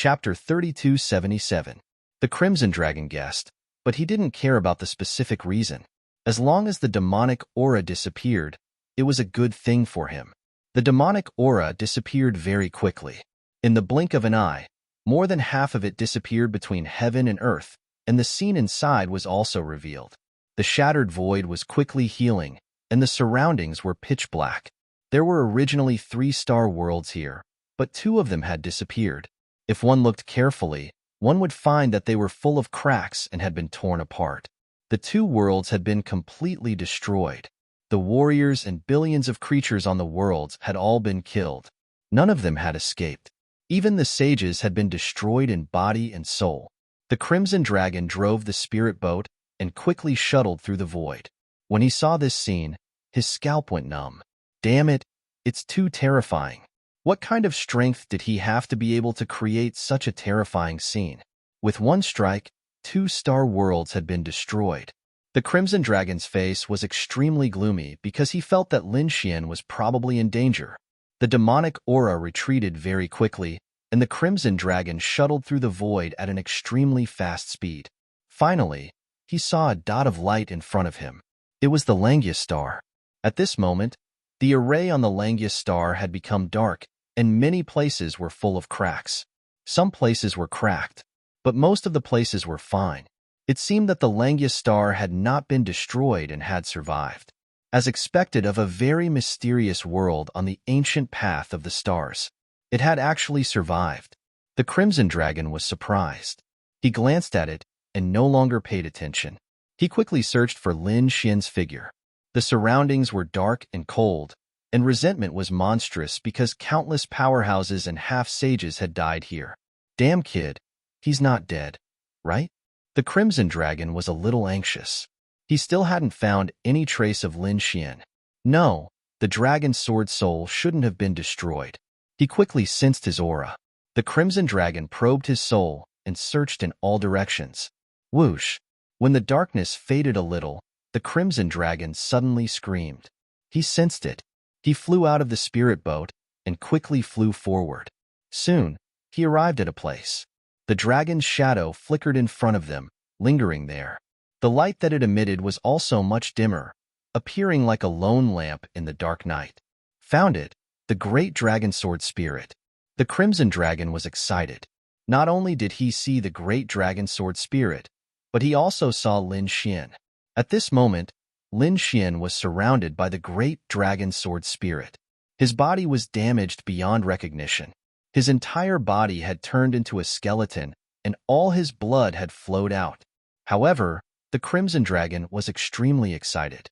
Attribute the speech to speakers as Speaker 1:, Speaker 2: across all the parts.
Speaker 1: Chapter 3277. The Crimson Dragon guessed, but he didn't care about the specific reason. As long as the demonic aura disappeared, it was a good thing for him. The demonic aura disappeared very quickly. In the blink of an eye, more than half of it disappeared between heaven and earth, and the scene inside was also revealed. The shattered void was quickly healing, and the surroundings were pitch black. There were originally 3-star worlds here, but 2 of them had disappeared. If one looked carefully, one would find that they were full of cracks and had been torn apart. The 2 worlds had been completely destroyed. The warriors and billions of creatures on the worlds had all been killed. None of them had escaped. Even the sages had been destroyed in body and soul. The Crimson Dragon drove the spirit boat and quickly shuttled through the void. When he saw this scene, his scalp went numb. Damn it, it's too terrifying. What kind of strength did he have to be able to create such a terrifying scene? With one strike, 2-star worlds had been destroyed. The Crimson Dragon's face was extremely gloomy because he felt that Lin Xian was probably in danger. The demonic aura retreated very quickly, and the Crimson Dragon shuttled through the void at an extremely fast speed. Finally, he saw a dot of light in front of him. It was the Langius star. At this moment, the array on the Langius star had become dark, and many places were full of cracks. Some places were cracked, but most of the places were fine. It seemed that the Langius star had not been destroyed and had survived. As expected of a very mysterious world on the ancient path of the stars, it had actually survived. The Crimson Dragon was surprised. He glanced at it and no longer paid attention. He quickly searched for Lin Xian's figure. The surroundings were dark and cold, and resentment was monstrous because countless powerhouses and half-sages had died here. Damn kid, he's not dead, right? The Crimson Dragon was a little anxious. He still hadn't found any trace of Lin Xian. No, the dragon's sword soul shouldn't have been destroyed. He quickly sensed his aura. The Crimson Dragon probed his soul and searched in all directions. Whoosh! When the darkness faded a little, the Crimson Dragon suddenly screamed. He sensed it. He flew out of the spirit boat and quickly flew forward. Soon, he arrived at a place. The dragon's shadow flickered in front of them, lingering there. The light that it emitted was also much dimmer, appearing like a lone lamp in the dark night. Found it, the great dragon sword spirit. The Crimson Dragon was excited. Not only did he see the great dragon sword spirit, but he also saw Lin Xian. At this moment, Lin Xian was surrounded by the great dragon sword spirit. His body was damaged beyond recognition. His entire body had turned into a skeleton, and all his blood had flowed out. However, the Crimson Dragon was extremely excited.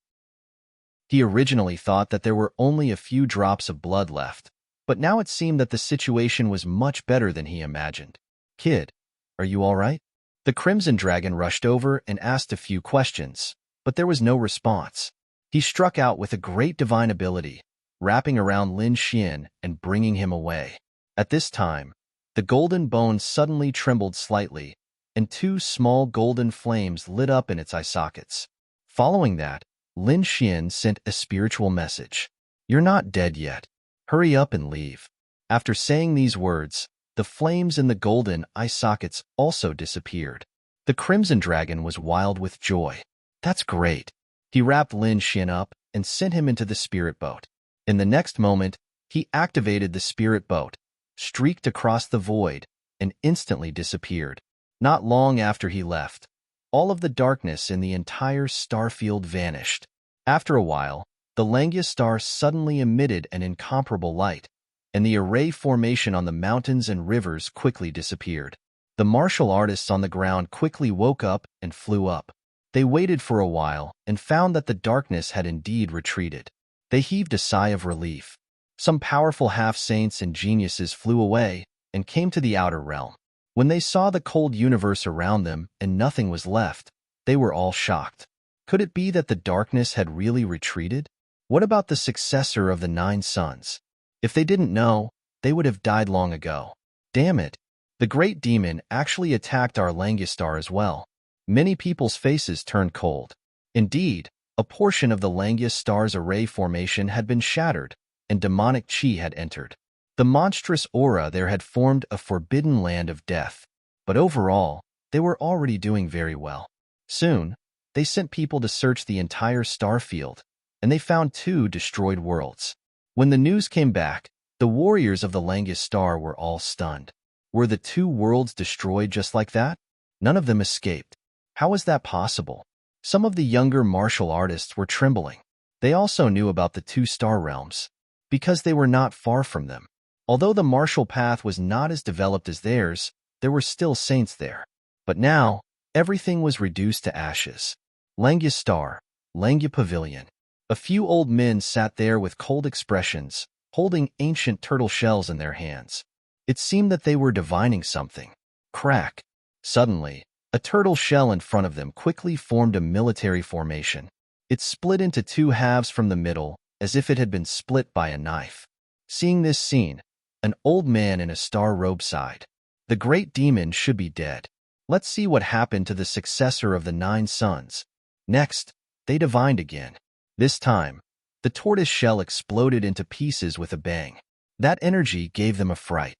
Speaker 1: He originally thought that there were only a few drops of blood left, but now it seemed that the situation was much better than he imagined. Kid, are you all right? The Crimson Dragon rushed over and asked a few questions, but there was no response. He struck out with a great divine ability, wrapping around Lin Xian and bringing him away. At this time, the golden bone suddenly trembled slightly, and 2 small golden flames lit up in its eye sockets. Following that, Lin Xian sent a spiritual message. You're not dead yet. Hurry up and leave. After saying these words, the flames in the golden eye sockets also disappeared. The Crimson Dragon was wild with joy. That's great. He wrapped Lin Xian up and sent him into the spirit boat. In the next moment, he activated the spirit boat, streaked across the void, and instantly disappeared. Not long after he left, all of the darkness in the entire starfield vanished. After a while, the Langius star suddenly emitted an incomparable light, and the array formation on the mountains and rivers quickly disappeared. The martial artists on the ground quickly woke up and flew up. They waited for a while and found that the darkness had indeed retreated. They heaved a sigh of relief. Some powerful half-saints and geniuses flew away and came to the outer realm. When they saw the cold universe around them and nothing was left, they were all shocked. Could it be that the darkness had really retreated? What about the successor of the 9 suns? If they didn't know, they would have died long ago. Damn it! The great demon actually attacked our Langius star as well. Many people's faces turned cold. Indeed, a portion of the Langius star's array formation had been shattered, and demonic chi had entered. The monstrous aura there had formed a forbidden land of death, but overall, they were already doing very well. Soon, they sent people to search the entire star field, and they found 2 destroyed worlds. When the news came back, the warriors of the Langus star were all stunned. Were the 2 worlds destroyed just like that? None of them escaped. How was that possible? Some of the younger martial artists were trembling. They also knew about the 2 star realms, because they were not far from them. Although the martial path was not as developed as theirs, there were still saints there. But now, everything was reduced to ashes. Langus Star, Langia Pavilion. A few old men sat there with cold expressions, holding ancient turtle shells in their hands. It seemed that they were divining something. Crack. Suddenly, a turtle shell in front of them quickly formed a military formation. It split into 2 halves from the middle, as if it had been split by a knife. Seeing this scene, an old man in a star robe sighed. The great demon should be dead. Let's see what happened to the successor of the 9 sons. Next, they divined again. This time, the tortoise shell exploded into pieces with a bang. That energy gave them a fright.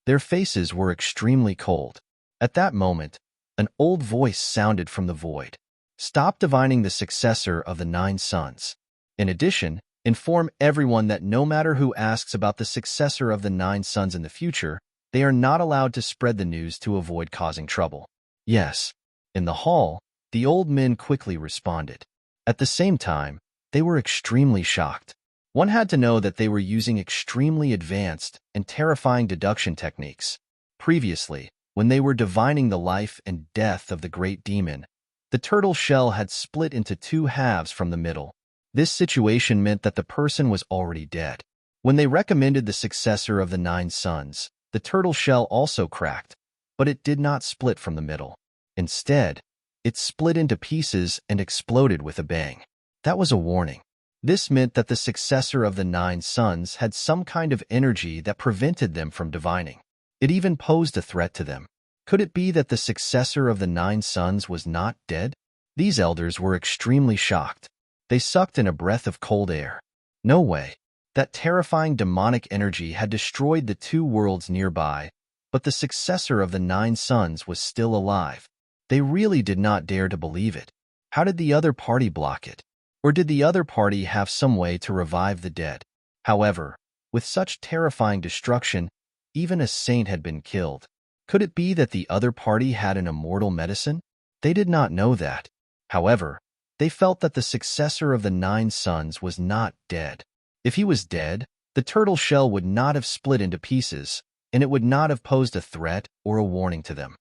Speaker 1: Their faces were extremely cold. At that moment, an old voice sounded from the void. Stop divining the successor of the 9 sons. In addition, inform everyone that no matter who asks about the successor of the 9 sons in the future, they are not allowed to spread the news to avoid causing trouble. Yes. In the hall, the old men quickly responded. At the same time, they were extremely shocked. One had to know that they were using extremely advanced and terrifying deduction techniques. Previously, when they were divining the life and death of the great demon, the turtle shell had split into 2 halves from the middle. This situation meant that the person was already dead. When they recommended the successor of the 9 sons, the turtle shell also cracked, but it did not split from the middle. Instead, it split into pieces and exploded with a bang. That was a warning. This meant that the successor of the 9 sons had some kind of energy that prevented them from divining. It even posed a threat to them. Could it be that the successor of the 9 sons was not dead? These elders were extremely shocked. They sucked in a breath of cold air. No way. That terrifying demonic energy had destroyed the 2 worlds nearby, but the successor of the 9 sons was still alive. They really did not dare to believe it. How did the other party block it? Or did the other party have some way to revive the dead? However, with such terrifying destruction, even a saint had been killed. Could it be that the other party had an immortal medicine? They did not know that. However, they felt that the successor of the 9 sons was not dead. If he was dead, the turtle shell would not have split into pieces, and it would not have posed a threat or a warning to them.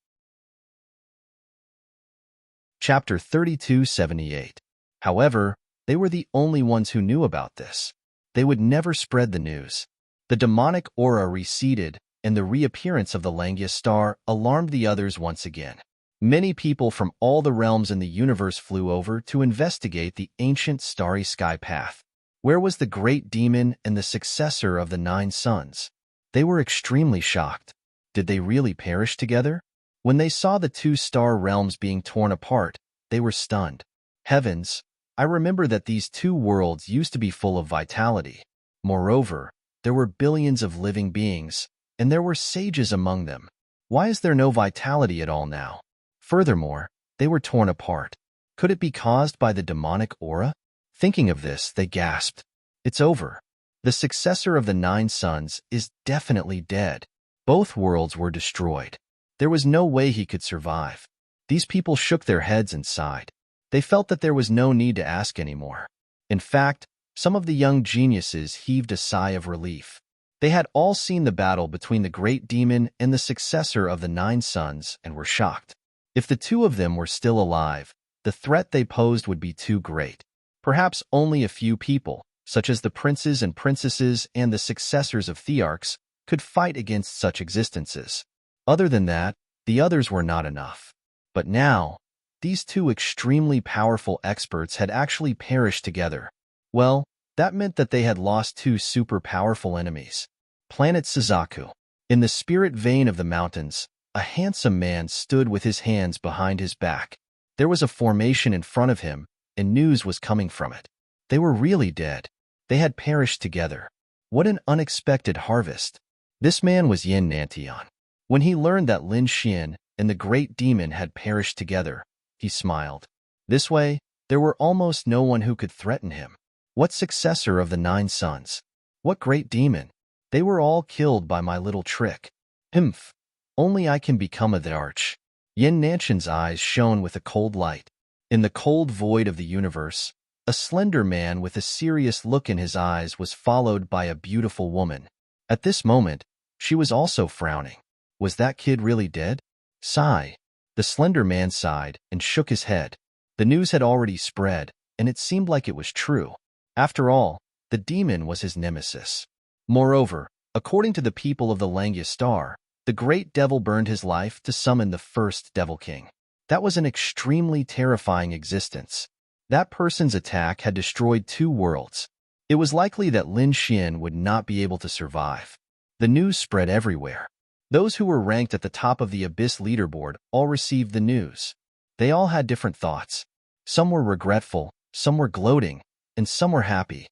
Speaker 1: Chapter 3278. However, they were the only ones who knew about this. They would never spread the news. The demonic aura receded, and the reappearance of the Langus star alarmed the others once again. Many people from all the realms in the universe flew over to investigate the ancient starry sky path. Where was the great demon and the successor of the 9 sons? They were extremely shocked. Did they really perish together? When they saw the 2 star realms being torn apart, they were stunned. Heavens, I remember that these 2 worlds used to be full of vitality. Moreover, there were billions of living beings, and there were sages among them. Why is there no vitality at all now? Furthermore, they were torn apart. Could it be caused by the demonic aura? Thinking of this, they gasped. It's over. The successor of the 9 sons is definitely dead. Both worlds were destroyed. There was no way he could survive. These people shook their heads and sighed. They felt that there was no need to ask anymore. In fact, some of the young geniuses heaved a sigh of relief. They had all seen the battle between the great demon and the successor of the 9 sons and were shocked. If the 2 of them were still alive, the threat they posed would be too great. Perhaps only a few people, such as the princes and princesses and the successors of Thearchs, could fight against such existences. Other than that, the others were not enough. But now, these 2 extremely powerful experts had actually perished together. Well, that meant that they had lost 2 super powerful enemies. Planet Suzaku. In the spirit vein of the mountains, a handsome man stood with his hands behind his back. There was a formation in front of him, and news was coming from it. They were really dead. They had perished together. What an unexpected harvest. This man was Yin Nantian. When he learned that Lin Xian and the great demon had perished together, he smiled. This way, there were almost no one who could threaten him. What successor of the 9 sons? What great demon? They were all killed by my little trick. Humph! Only I can become a the arch. Yin Nantian's eyes shone with a cold light. In the cold void of the universe, a slender man with a serious look in his eyes was followed by a beautiful woman. At this moment, she was also frowning. Was that kid really dead? Sigh. The slender man sighed and shook his head. The news had already spread, and it seemed like it was true. After all, the demon was his nemesis. Moreover, according to the people of the Langya Star, the great devil burned his life to summon the first Devil King. That was an extremely terrifying existence. That person's attack had destroyed 2 worlds. It was likely that Lin Xian would not be able to survive. The news spread everywhere. Those who were ranked at the top of the Abyss leaderboard all received the news. They all had different thoughts. Some were regretful, some were gloating, and some were happy.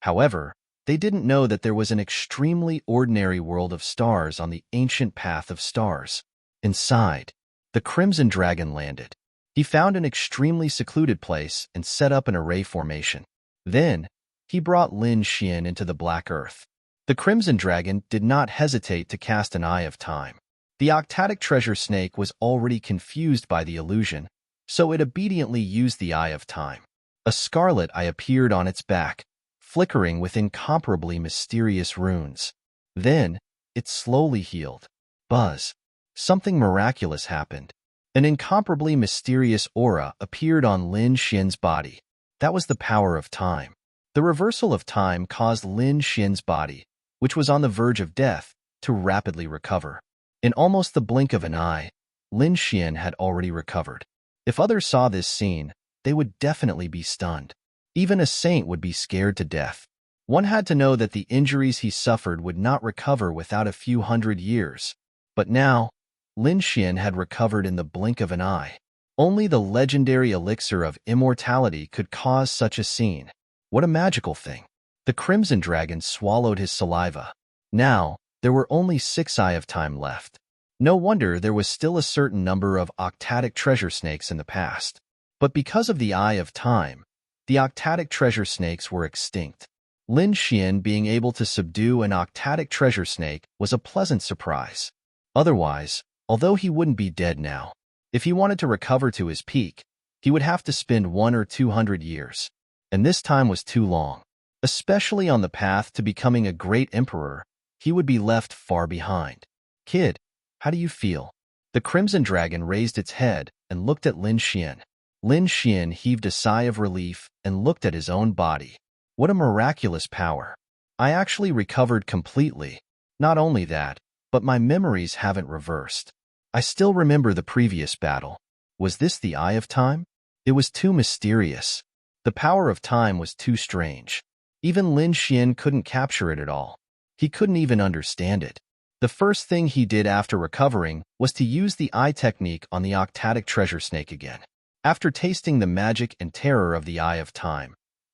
Speaker 1: However, they didn't know that there was an extremely ordinary world of stars on the ancient path of stars. Inside, the Crimson Dragon landed. He found an extremely secluded place and set up an array formation. Then, he brought Lin Xian into the Black Earth. The Crimson Dragon did not hesitate to cast an Eye of Time. The octatic treasure snake was already confused by the illusion, so it obediently used the Eye of Time. A scarlet eye appeared on its back, flickering with incomparably mysterious runes. Then, it slowly healed. Buzz. Something miraculous happened. An incomparably mysterious aura appeared on Lin Xian's body. That was the power of time. The reversal of time caused Lin Xian's body, which was on the verge of death, to rapidly recover. In almost the blink of an eye, Lin Xian had already recovered. If others saw this scene, they would definitely be stunned. Even a saint would be scared to death. One had to know that the injuries he suffered would not recover without a few hundred years. But now, Lin Xian had recovered in the blink of an eye. Only the legendary elixir of immortality could cause such a scene. What a magical thing. The Crimson Dragon swallowed his saliva. Now, there were only 6 Eye of Time left. No wonder there was still a certain number of octatic treasure snakes in the past. But because of the Eye of Time, the octatic treasure snakes were extinct. Lin Xian being able to subdue an octatic treasure snake was a pleasant surprise. Otherwise, although he wouldn't be dead now, if he wanted to recover to his peak, he would have to spend 100 or 200 years. And this time was too long. Especially on the path to becoming a great emperor, he would be left far behind. Kid, how do you feel? The Crimson Dragon raised its head and looked at Lin Xian. Lin Xian heaved a sigh of relief and looked at his own body. What a miraculous power. I actually recovered completely. Not only that, but my memories haven't reversed. I still remember the previous battle. Was this the Eye of Time? It was too mysterious. The power of time was too strange. Even Lin Xian couldn't capture it at all. He couldn't even understand it. The first thing he did after recovering was to use the eye technique on the octatic treasure snake again. After tasting the magic and terror of the Eye of Time,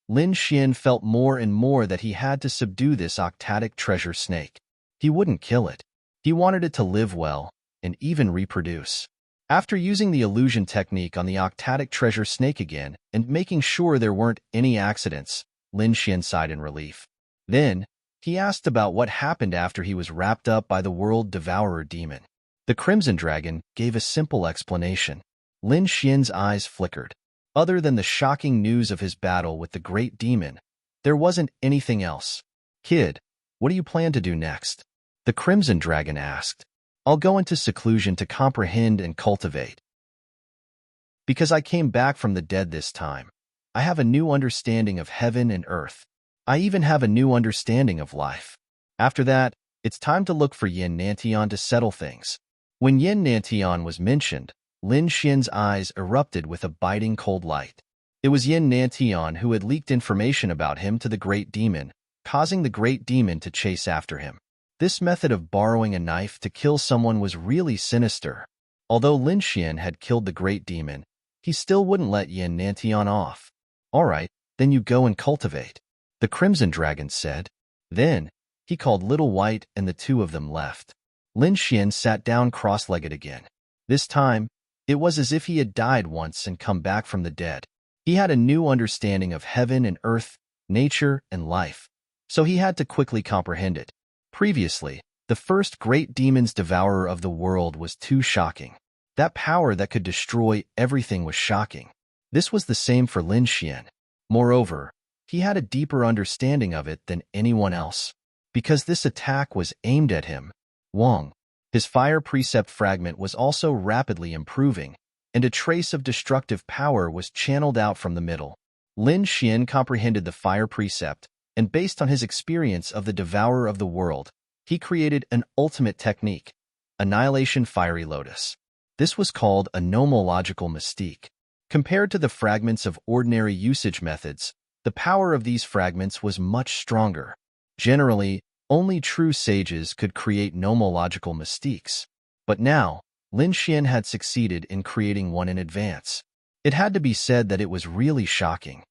Speaker 1: Lin Xian felt more and more that he had to subdue this octatic treasure snake. He wouldn't kill it. He wanted it to live well and even reproduce. After using the illusion technique on the octatic treasure snake again and making sure there weren't any accidents, Lin Xian sighed in relief. Then, he asked about what happened after he was wrapped up by the World Devourer demon. The Crimson Dragon gave a simple explanation. Lin Xian's eyes flickered. Other than the shocking news of his battle with the great demon, there wasn't anything else. Kid, what do you plan to do next? The Crimson Dragon asked. I'll go into seclusion to comprehend and cultivate. Because I came back from the dead this time, I have a new understanding of heaven and earth. I even have a new understanding of life. After that, it's time to look for Yin Nantian to settle things. When Yin Nantian was mentioned, Lin Xian's eyes erupted with a biting cold light. It was Yin Nantian who had leaked information about him to the great demon, causing the great demon to chase after him. This method of borrowing a knife to kill someone was really sinister. Although Lin Xian had killed the great demon, he still wouldn't let Yin Nantian off. All right, then you go and cultivate. The Crimson Dragon said. Then, he called Little White and the two of them left. Lin Xian sat down cross-legged again. This time, it was as if he had died once and come back from the dead. He had a new understanding of heaven and earth, nature and life, so he had to quickly comprehend it. Previously, the first great demon's devourer of the world was too shocking. That power that could destroy everything was shocking. This was the same for Lin Xian. Moreover, he had a deeper understanding of it than anyone else. Because this attack was aimed at him, Wang, his fire precept fragment was also rapidly improving, and a trace of destructive power was channeled out from the middle. Lin Xian comprehended the fire precept, and based on his experience of the devourer of the world, he created an ultimate technique, Annihilation Fiery Lotus. This was called a nomological mystique. Compared to the fragments of ordinary usage methods, the power of these fragments was much stronger. Generally, only true sages could create nomological mystiques. But now, Lin Xian had succeeded in creating one in advance. It had to be said that it was really shocking.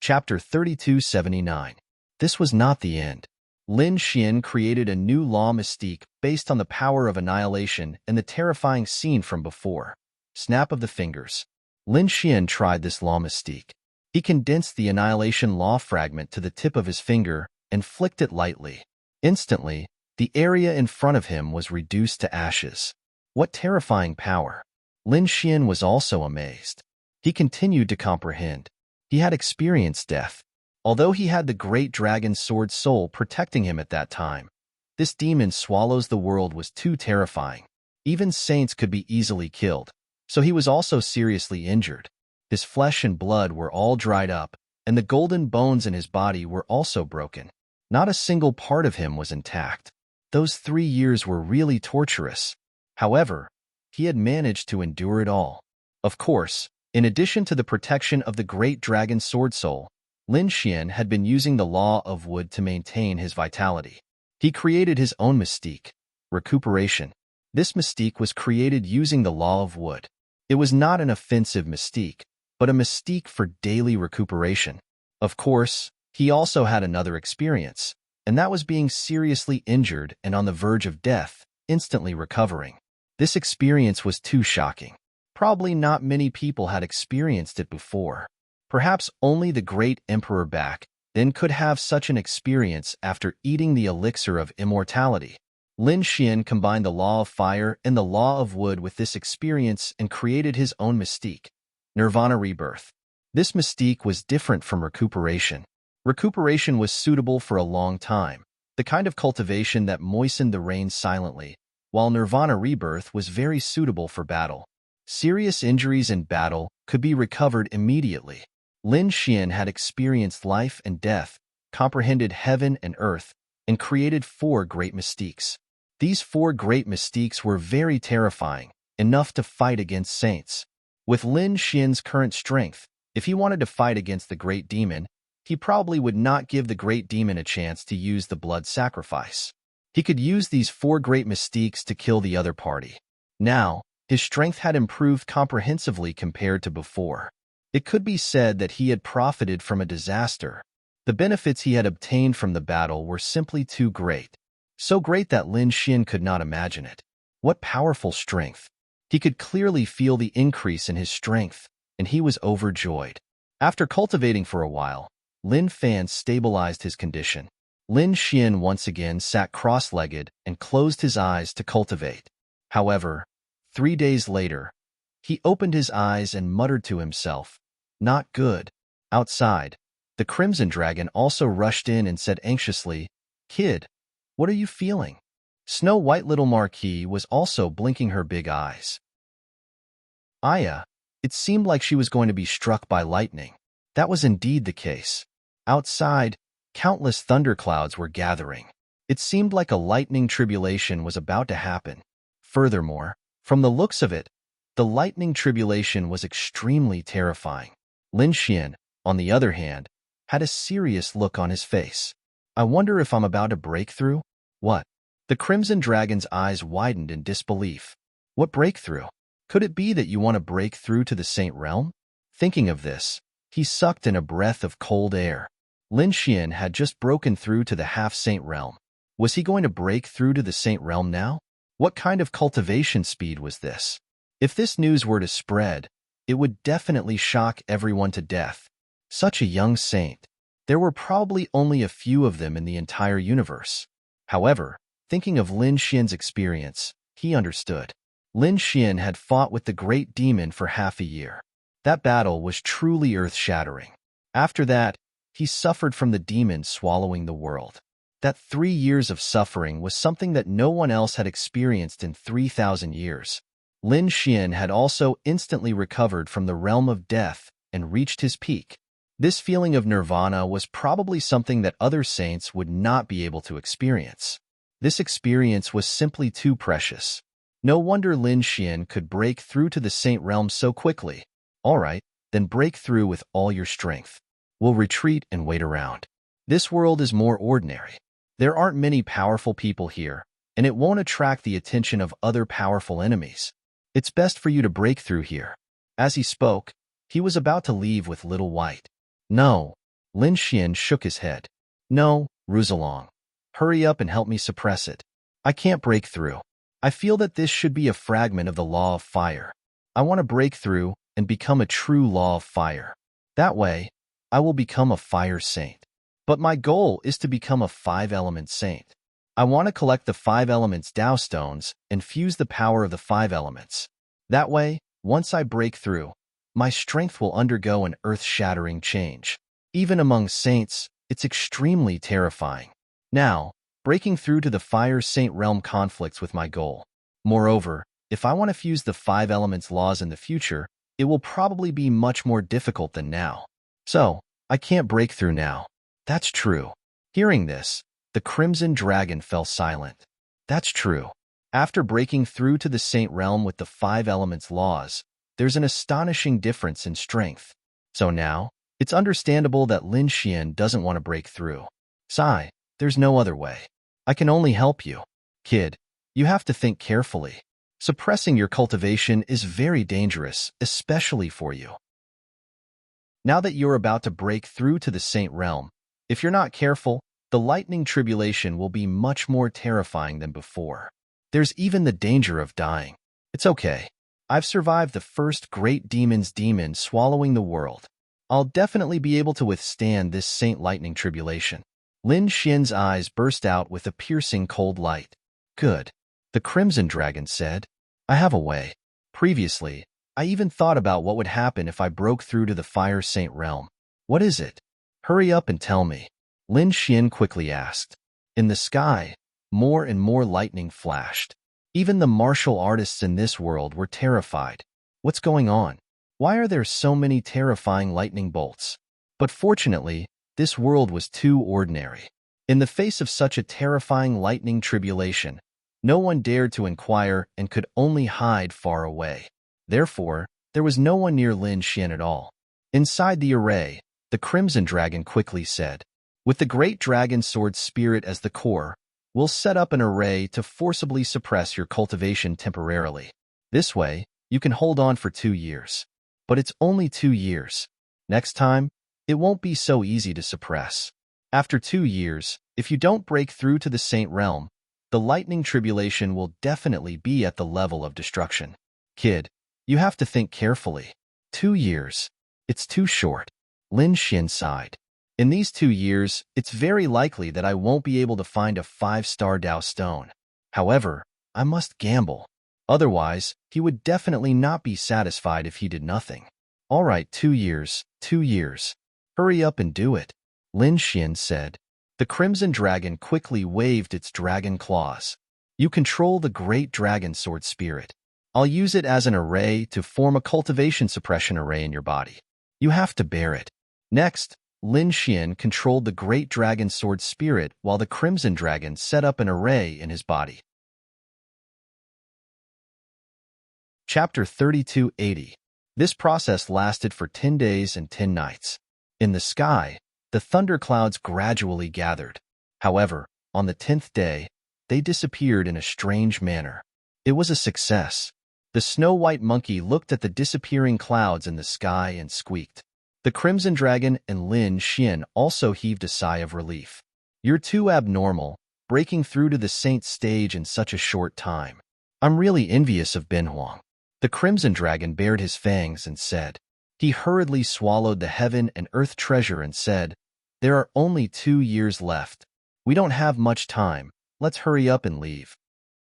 Speaker 1: Chapter 3279. This was not the end. Lin Xian created a new law mystique based on the power of annihilation and the terrifying scene from before. Snap of the fingers. Lin Xian tried this law mystique. He condensed the annihilation law fragment to the tip of his finger and flicked it lightly. Instantly, the area in front of him was reduced to ashes. What terrifying power! Lin Xian was also amazed. He continued to comprehend. He had experienced death. Although he had the great dragon sword soul protecting him at that time, this demon swallows the world was too terrifying. Even saints could be easily killed, so he was also seriously injured. His flesh and blood were all dried up, and the golden bones in his body were also broken. Not a single part of him was intact. Those 3 years were really torturous. However, he had managed to endure it all. Of course, in addition to the protection of the great dragon sword soul, Lin Xian had been using the law of wood to maintain his vitality. He created his own mystique, recuperation. This mystique was created using the law of wood. It was not an offensive mystique, but a mystique for daily recuperation. Of course, he also had another experience, and that was being seriously injured and on the verge of death, instantly recovering. This experience was too shocking. Probably not many people had experienced it before. Perhaps only the great Emperor Back then could have such an experience after eating the elixir of immortality. Lin Xian combined the law of fire and the law of wood with this experience and created his own mystique, Nirvana Rebirth. This mystique was different from recuperation. Recuperation was suitable for a long time, the kind of cultivation that moistened the rain silently, while Nirvana Rebirth was very suitable for battle. Serious injuries in battle could be recovered immediately. Lin Xian had experienced life and death, comprehended heaven and earth, and created 4 great mystiques. These 4 great mystiques were very terrifying, enough to fight against saints. With Lin Xian's current strength, if he wanted to fight against the great demon, he probably would not give the great demon a chance to use the blood sacrifice. He could use these 4 great mystiques to kill the other party. Now, his strength had improved comprehensively compared to before. It could be said that he had profited from a disaster. The benefits he had obtained from the battle were simply too great. So great that Lin Xian could not imagine it. What powerful strength! He could clearly feel the increase in his strength, and he was overjoyed. After cultivating for a while, Lin Fan stabilized his condition. Lin Xian once again sat cross-legged and closed his eyes to cultivate. However, 3 days later, he opened his eyes and muttered to himself, "Not good." Outside, the Crimson Dragon also rushed in and said anxiously, "Kid, what are you feeling?" Snow White Little Marquis was also blinking her big eyes. Aya, it seemed like she was going to be struck by lightning. That was indeed the case. Outside, countless thunderclouds were gathering. It seemed like a lightning tribulation was about to happen. Furthermore, from the looks of it, the lightning tribulation was extremely terrifying. Lin Xian, on the other hand, had a serious look on his face. "I wonder if I'm about to break through?" "What?" The Crimson Dragon's eyes widened in disbelief. "What breakthrough? Could it be that you want to break through to the Saint Realm?" Thinking of this, he sucked in a breath of cold air. Lin Xian had just broken through to the half-saint realm. Was he going to break through to the saint realm now? What kind of cultivation speed was this? If this news were to spread, it would definitely shock everyone to death. Such a young saint. There were probably only a few of them in the entire universe. However, thinking of Lin Xian's experience, he understood. Lin Xian had fought with the great demon for half a year. That battle was truly earth-shattering. After that, he suffered from the demon swallowing the world. That 3 years of suffering was something that no one else had experienced in 3,000 years. Lin Xian had also instantly recovered from the realm of death and reached his peak. This feeling of nirvana was probably something that other saints would not be able to experience. This experience was simply too precious. No wonder Lin Xian could break through to the saint realm so quickly. All right, then break through with all your strength. We'll retreat and wait around. This world is more ordinary. There aren't many powerful people here, and it won't attract the attention of other powerful enemies. It's best for you to break through here. As he spoke, he was about to leave with Little White. No. Lin Xian shook his head. No, Ruzalong. Hurry up and help me suppress it. I can't break through. I feel that this should be a fragment of the law of fire. I want to break through and become a true law of fire. That way, I will become a fire saint. But my goal is to become a 5-element saint. I want to collect the 5 elements Tao stones and fuse the power of the 5 elements. That way, once I break through, my strength will undergo an earth-shattering change. Even among saints, it's extremely terrifying. Now, breaking through to the fire saint realm conflicts with my goal. Moreover, if I want to fuse the 5 elements laws in the future, it will probably be much more difficult than now. So, I can't break through now. That's true. Hearing this, the Crimson Dragon fell silent. That's true. After breaking through to the saint realm with the 5 elements laws, there's an astonishing difference in strength. So now, it's understandable that Lin Xian doesn't want to break through. Sigh, there's no other way. I can only help you. Kid, you have to think carefully. Suppressing your cultivation is very dangerous, especially for you. Now that you're about to break through to the saint realm, if you're not careful, the lightning tribulation will be much more terrifying than before. There's even the danger of dying. It's okay. I've survived the first great demon's demon swallowing the world. I'll definitely be able to withstand this saint lightning tribulation. Lin Xian's eyes burst out with a piercing cold light. Good. The Crimson Dragon said, I have a way. Previously, I even thought about what would happen if I broke through to the Fire Saint realm. What is it? Hurry up and tell me. Lin Xian quickly asked. In the sky, more and more lightning flashed. Even the martial artists in this world were terrified. What's going on? Why are there so many terrifying lightning bolts? But fortunately, this world was too ordinary. In the face of such a terrifying lightning tribulation, no one dared to inquire and could only hide far away. Therefore, there was no one near Lin Xian at all. Inside the array, the Crimson Dragon quickly said, with the Great Dragon Sword Spirit as the core, we'll set up an array to forcibly suppress your cultivation temporarily. This way, you can hold on for 2 years. But it's only 2 years. Next time, it won't be so easy to suppress. After 2 years, if you don't break through to the Saint Realm, the lightning tribulation will definitely be at the level of destruction. Kid, you have to think carefully. 2 years. It's too short. Lin Xian sighed. In these 2 years, it's very likely that I won't be able to find a 5-star Tao stone. However, I must gamble. Otherwise, he would definitely not be satisfied if he did nothing. All right, 2 years, 2 years. Hurry up and do it, Lin Xian said. The Crimson Dragon quickly waved its dragon claws. You control the Great Dragon Sword Spirit. I'll use it as an array to form a cultivation suppression array in your body. You have to bear it. Next, Lin Xian controlled the Great Dragon Sword Spirit while the Crimson Dragon set up an array in his body. Chapter 3280. This process lasted for 10 days and 10 nights. In the sky, the thunderclouds gradually gathered. However, on the 10th day, they disappeared in a strange manner. It was a success. The snow-white monkey looked at the disappearing clouds in the sky and squeaked. The Crimson Dragon and Lin Xian also heaved a sigh of relief. You're too abnormal, breaking through to the saint stage in such a short time. I'm really envious of Ben Huang. The Crimson Dragon bared his fangs and said. He hurriedly swallowed the heaven and earth treasure and said, There are only 2 years left. We don't have much time. Let's hurry up and leave.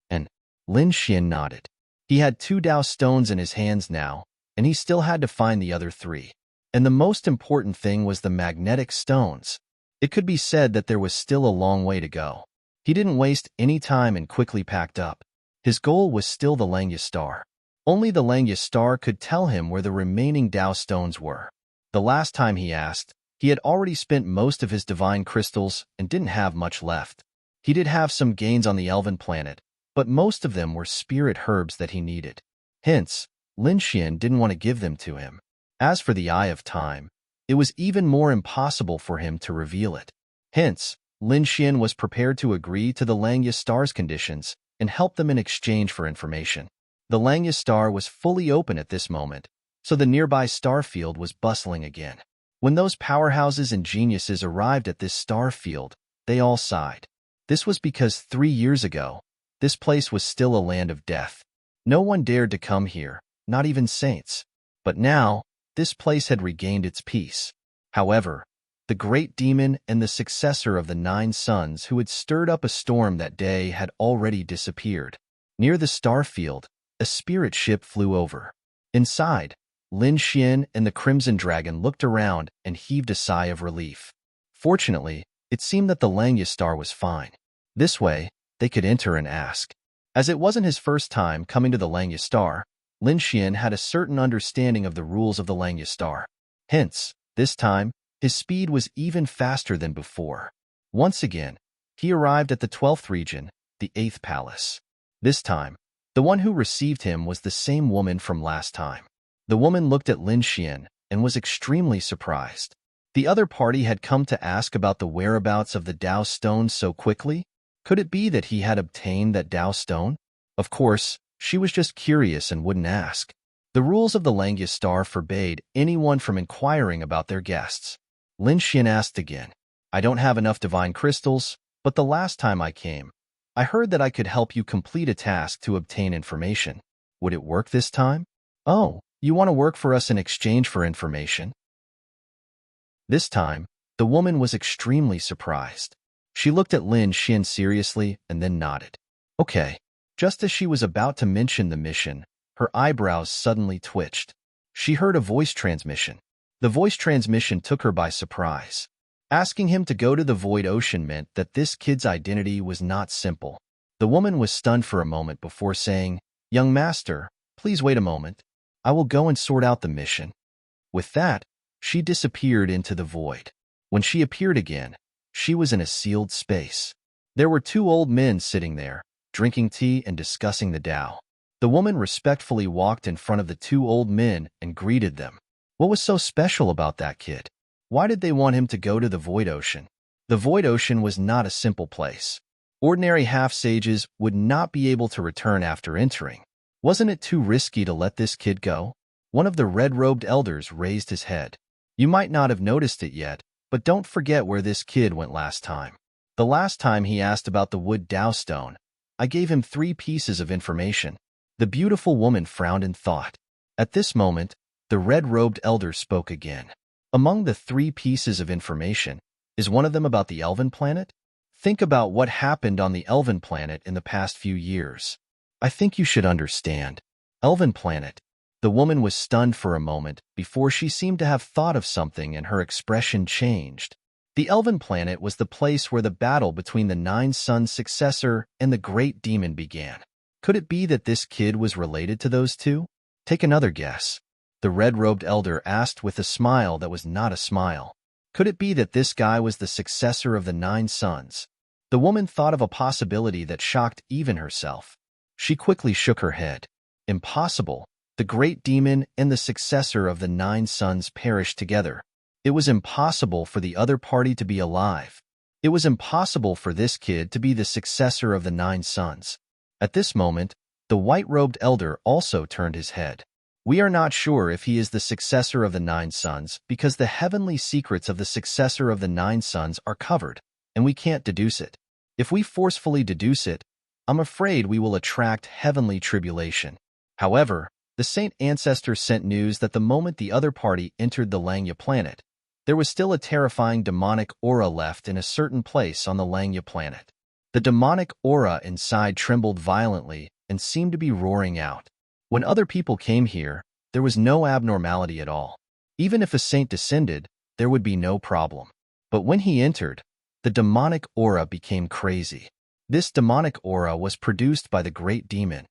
Speaker 1: And Lin Xian nodded. He had 2 Dao stones in his hands now, and he still had to find the other 3. And the most important thing was the magnetic stones. It could be said that there was still a long way to go. He didn't waste any time and quickly packed up. His goal was still the Langya Star. Only the Langya Star could tell him where the remaining Dao stones were. The last time he asked, he had already spent most of his divine crystals and didn't have much left. He did have some gains on the elven planet, but most of them were spirit herbs that he needed. Hence, Lin Xian didn't want to give them to him. As for the Eye of Time, it was even more impossible for him to reveal it. Hence, Lin Xian was prepared to agree to the Langya Star's conditions and help them in exchange for information. The Langya Star was fully open at this moment, so the nearby star field was bustling again. When those powerhouses and geniuses arrived at this star field, they all sighed. This was because 3 years ago, this place was still a land of death. No one dared to come here, not even saints. But now, this place had regained its peace. However, the great demon and the successor of the 9 suns who had stirred up a storm that day had already disappeared. Near the star field, a spirit ship flew over. Inside, Lin Xian and the Crimson Dragon looked around and heaved a sigh of relief. Fortunately, it seemed that the Langya Star was fine. This way, they could enter and ask. As it wasn't his first time coming to the Langya Star, Lin Xian had a certain understanding of the rules of the Langya Star. Hence, this time, his speed was even faster than before. Once again, he arrived at the 12th region, the 8th palace. This time, the one who received him was the same woman from last time. The woman looked at Lin Xian and was extremely surprised. The other party had come to ask about the whereabouts of the Dao stone so quickly. Could it be that he had obtained that Dao stone? Of course, she was just curious and wouldn't ask. The rules of the Langya Star forbade anyone from inquiring about their guests. Lin Xian asked again. I don't have enough divine crystals, but the last time I came, I heard that I could help you complete a task to obtain information. Would it work this time? Oh, you want to work for us in exchange for information? This time, the woman was extremely surprised. She looked at Lin Xian seriously and then nodded. Okay. Just as she was about to mention the mission, her eyebrows suddenly twitched. She heard a voice transmission. The voice transmission took her by surprise. Asking him to go to the Void Ocean meant that this kid's identity was not simple. The woman was stunned for a moment before saying, Young master, please wait a moment. I will go and sort out the mission. With that, she disappeared into the void. When she appeared again, she was in a sealed space. There were 2 old men sitting there, drinking tea and discussing the Tao. The woman respectfully walked in front of the 2 old men and greeted them. What was so special about that kid? Why did they want him to go to the Void Ocean? The Void Ocean was not a simple place. Ordinary half-sages would not be able to return after entering. Wasn't it too risky to let this kid go? One of the red-robed elders raised his head. You might not have noticed it yet, but don't forget where this kid went last time. The last time he asked about the wood Dao stone, I gave him 3 pieces of information. The beautiful woman frowned in thought. At this moment, the red-robed elder spoke again. Among the 3 pieces of information, is one of them about the elven planet? Think about what happened on the elven planet in the past few years. I think you should understand. Elven planet. The woman was stunned for a moment before she seemed to have thought of something and her expression changed. The elven planet was the place where the battle between the 9 suns successor and the great demon began. Could it be that this kid was related to those 2? Take another guess. The red-robed elder asked with a smile that was not a smile. Could it be that this guy was the successor of the 9 suns? The woman thought of a possibility that shocked even herself. She quickly shook her head. Impossible. The great demon and the successor of the 9 suns perished together. It was impossible for the other party to be alive. It was impossible for this kid to be the successor of the 9 suns. At this moment, the white-robed elder also turned his head. We are not sure if he is the successor of the 9 sons because the heavenly secrets of the successor of the 9 sons are covered, and we can't deduce it. If we forcefully deduce it, I'm afraid we will attract heavenly tribulation. However, the saint ancestor sent news that the moment the other party entered the Langya planet, there was still a terrifying demonic aura left in a certain place on the Langya planet. The demonic aura inside trembled violently and seemed to be roaring out. When other people came here, there was no abnormality at all. Even if a saint descended, there would be no problem. But when he entered, the demonic aura became crazy. This demonic aura was produced by the great demon.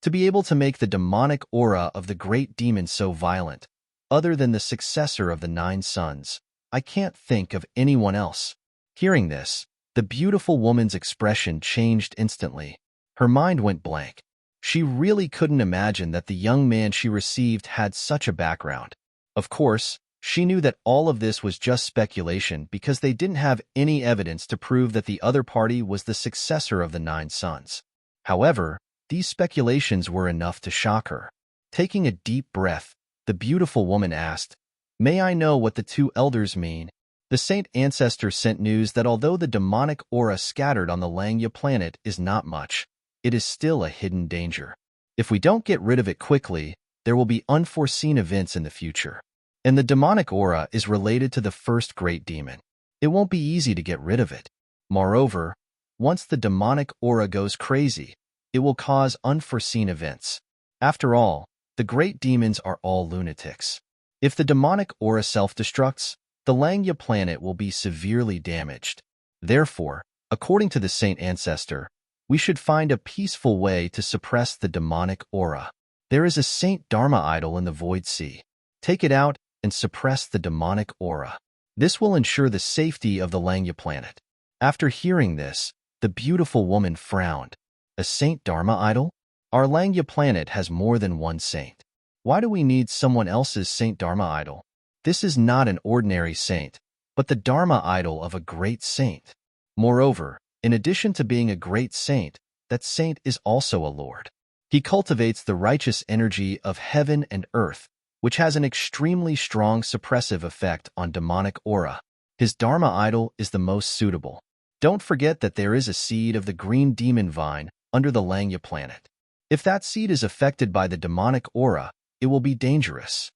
Speaker 1: To be able to make the demonic aura of the great demon so violent, other than the successor of the 9 sons, I can't think of anyone else. Hearing this, the beautiful woman's expression changed instantly. Her mind went blank. She really couldn't imagine that the young man she received had such a background. Of course, she knew that all of this was just speculation because they didn't have any evidence to prove that the other party was the successor of the 9 sons. However, these speculations were enough to shock her. Taking a deep breath, the beautiful woman asked, "May I know what the 2 elders mean?" The saint ancestor sent news that although the demonic aura scattered on the Langya planet is not much, it is still a hidden danger. If we don't get rid of it quickly, there will be unforeseen events in the future. And the demonic aura is related to the first great demon. It won't be easy to get rid of it. Moreover, once the demonic aura goes crazy, it will cause unforeseen events. After all, the great demons are all lunatics. If the demonic aura self-destructs, the Langya planet will be severely damaged. Therefore, according to the saint ancestor, we should find a peaceful way to suppress the demonic aura. There is a Saint Dharma idol in the Void Sea. Take it out and suppress the demonic aura. This will ensure the safety of the Langya planet. After hearing this, the beautiful woman frowned. A Saint Dharma idol? Our Langya planet has more than one saint. Why do we need someone else's Saint Dharma idol? This is not an ordinary saint, but the Dharma idol of a great saint. Moreover, in addition to being a great saint, that saint is also a lord. He cultivates the righteous energy of heaven and earth, which has an extremely strong suppressive effect on demonic aura. His Dharma idol is the most suitable. Don't forget that there is a seed of the green demon vine under the Langya planet. If that seed is affected by the demonic aura, it will be dangerous.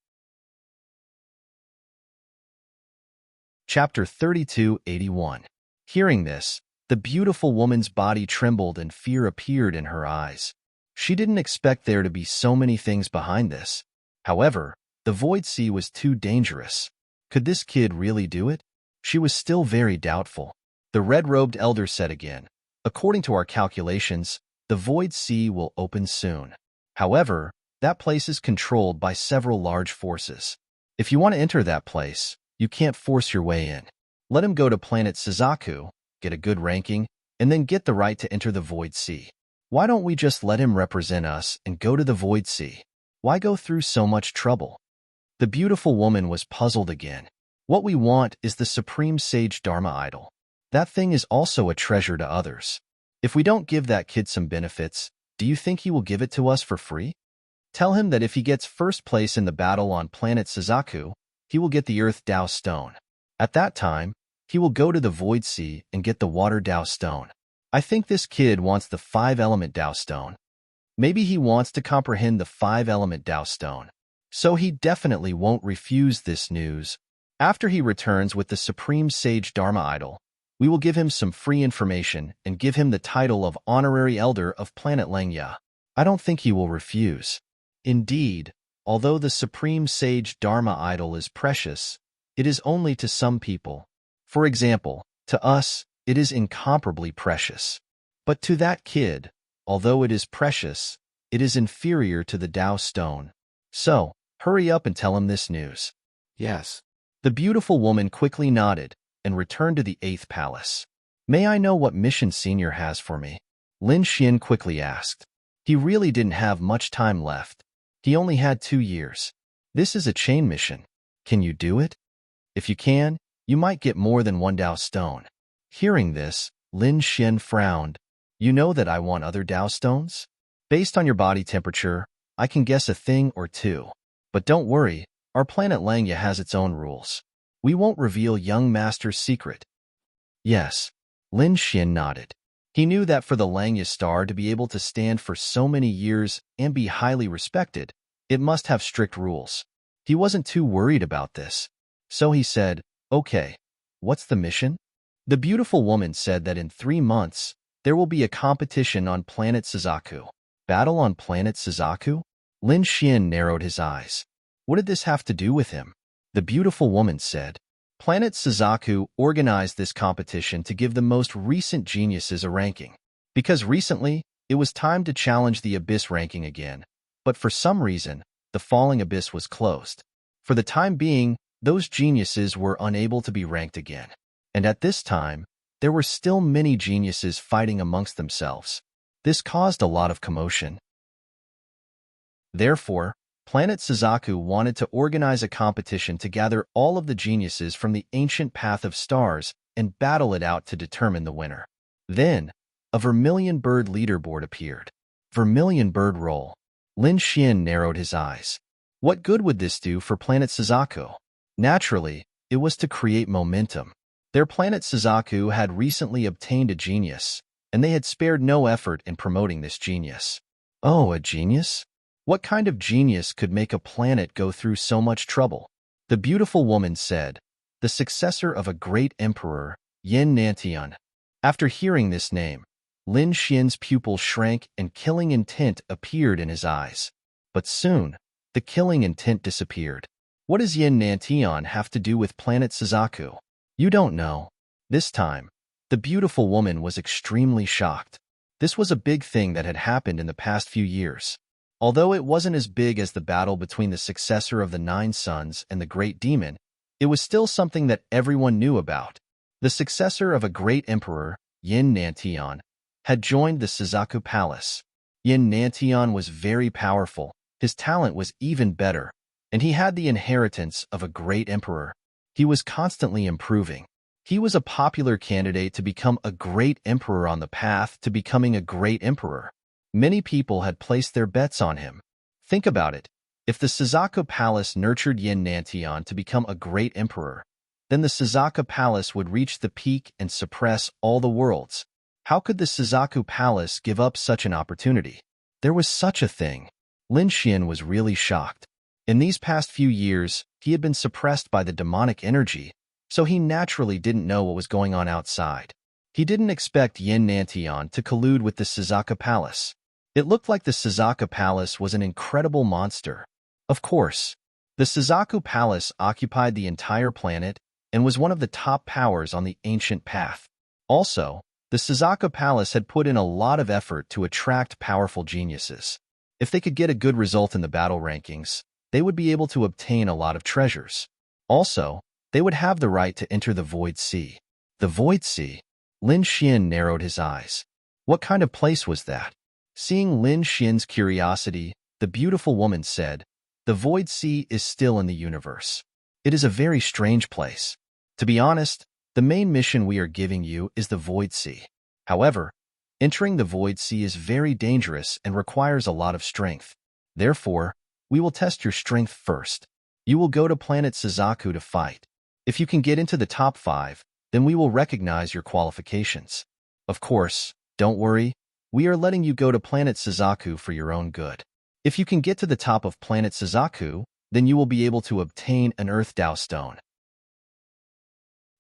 Speaker 1: Chapter 3281. Hearing this, the beautiful woman's body trembled and fear appeared in her eyes. She didn't expect there to be so many things behind this. However, the Void Sea was too dangerous. Could this kid really do it? She was still very doubtful. The red-robed elder said again, "According to our calculations, the Void Sea will open soon. However, that place is controlled by several large forces. If you want to enter that place, you can't force your way in. Let him go to planet Suzaku, get a good ranking, and then get the right to enter the Void Sea. Why don't we just let him represent us and go to the Void Sea? Why go through so much trouble?" The beautiful woman was puzzled again. What we want is the Supreme Sage Dharma idol. That thing is also a treasure to others. If we don't give that kid some benefits, do you think he will give it to us for free? Tell him that if he gets first place in the battle on planet Suzaku, he will get the Earth Dao Stone. At that time, he will go to the Void Sea and get the Water Dao Stone. I think this kid wants the 5-element Dao Stone. Maybe he wants to comprehend the 5-element Dao Stone. So he definitely won't refuse this news. After he returns with the Supreme Sage Dharma idol, we will give him some free information and give him the title of Honorary Elder of Planet Langya. I don't think he will refuse. Indeed, although the Supreme Sage Dharma idol is precious, it is only to some people. For example, to us, it is incomparably precious. But to that kid, although it is precious, it is inferior to the Dao Stone. So, hurry up and tell him this news.
Speaker 2: Yes.
Speaker 1: The beautiful woman quickly nodded and returned to the 8th palace. "May I know what mission Senior has for me?" Lin Xian quickly asked. He really didn't have much time left. He only had 2 years. This is a chain mission. Can you do it? If you can, you might get more than 1 Dao Stone. Hearing this, Lin Xian frowned. "You know that I want other Dao Stones? Based on your body temperature, I can guess a thing or two. But don't worry, our planet Langya has its own rules. We won't reveal young master's secret. Yes, Lin Xin nodded. He knew that for the Langya star to be able to stand for so many years and be highly respected, it must have strict rules. He wasn't too worried about this. So he said, okay, what's the mission? The beautiful woman said that in 3 months, there will be a competition on planet Suzaku. Battle on planet Suzaku? Lin Xian narrowed his eyes. What did this have to do with him? The beautiful woman said, Planet Suzaku organized this competition to give the most recent geniuses a ranking. Because recently, it was time to challenge the Abyss ranking again, but for some reason, the falling Abyss was closed. For the time being, those geniuses were unable to be ranked again. And at this time, there were still many geniuses fighting amongst themselves. This caused a lot of commotion. Therefore, Planet Suzaku wanted to organize a competition to gather all of the geniuses from the ancient path of stars and battle it out to determine the winner. Then, a vermilion bird leaderboard appeared. Vermilion bird roll. Lin Xian narrowed his eyes. What good would this do for Planet Suzaku? Naturally, it was to create momentum. Their planet Suzaku had recently obtained a genius, and they had spared no effort in promoting this genius. Oh, a genius? What kind of genius could make a planet go through so much trouble? The beautiful woman said, the successor of a great emperor, Yin Nantian. After hearing this name, Lin Xian's pupil shrank and killing intent appeared in his eyes. But soon, the killing intent disappeared. What does Yin Nantian have to do with planet Suzaku? You don't know. This time, the beautiful woman was extremely shocked. This was a big thing that had happened in the past few years. Although it wasn't as big as the battle between the successor of the 9 Sons and the Great Demon, it was still something that everyone knew about. The successor of a great emperor, Yin Nantian, had joined the Suzaku Palace. Yin Nantian was very powerful, his talent was even better, and he had the inheritance of a great emperor. He was constantly improving. He was a popular candidate to become a great emperor on the path to becoming a great emperor. Many people had placed their bets on him. Think about it. If the Suzaku Palace nurtured Yin Nantian to become a great emperor, then the Suzaku Palace would reach the peak and suppress all the worlds. How could the Suzaku Palace give up such an opportunity? There was such a thing. Lin Xian was really shocked. In these past few years, he had been suppressed by the demonic energy, so he naturally didn't know what was going on outside. He didn't expect Yin Nantian to collude with the Suzaku Palace. It looked like the Suzaku Palace was an incredible monster. Of course, the Suzaku Palace occupied the entire planet and was one of the top powers on the ancient path. Also, the Suzaku Palace had put in a lot of effort to attract powerful geniuses. If they could get a good result in the battle rankings, they would be able to obtain a lot of treasures. Also, they would have the right to enter the Void Sea. The Void Sea? Lin Xian narrowed his eyes. What kind of place was that? Seeing Lin Xian's curiosity, the beautiful woman said, the Void Sea is still in the universe. It is a very strange place. To be honest, the main mission we are giving you is the Void Sea. However, entering the Void Sea is very dangerous and requires a lot of strength. Therefore, we will test your strength first. You will go to planet Suzaku to fight. If you can get into the top 5, then we will recognize your qualifications. Of course, don't worry, we are letting you go to planet Suzaku for your own good. If you can get to the top of planet Suzaku, then you will be able to obtain an Earth Dao Stone.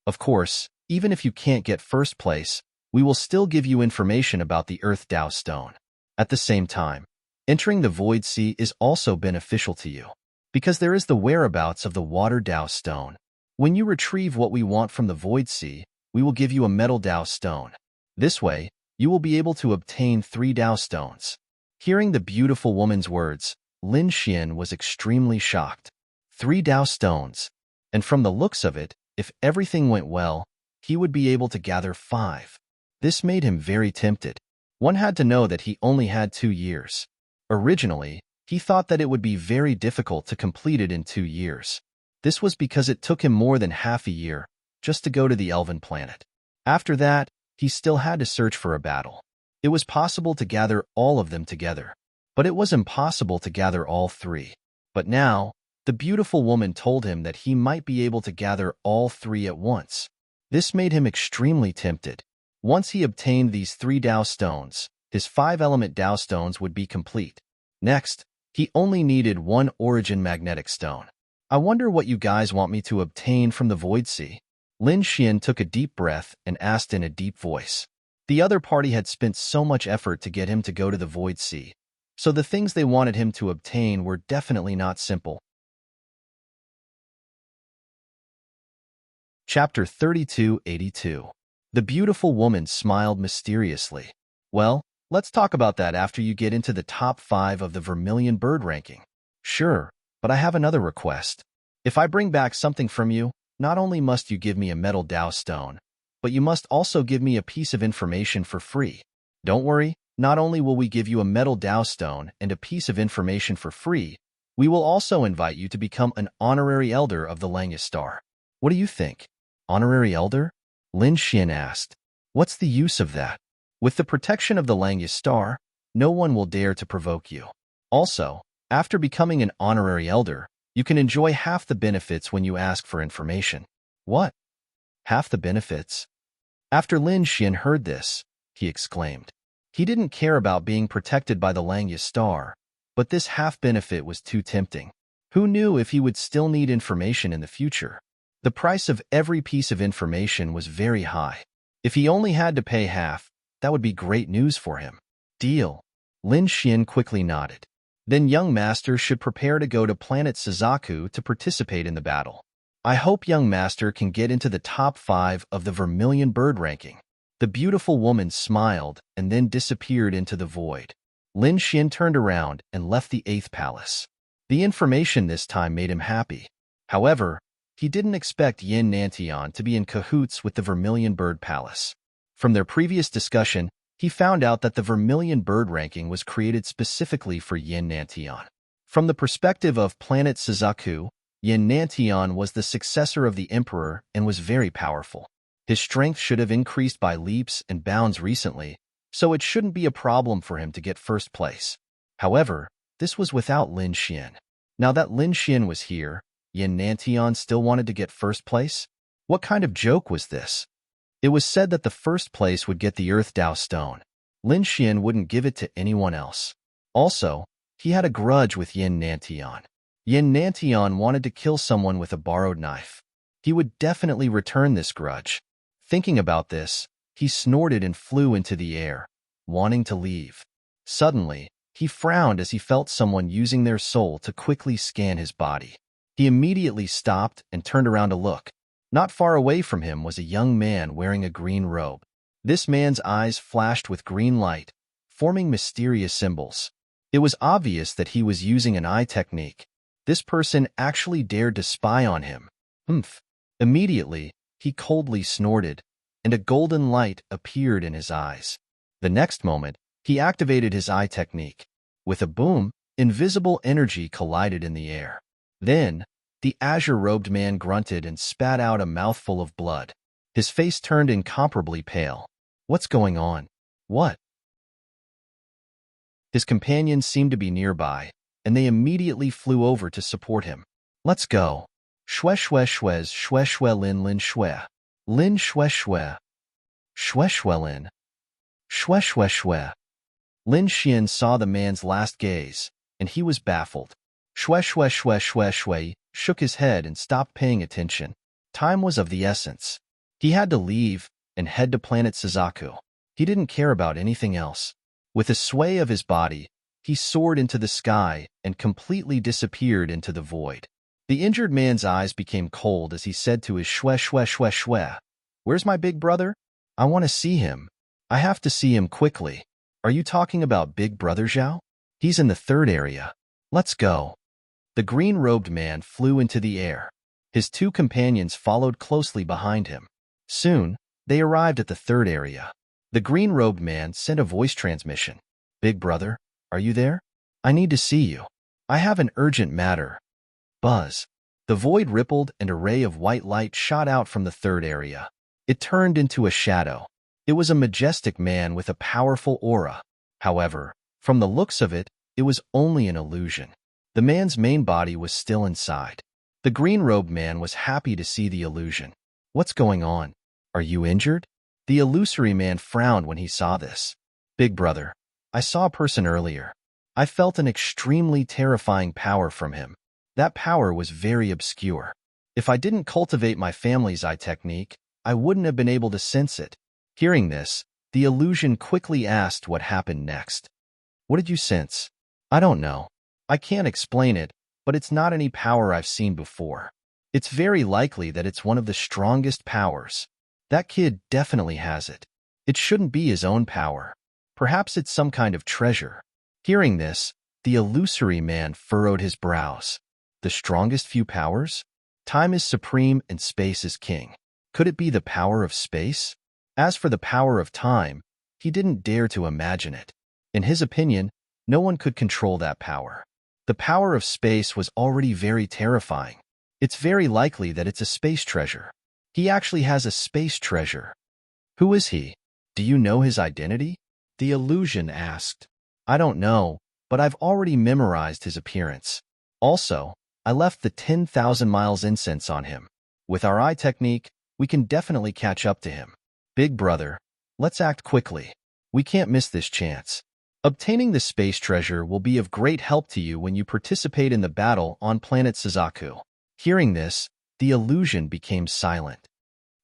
Speaker 1: Of course, even if you can't get first place, we will still give you information about the Earth Dao Stone. At the same time, entering the Void Sea is also beneficial to you, because there is the whereabouts of the Water Dao Stone. When you retrieve what we want from the Void Sea, we will give you a Metal Dao Stone. This way, you will be able to obtain 3 Dao Stones. Hearing the beautiful woman's words, Lin Xian was extremely shocked. 3 Dao Stones. And from the looks of it, if everything went well, he would be able to gather 5. This made him very tempted. One had to know that he only had 2 years. Originally, he thought that it would be very difficult to complete it in 2 years. This was because it took him more than half a year just to go to the Elven planet. After that, he still had to search for a battle. It was possible to gather all of them together. but it was impossible to gather all three. But now, the beautiful woman told him that he might be able to gather all three at once. This made him extremely tempted. Once he obtained these 3 Dao stones, his 5-element Dao stones would be complete. Next, he only needed 1 origin magnetic stone. I wonder what you guys want me to obtain from the Void Sea. Lin Xian took a deep breath and asked in a deep voice. The other party had spent so much effort to get him to go to the Void Sea, so the things they wanted him to obtain were definitely not simple. Chapter 3282. The beautiful woman smiled mysteriously. Well, let's talk about that after you get into the top 5 of the Vermilion Bird ranking. Sure, but I have another request. If I bring back something from you, not only must you give me a metal Dao stone, but you must also give me a piece of information for free. Don't worry, not only will we give you a metal Dao stone and a piece of information for free, we will also invite you to become an honorary elder of the Langus Star. What do you think? Honorary elder? Lin Xian asked. What's the use of that? With the protection of the Langus Star, no one will dare to provoke you. Also, after becoming an honorary elder, you can enjoy half the benefits when you ask for information. What? Half the benefits? After Lin Xian heard this, he exclaimed. He didn't care about being protected by the Langus Star, but this half benefit was too tempting. Who knew if he would still need information in the future? The price of every piece of information was very high. If he only had to pay half, that would be great news for him. Deal. Lin Xian quickly nodded. Then young master should prepare to go to planet Suzaku to participate in the battle. I hope young master can get into the top 5 of the Vermilion Bird ranking. The beautiful woman smiled and then disappeared into the void. Lin Xian turned around and left the 8th palace. The information this time made him happy. However, he didn't expect Yin Nantian to be in cahoots with the Vermilion Bird Palace. From their previous discussion, he found out that the Vermilion Bird ranking was created specifically for Yin Nantian. From the perspective of planet Suzaku, Yin Nantian was the successor of the Emperor and was very powerful. His strength should have increased by leaps and bounds recently, so it shouldn't be a problem for him to get first place. However, this was without Lin Xian. Now that Lin Xian was here, Yin Nantian still wanted to get first place? What kind of joke was this? It was said that the first place would get the Earth Dao Stone. Lin Xian wouldn't give it to anyone else. Also, he had a grudge with Yin Nantian. Yin Nantian wanted to kill someone with a borrowed knife. He would definitely return this grudge. Thinking about this, he snorted and flew into the air, wanting to leave. Suddenly, he frowned as he felt someone using their soul to quickly scan his body. He immediately stopped and turned around to look. Not far away from him was a young man wearing a green robe. This man's eyes flashed with green light, forming mysterious symbols. It was obvious that he was using an eye technique. This person actually dared to spy on him. Humph. Immediately, he coldly snorted, and a golden light appeared in his eyes. The next moment, he activated his eye technique. With a boom, invisible energy collided in the air. Then, the azure-robed man grunted and spat out a mouthful of blood. His face turned incomparably pale. What's going on? What? His companions seemed to be nearby, and they immediately flew over to support him. Let's go. Shwe shwe shwez shwe shwe lin lin shwe. Lin shwe shwe. Shwe shwe lin. Shwe shwe shwe. Lin Xian saw the man's last gaze, and he was baffled. Shwe shwe shwe shwe shwe shook his head and stopped paying attention. Time was of the essence. He had to leave and head to planet Suzaku. He didn't care about anything else. With a sway of his body, he soared into the sky and completely disappeared into the void. The injured man's eyes became cold as he said to his shwe shwe shwe shwe, "Where's my big brother? I want to see him. I have to see him quickly." Are you talking about Big Brother Zhao? He's in the 3rd area. Let's go. The green-robed man flew into the air. His 2 companions followed closely behind him. Soon, they arrived at the 3rd area. The green-robed man sent a voice transmission. "Big brother, are you there? I need to see you. I have an urgent matter." Buzz. The void rippled and a ray of white light shot out from the 3rd area. It turned into a shadow. It was a majestic man with a powerful aura. However, from the looks of it, it was only an illusion. The man's main body was still inside. The green-robed man was happy to see the illusion. What's going on? Are you injured? The illusory man frowned when he saw this. Big brother, I saw a person earlier. I felt an extremely terrifying power from him. That power was very obscure. If I didn't cultivate my family's eye technique, I wouldn't have been able to sense it. Hearing this, the illusion quickly asked what happened next. What did you sense? I don't know. I can't explain it, but it's not any power I've seen before. It's very likely that it's one of the strongest powers. That kid definitely has it. It shouldn't be his own power. Perhaps it's some kind of treasure. Hearing this, the illusory man furrowed his brows. The strongest few powers? Time is supreme and space is king. Could it be the power of space? As for the power of time, he didn't dare to imagine it. In his opinion, no one could control that power. The power of space was already very terrifying. It's very likely that it's a space treasure. He actually has a space treasure. Who is he? Do you know his identity? The illusion asked. I don't know, but I've already memorized his appearance. Also, I left the 10,000 miles incense on him. With our eye technique, we can definitely catch up to him. Big brother, let's act quickly. We can't miss this chance. Obtaining the space treasure will be of great help to you when you participate in the battle on planet Suzaku. Hearing this, the illusion became silent.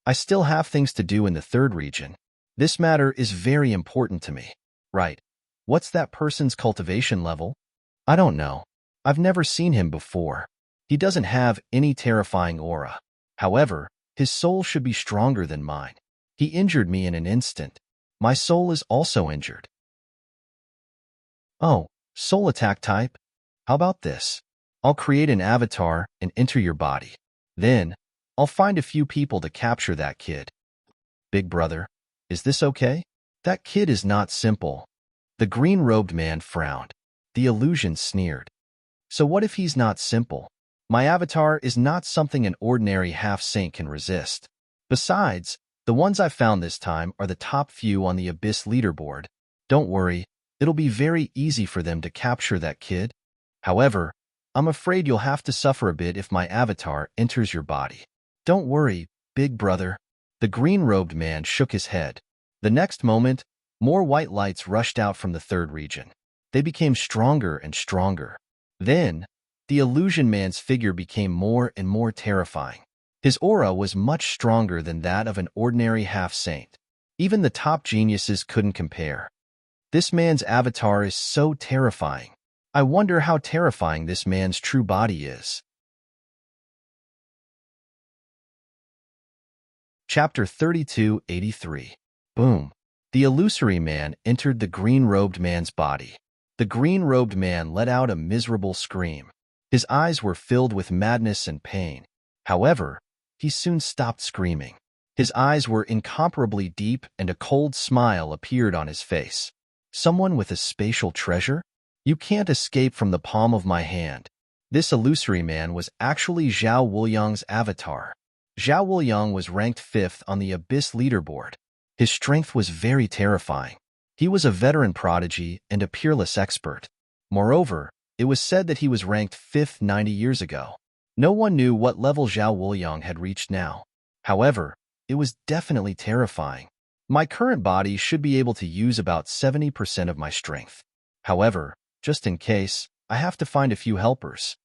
Speaker 1: I still have things to do in the third region. This matter is very important to me. Right. What's that person's cultivation level? I don't know. I've never seen him before. He doesn't have any terrifying aura. However, his soul should be stronger than mine. He injured me in an instant. My soul is also injured. Oh, soul attack type? How about this? I'll create an avatar and enter your body. Then, I'll find a few people to capture that kid. Big brother, is this okay? That kid is not simple. The green-robed man frowned. The illusion sneered. So what if he's not simple? My avatar is not something an ordinary half-saint can resist. Besides, the ones I've found this time are the top few on the Abyss leaderboard. Don't worry, it'll be very easy for them to capture that kid. However, I'm afraid you'll have to suffer a bit if my avatar enters your body. Don't worry, big brother. The green-robed man shook his head. The next moment, more white lights rushed out from the third region. They became stronger and stronger. Then, the illusion man's figure became more and more terrifying. His aura was much stronger than that of an ordinary half-saint. Even the top geniuses couldn't compare. This man's avatar is so terrifying. I wonder how terrifying this man's true body is. Chapter 3283. Boom. The illusory man entered the green-robed man's body. The green-robed man let out a miserable scream. His eyes were filled with madness and pain. However, he soon stopped screaming. His eyes were incomparably deep and a cold smile appeared on his face. Someone with a spatial treasure? You can't escape from the palm of my hand. This illusory man was actually Zhao Wuliang's avatar. Zhao Wuliang was ranked 5th on the Abyss leaderboard. His strength was very terrifying. He was a veteran prodigy and a peerless expert. Moreover, it was said that he was ranked 5th 90 years ago. No one knew what level Zhao Wuliang had reached now. However, it was definitely terrifying. My current body should be able to use about 70% of my strength. However, just in case, I have to find a few helpers.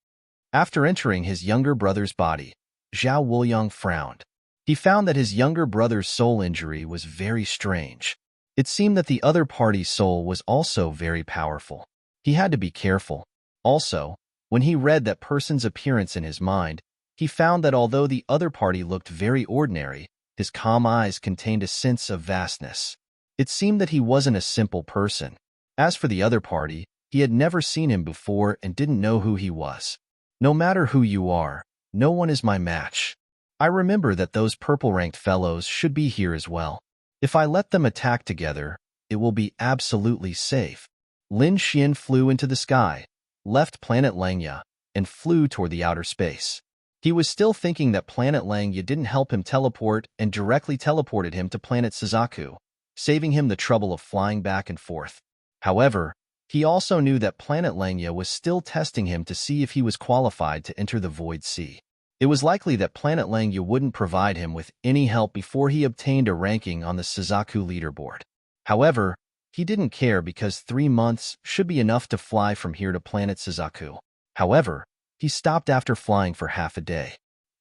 Speaker 1: After entering his younger brother's body, Zhao Wuliang frowned. He found that his younger brother's soul injury was very strange. It seemed that the other party's soul was also very powerful. He had to be careful. Also, when he read that person's appearance in his mind, he found that although the other party looked very ordinary, his calm eyes contained a sense of vastness. It seemed that he wasn't a simple person. As for the other party, he had never seen him before and didn't know who he was. No matter who you are, no one is my match. I remember that those purple-ranked fellows should be here as well. If I let them attack together, it will be absolutely safe. Lin Xian flew into the sky, left planet Langya, and flew toward the outer space. He was still thinking that planet Langya didn't help him teleport and directly teleported him to planet Suzaku, saving him the trouble of flying back and forth. However, He also knew that Planet Langya was still testing him to see if he was qualified to enter the Void Sea. It was likely that Planet Langya wouldn't provide him with any help before he obtained a ranking on the Suzaku leaderboard. However, he didn't care because 3 months should be enough to fly from here to Planet Suzaku. However, he stopped after flying for half a day.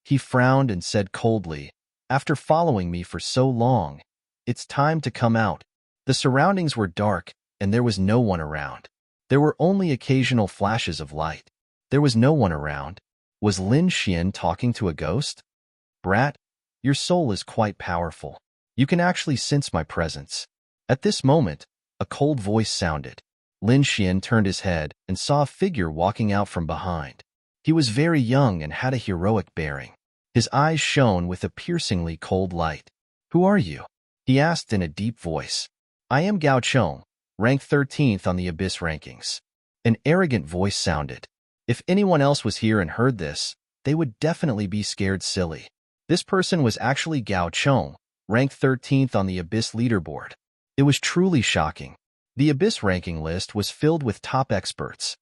Speaker 1: He frowned and said coldly, "After following me for so long, it's time to come out." The surroundings were dark, and there was no one around. There were only occasional flashes of light. There was no one around. Was Lin Xian talking to a ghost? "Brat, your soul is quite powerful. You can actually sense my presence." At this moment, a cold voice sounded. Lin Xian turned his head and saw a figure walking out from behind. He was very young and had a heroic bearing. His eyes shone with a piercingly cold light. "Who are you?" he asked in a deep voice. "I am Gao Chong, ranked 13th on the Abyss rankings." An arrogant voice sounded. If anyone else was here and heard this, they would definitely be scared silly. This person was actually Gao Chong, ranked 13th on the Abyss leaderboard. It was truly shocking. The Abyss ranking list was filled with top experts.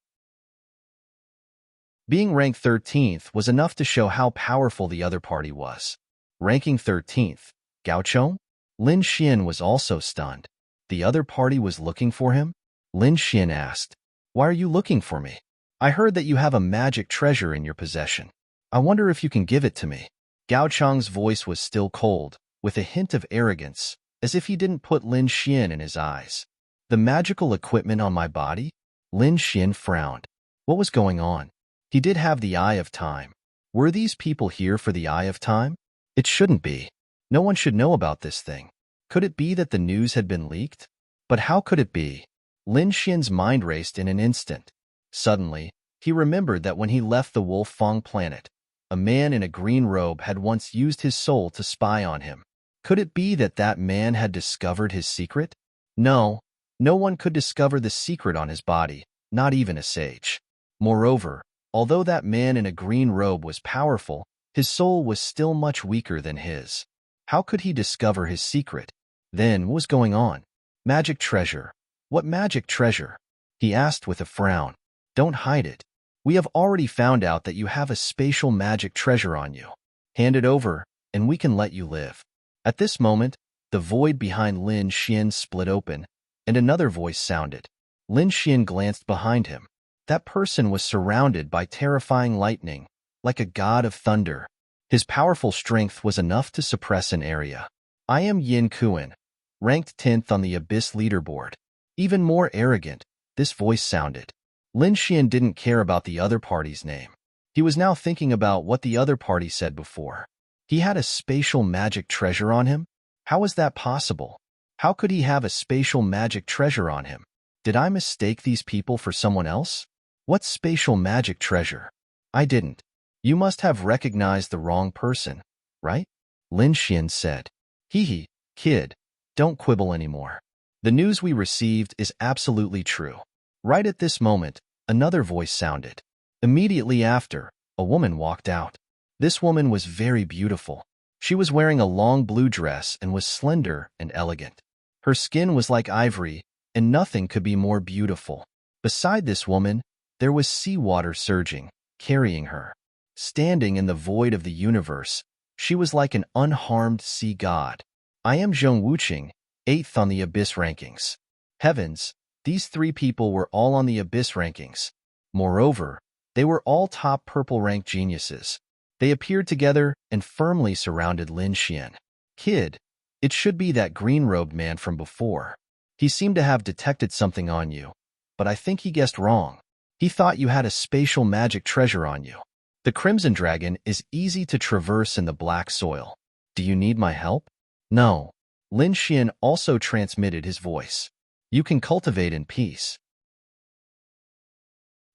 Speaker 1: Being ranked 13th was enough to show how powerful the other party was. Ranking 13th, Gao Chong? Lin Xian was also stunned. The other party was looking for him? Lin Xian asked, "Why are you looking for me? I heard that you have a magic treasure in your possession. I wonder if you can give it to me." Gao Chong's voice was still cold, with a hint of arrogance, as if he didn't put Lin Xian in his eyes. "The magical equipment on my body?" Lin Xian frowned. What was going on? He did have the Eye of Time. Were these people here for the Eye of Time? It shouldn't be. No one should know about this thing. Could it be that the news had been leaked? But how could it be? Lin Xian's mind raced in an instant. Suddenly, he remembered that when he left the Wolf Fong planet, a man in a green robe had once used his soul to spy on him. Could it be that that man had discovered his secret? No, no one could discover the secret on his body, not even a sage. Moreover, although that man in a green robe was powerful, his soul was still much weaker than his. How could he discover his secret? Then, what was going on? Magic treasure. What magic treasure? He asked with a frown. Don't hide it. We have already found out that you have a spatial magic treasure on you. Hand it over, and we can let you live. At this moment, the void behind Lin Xian split open, and another voice sounded. Lin Xian glanced behind him. That person was surrounded by terrifying lightning, like a god of thunder. His powerful strength was enough to suppress an area. "I am Yin Kuan, ranked 10th on the Abyss leaderboard." Even more arrogant, this voice sounded. Lin Xian didn't care about the other party's name. He was now thinking about what the other party said before. He had a spatial magic treasure on him? How was that possible? How could he have a spatial magic treasure on him? Did I mistake these people for someone else? What spatial magic treasure? I didn't. You must have recognized the wrong person, right? Lin Xian said. Hee, kid, don't quibble anymore. The news we received is absolutely true. Right at this moment, another voice sounded. Immediately after, a woman walked out. This woman was very beautiful. She was wearing a long blue dress and was slender and elegant. Her skin was like ivory, and nothing could be more beautiful. Beside this woman, there was seawater surging, carrying her. Standing in the void of the universe, she was like an unharmed sea god. I am Zhong Wuqing, 8th on the Abyss rankings. Heavens, these 3 people were all on the Abyss rankings. Moreover, they were all top purple rank geniuses. They appeared together and firmly surrounded Lin Xian. Kid, it should be that green-robed man from before. He seemed to have detected something on you, but I think he guessed wrong. He thought you had a spatial magic treasure on you. The Crimson Dragon is easy to traverse in the black soil. Do you need my help? No. Lin Xian also transmitted his voice. You can cultivate in peace.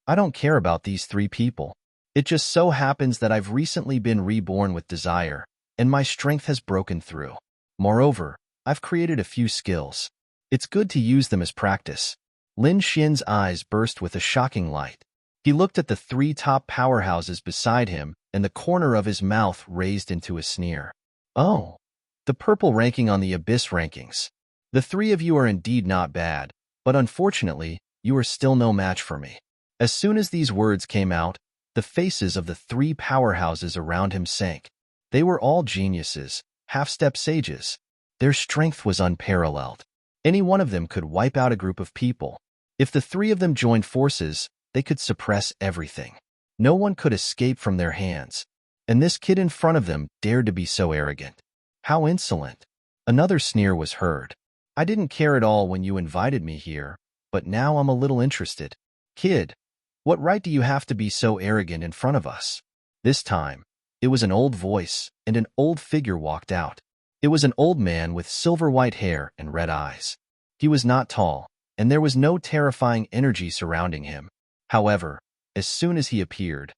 Speaker 1: I don't care about these 3 people. It just so happens that I've recently been reborn with desire, and my strength has broken through. Moreover, I've created a few skills. It's good to use them as practice. Lin Xian's eyes burst with a shocking light. He looked at the 3 top powerhouses beside him, and the corner of his mouth raised into a sneer. Oh, the purple ranking on the Abyss rankings. The 3 of you are indeed not bad, but unfortunately, you are still no match for me." As soon as these words came out, the faces of the three powerhouses around him sank. They were all geniuses, half-step sages. Their strength was unparalleled. Any one of them could wipe out a group of people. If the three of them joined forces, they could suppress everything. No one could escape from their hands. And this kid in front of them dared to be so arrogant. How insolent. Another sneer was heard. "I didn't care at all when you invited me here, but now I'm a little interested. Kid, what right do you have to be so arrogant in front of us?" This time, it was an old voice, and an old figure walked out. It was an old man with silver-white hair and red eyes. He was not tall, and there was no terrifying energy surrounding him. However, as soon as he appeared,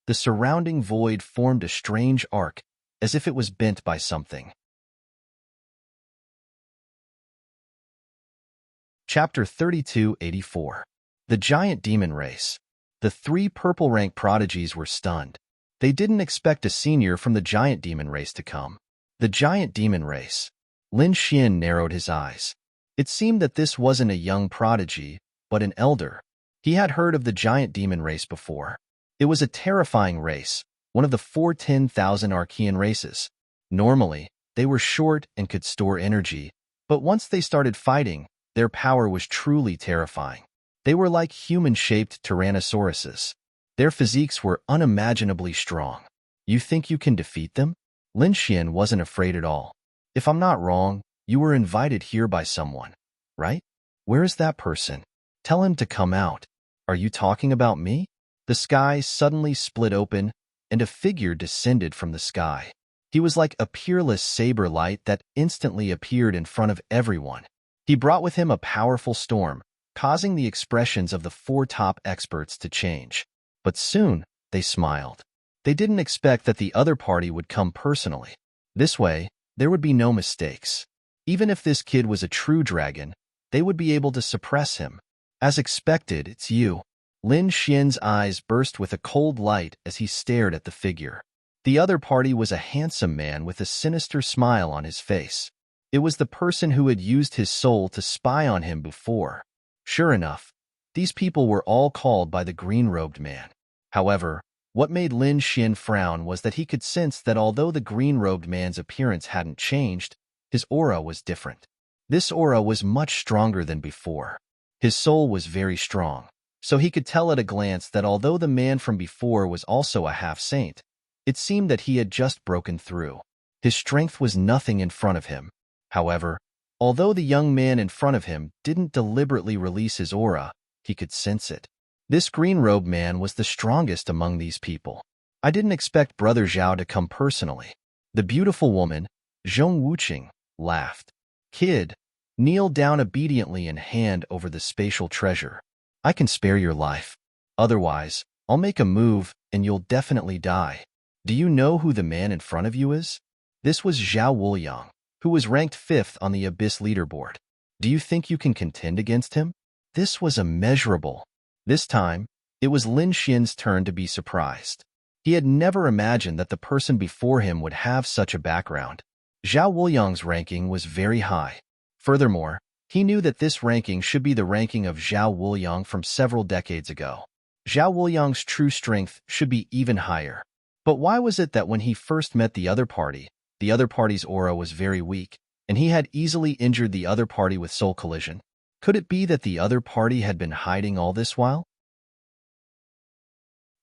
Speaker 1: the surrounding void formed a strange arc, as if it was bent by something. Chapter 3284. The Giant Demon Race. The three purple-rank prodigies were stunned. They didn't expect a senior from the Giant Demon Race to come. The Giant Demon Race. Lin Xian narrowed his eyes. It seemed that this wasn't a young prodigy, but an elder. He had heard of the Giant Demon Race before. It was a terrifying race, one of the 10,000 Archean races. Normally, they were short and could store energy, but once they started fighting, their power was truly terrifying. They were like human-shaped tyrannosauruses. Their physiques were unimaginably strong. "You think you can defeat them?" Lin Xian wasn't afraid at all. "If I'm not wrong, you were invited here by someone, right? Where is that person? Tell him to come out." "Are you talking about me?" The sky suddenly split open, and a figure descended from the sky. He was like a peerless saber light that instantly appeared in front of everyone. He brought with him a powerful storm, causing the expressions of the four top experts to change. But soon, they smiled. They didn't expect that the other party would come personally. This way, there would be no mistakes. Even if this kid was a true dragon, they would be able to suppress him. "As expected, it's you." Lin Xian's eyes burst with a cold light as he stared at the figure. The other party was a handsome man with a sinister smile on his face. It was the person who had used his soul to spy on him before. Sure enough, these people were all called by the green-robed man. However, what made Lin Xian frown was that he could sense that although the green-robed man's appearance hadn't changed, his aura was different. This aura was much stronger than before. His soul was very strong, so he could tell at a glance that although the man from before was also a half-saint, it seemed that he had just broken through. His strength was nothing in front of him. However, although the young man in front of him didn't deliberately release his aura, he could sense it. This green-robed man was the strongest among these people. "I didn't expect Brother Zhao to come personally." The beautiful woman, Zhong Wuqing, laughed. "Kid, kneel down obediently and hand over the spatial treasure. I can spare your life. Otherwise, I'll make a move and you'll definitely die. Do you know who the man in front of you is?" This was Zhao Wuliang, who was ranked 5th on the Abyss leaderboard. "Do you think you can contend against him?" This was immeasurable. This time, it was Lin Xian's turn to be surprised. He had never imagined that the person before him would have such a background. Zhao Wuliang's ranking was very high. Furthermore, he knew that this ranking should be the ranking of Zhao Wuliang from several decades ago. Zhao Wuliang's true strength should be even higher. But why was it that when he first met the other party's aura was very weak, and he had easily injured the other party with soul collision? Could it be that the other party had been hiding all this while?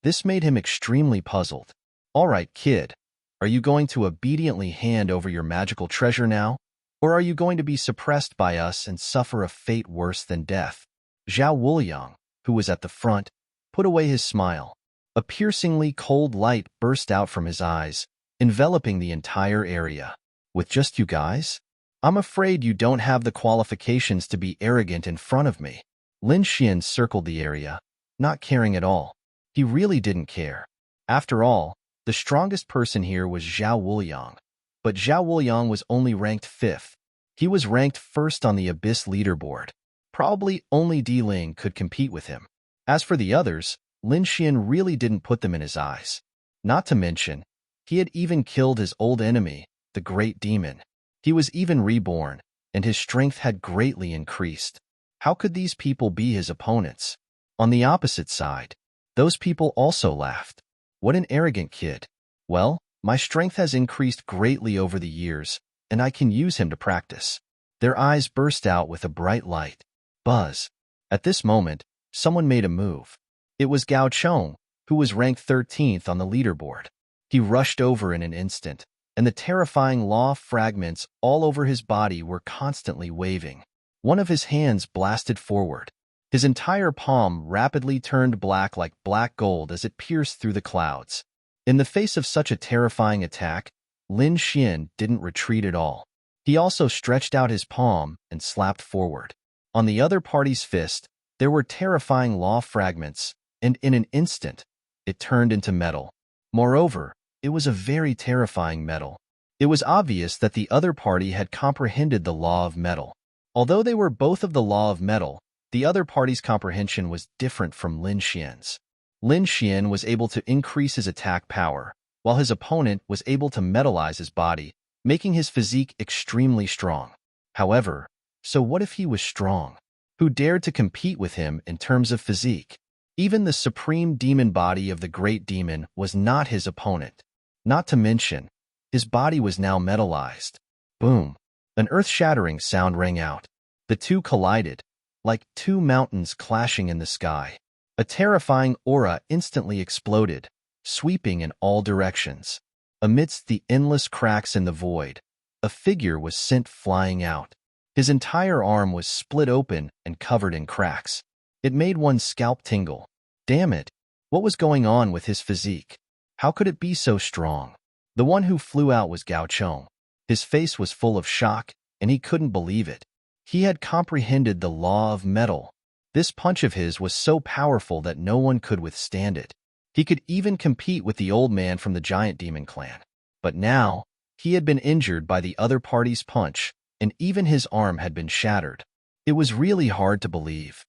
Speaker 1: This made him extremely puzzled. "All right, kid, are you going to obediently hand over your magical treasure now? Or are you going to be suppressed by us and suffer a fate worse than death?" Zhao Wuliang, who was at the front, put away his smile. A piercingly cold light burst out from his eyes, enveloping the entire area. "With just you guys? I'm afraid you don't have the qualifications to be arrogant in front of me." Lin Xian circled the area, not caring at all. He really didn't care. After all, the strongest person here was Zhao Wuliang. But Zhao Wuliang was only ranked 5th. He was ranked 1st on the Abyss leaderboard. Probably only Di Ling could compete with him. As for the others, Lin Xian really didn't put them in his eyes. Not to mention, he had even killed his old enemy, the Great Demon. He was even reborn, and his strength had greatly increased. How could these people be his opponents? On the opposite side, those people also laughed. What an arrogant kid. Well, my strength has increased greatly over the years, and I can use him to practice. Their eyes burst out with a bright light. Buzz. At this moment, someone made a move. It was Gao Chong, who was ranked 13th on the leaderboard. He rushed over in an instant, and the terrifying law fragments all over his body were constantly waving. One of his hands blasted forward. His entire palm rapidly turned black like black gold as it pierced through the clouds. In the face of such a terrifying attack, Lin Xian didn't retreat at all. He also stretched out his palm and slapped forward. On the other party's fist, there were terrifying law fragments, and in an instant, it turned into metal. Moreover, it was a very terrifying metal. It was obvious that the other party had comprehended the law of metal. Although they were both of the law of metal, the other party's comprehension was different from Lin Xian's. Lin Xian was able to increase his attack power, while his opponent was able to metallize his body, making his physique extremely strong. However, so what if he was strong? Who dared to compete with him in terms of physique? Even the supreme demon body of the great demon was not his opponent. Not to mention, his body was now metallized. Boom! An earth-shattering sound rang out. The two collided, like two mountains clashing in the sky. A terrifying aura instantly exploded, sweeping in all directions. Amidst the endless cracks in the void, a figure was sent flying out. His entire arm was split open and covered in cracks. It made one's scalp tingle. Damn it! What was going on with his physique? How could it be so strong? The one who flew out was Gao Chong. His face was full of shock, and he couldn't believe it. He had comprehended the law of metal. This punch of his was so powerful that no one could withstand it. He could even compete with the old man from the giant demon clan. But now, he had been injured by the other party's punch, and even his arm had been shattered. It was really hard to believe.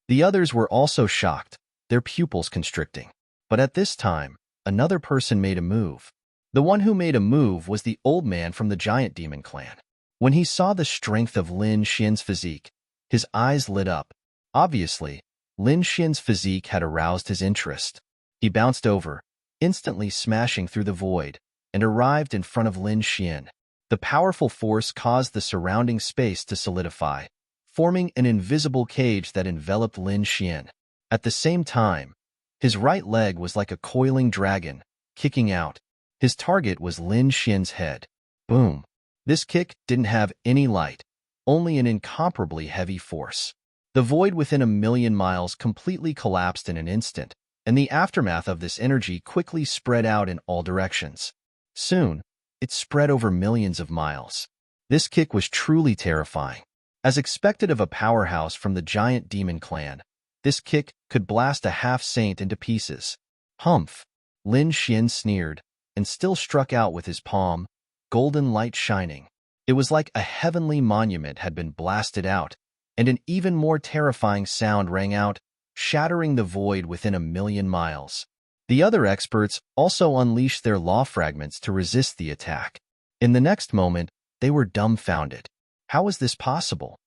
Speaker 1: The others were also shocked, their pupils constricting. But at this time, another person made a move. The one who made a move was the old man from the giant demon clan. When he saw the strength of Lin Xian's physique, his eyes lit up. Obviously, Lin Xian's physique had aroused his interest. He bounced over, instantly smashing through the void, and arrived in front of Lin Xian. The powerful force caused the surrounding space to solidify, forming an invisible cage that enveloped Lin Xian. At the same time, his right leg was like a coiling dragon, kicking out. His target was Lin Xian's head. Boom! This kick didn't have any light, only an incomparably heavy force. The void within 1,000,000 miles completely collapsed in an instant, and the aftermath of this energy quickly spread out in all directions. Soon, it spread over millions of miles. This kick was truly terrifying. As expected of a powerhouse from the giant demon clan, this kick could blast a half-saint into pieces. Humph! Lin Xian sneered, and still struck out with his palm, golden light shining. It was like a heavenly monument had been blasted out, and an even more terrifying sound rang out, shattering the void within 1,000,000 miles. The other experts also unleashed their law fragments to resist the attack. In the next moment, they were dumbfounded. How was this possible?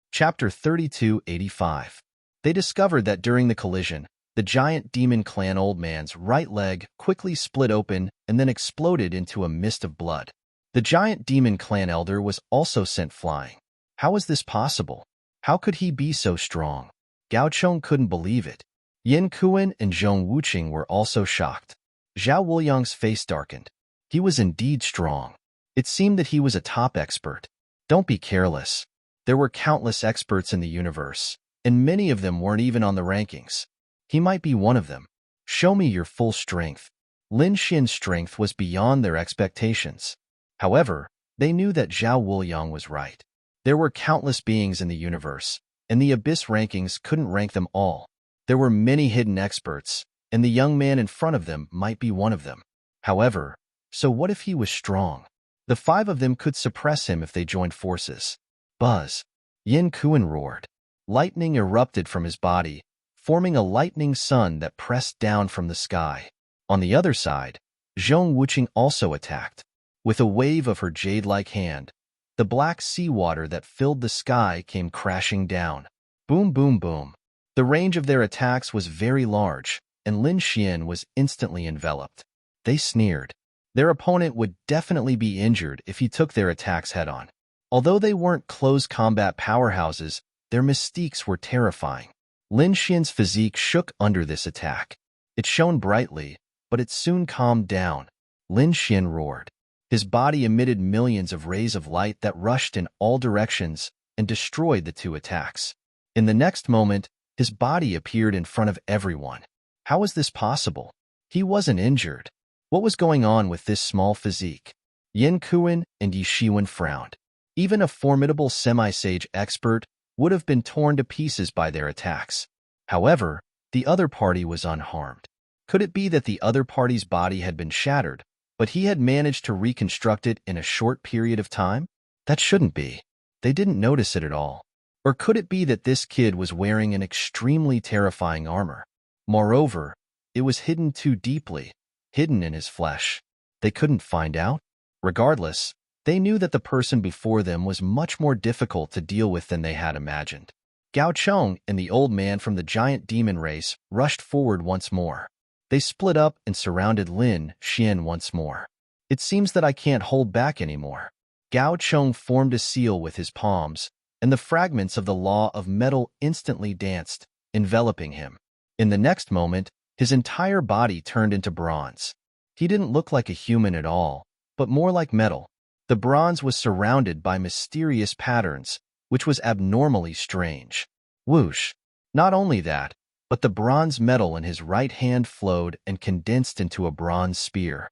Speaker 1: Chapter 3285. They discovered that during the collision, the giant demon clan old man's right leg quickly split open and then exploded into a mist of blood. The giant demon clan elder was also sent flying. How was this possible? How could he be so strong? Gao Chong couldn't believe it. Yin Kuan and Zhong Wuqing were also shocked. Zhao Wuliang's face darkened. He was indeed strong. It seemed that he was a top expert. Don't be careless. There were countless experts in the universe, and many of them weren't even on the rankings. He might be one of them. Show me your full strength. Lin Xian's strength was beyond their expectations. However, they knew that Zhao Wuliang was right. There were countless beings in the universe, and the Abyss rankings couldn't rank them all. There were many hidden experts, and the young man in front of them might be one of them. However, so what if he was strong? The 5 of them could suppress him if they joined forces. Buzz! Yin Kuan roared. Lightning erupted from his body, forming a lightning sun that pressed down from the sky. On the other side, Zhong Wuqing also attacked. With a wave of her jade-like hand, the black seawater that filled the sky came crashing down. Boom, boom, boom. The range of their attacks was very large, and Lin Xian was instantly enveloped. They sneered. Their opponent would definitely be injured if he took their attacks head-on. Although they weren't close combat powerhouses, their mystiques were terrifying. Lin Xian's physique shook under this attack. It shone brightly, but it soon calmed down. Lin Xian roared. His body emitted millions of rays of light that rushed in all directions and destroyed the two attacks. In the next moment, his body appeared in front of everyone. How was this possible? He wasn't injured. What was going on with this small physique? Yin Kuan and Yi Shiwen frowned. Even a formidable semi-sage expert would have been torn to pieces by their attacks. However, the other party was unharmed. Could it be that the other party's body had been shattered, but he had managed to reconstruct it in a short period of time? That shouldn't be. They didn't notice it at all. Or could it be that this kid was wearing an extremely terrifying armor? Moreover, it was hidden too deeply, hidden in his flesh. They couldn't find out? Regardless, they knew that the person before them was much more difficult to deal with than they had imagined. Gao Chong and the old man from the giant demon race rushed forward once more. They split up and surrounded Lin Xian once more. It seems that I can't hold back anymore. Gao Chong formed a seal with his palms, and the fragments of the law of metal instantly danced, enveloping him. In the next moment, his entire body turned into bronze. He didn't look like a human at all, but more like metal. The bronze was surrounded by mysterious patterns, which was abnormally strange. Whoosh! Not only that, but the bronze metal in his right hand flowed and condensed into a bronze spear.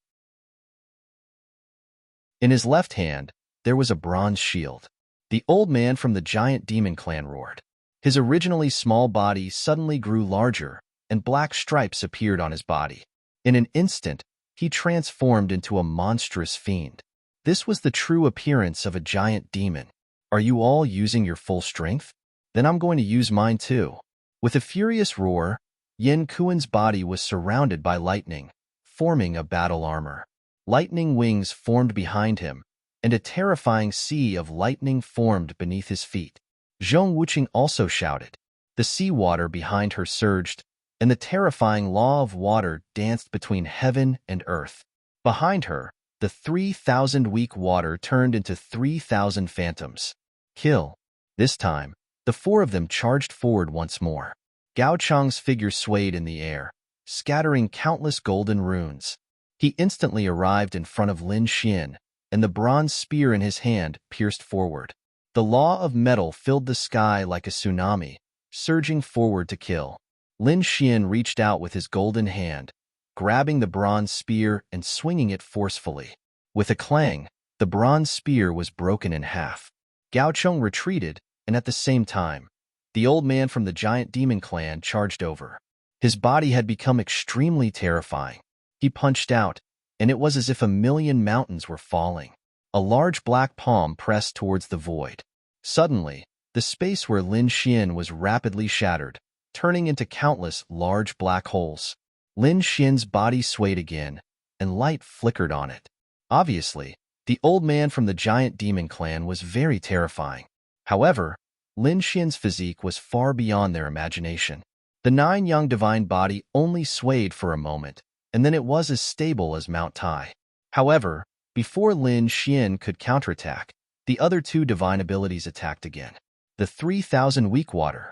Speaker 1: In his left hand, there was a bronze shield. The old man from the giant demon clan roared. His originally small body suddenly grew larger, and black stripes appeared on his body. In an instant, he transformed into a monstrous fiend. This was the true appearance of a giant demon. Are you all using your full strength? Then I'm going to use mine too. With a furious roar, Yin Kuan's body was surrounded by lightning, forming a battle armor. Lightning wings formed behind him, and a terrifying sea of lightning formed beneath his feet. Zhong Wuqing also shouted. The seawater behind her surged, and the terrifying law of water danced between heaven and earth. Behind her, the 3,000-week water turned into 3,000 phantoms. Kill. This time, the four of them charged forward once more. Gao Chong's figure swayed in the air, scattering countless golden runes. He instantly arrived in front of Lin Xian, and the bronze spear in his hand pierced forward. The law of metal filled the sky like a tsunami, surging forward to kill. Lin Xian reached out with his golden hand, grabbing the bronze spear and swinging it forcefully. With a clang, the bronze spear was broken in half. Gao Chong retreated, and at the same time, the old man from the giant demon clan charged over. His body had become extremely terrifying. He punched out, and it was as if a million mountains were falling. A large black palm pressed towards the void. Suddenly, the space where Lin Xian was rapidly shattered, turning into countless large black holes. Lin Xian's body swayed again, and light flickered on it. Obviously, the old man from the giant demon clan was very terrifying. However, Lin Xian's physique was far beyond their imagination. The nine-yang divine body only swayed for a moment, and then it was as stable as Mount Tai. However, before Lin Xian could counterattack, the other two divine abilities attacked again. The 3,000 weak water.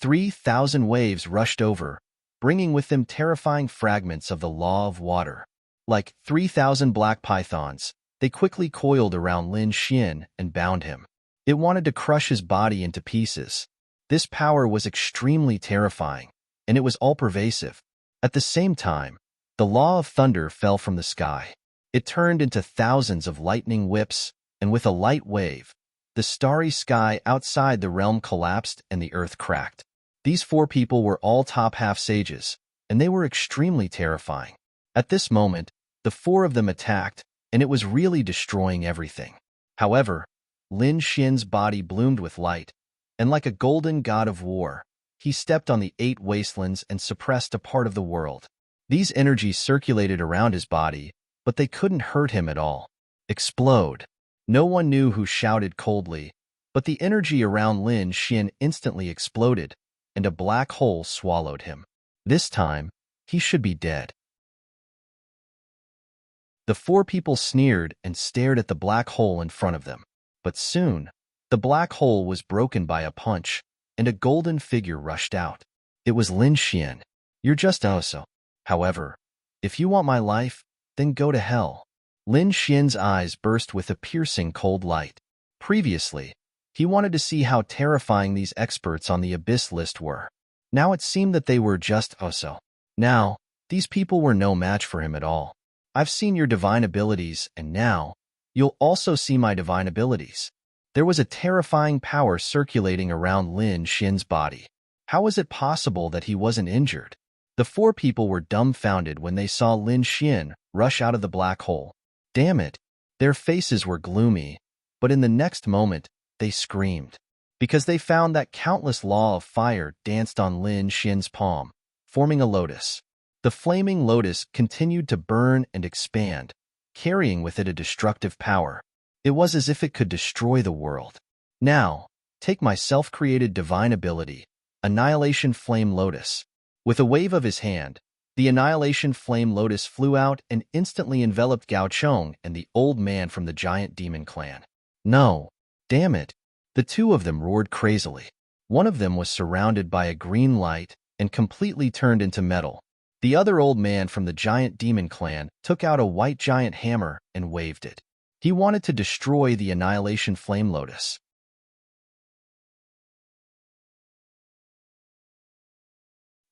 Speaker 1: 3,000 waves rushed over, bringing with them terrifying fragments of the law of water. Like 3,000 black pythons, they quickly coiled around Lin Xian and bound him. It wanted to crush his body into pieces. This power was extremely terrifying, and it was all-pervasive. At the same time, the law of thunder fell from the sky. It turned into thousands of lightning whips, and with a light wave, the starry sky outside the realm collapsed and the earth cracked. These four people were all top-half sages, and they were extremely terrifying. At this moment, the four of them attacked, and it was really destroying everything. However, Lin Xian's body bloomed with light, and like a golden god of war, he stepped on the 8 wastelands and suppressed a part of the world. These energies circulated around his body, but they couldn't hurt him at all. Explode. No one knew who shouted coldly, but the energy around Lin Xian instantly exploded, and a black hole swallowed him. This time, he should be dead. The four people sneered and stared at the black hole in front of them. But soon, the black hole was broken by a punch, and a golden figure rushed out. It was Lin Xian. You're just Oso. However, if you want my life, then go to hell. Lin Xian's eyes burst with a piercing cold light. Previously, he wanted to see how terrifying these experts on the Abyss list were. Now it seemed that they were just Oso. Now, these people were no match for him at all. I've seen your divine abilities, and now, you'll also see my divine abilities. There was a terrifying power circulating around Lin Xian's body. How was it possible that he wasn't injured? The four people were dumbfounded when they saw Lin Xian rush out of the black hole. Damn it! Their faces were gloomy, but in the next moment, they screamed. Because they found that countless law of fire danced on Lin Xian's palm, forming a lotus. The flaming lotus continued to burn and expand, carrying with it a destructive power. It was as if it could destroy the world. Now, take my self-created divine ability, Annihilation Flame Lotus. With a wave of his hand, the Annihilation Flame Lotus flew out and instantly enveloped Gao Chong and the old man from the giant demon clan. No, damn it. The two of them roared crazily. One of them was surrounded by a green light and completely turned into metal. The other old man from the giant demon clan took out a white giant hammer and waved it. He wanted to destroy the Annihilation Flame Lotus.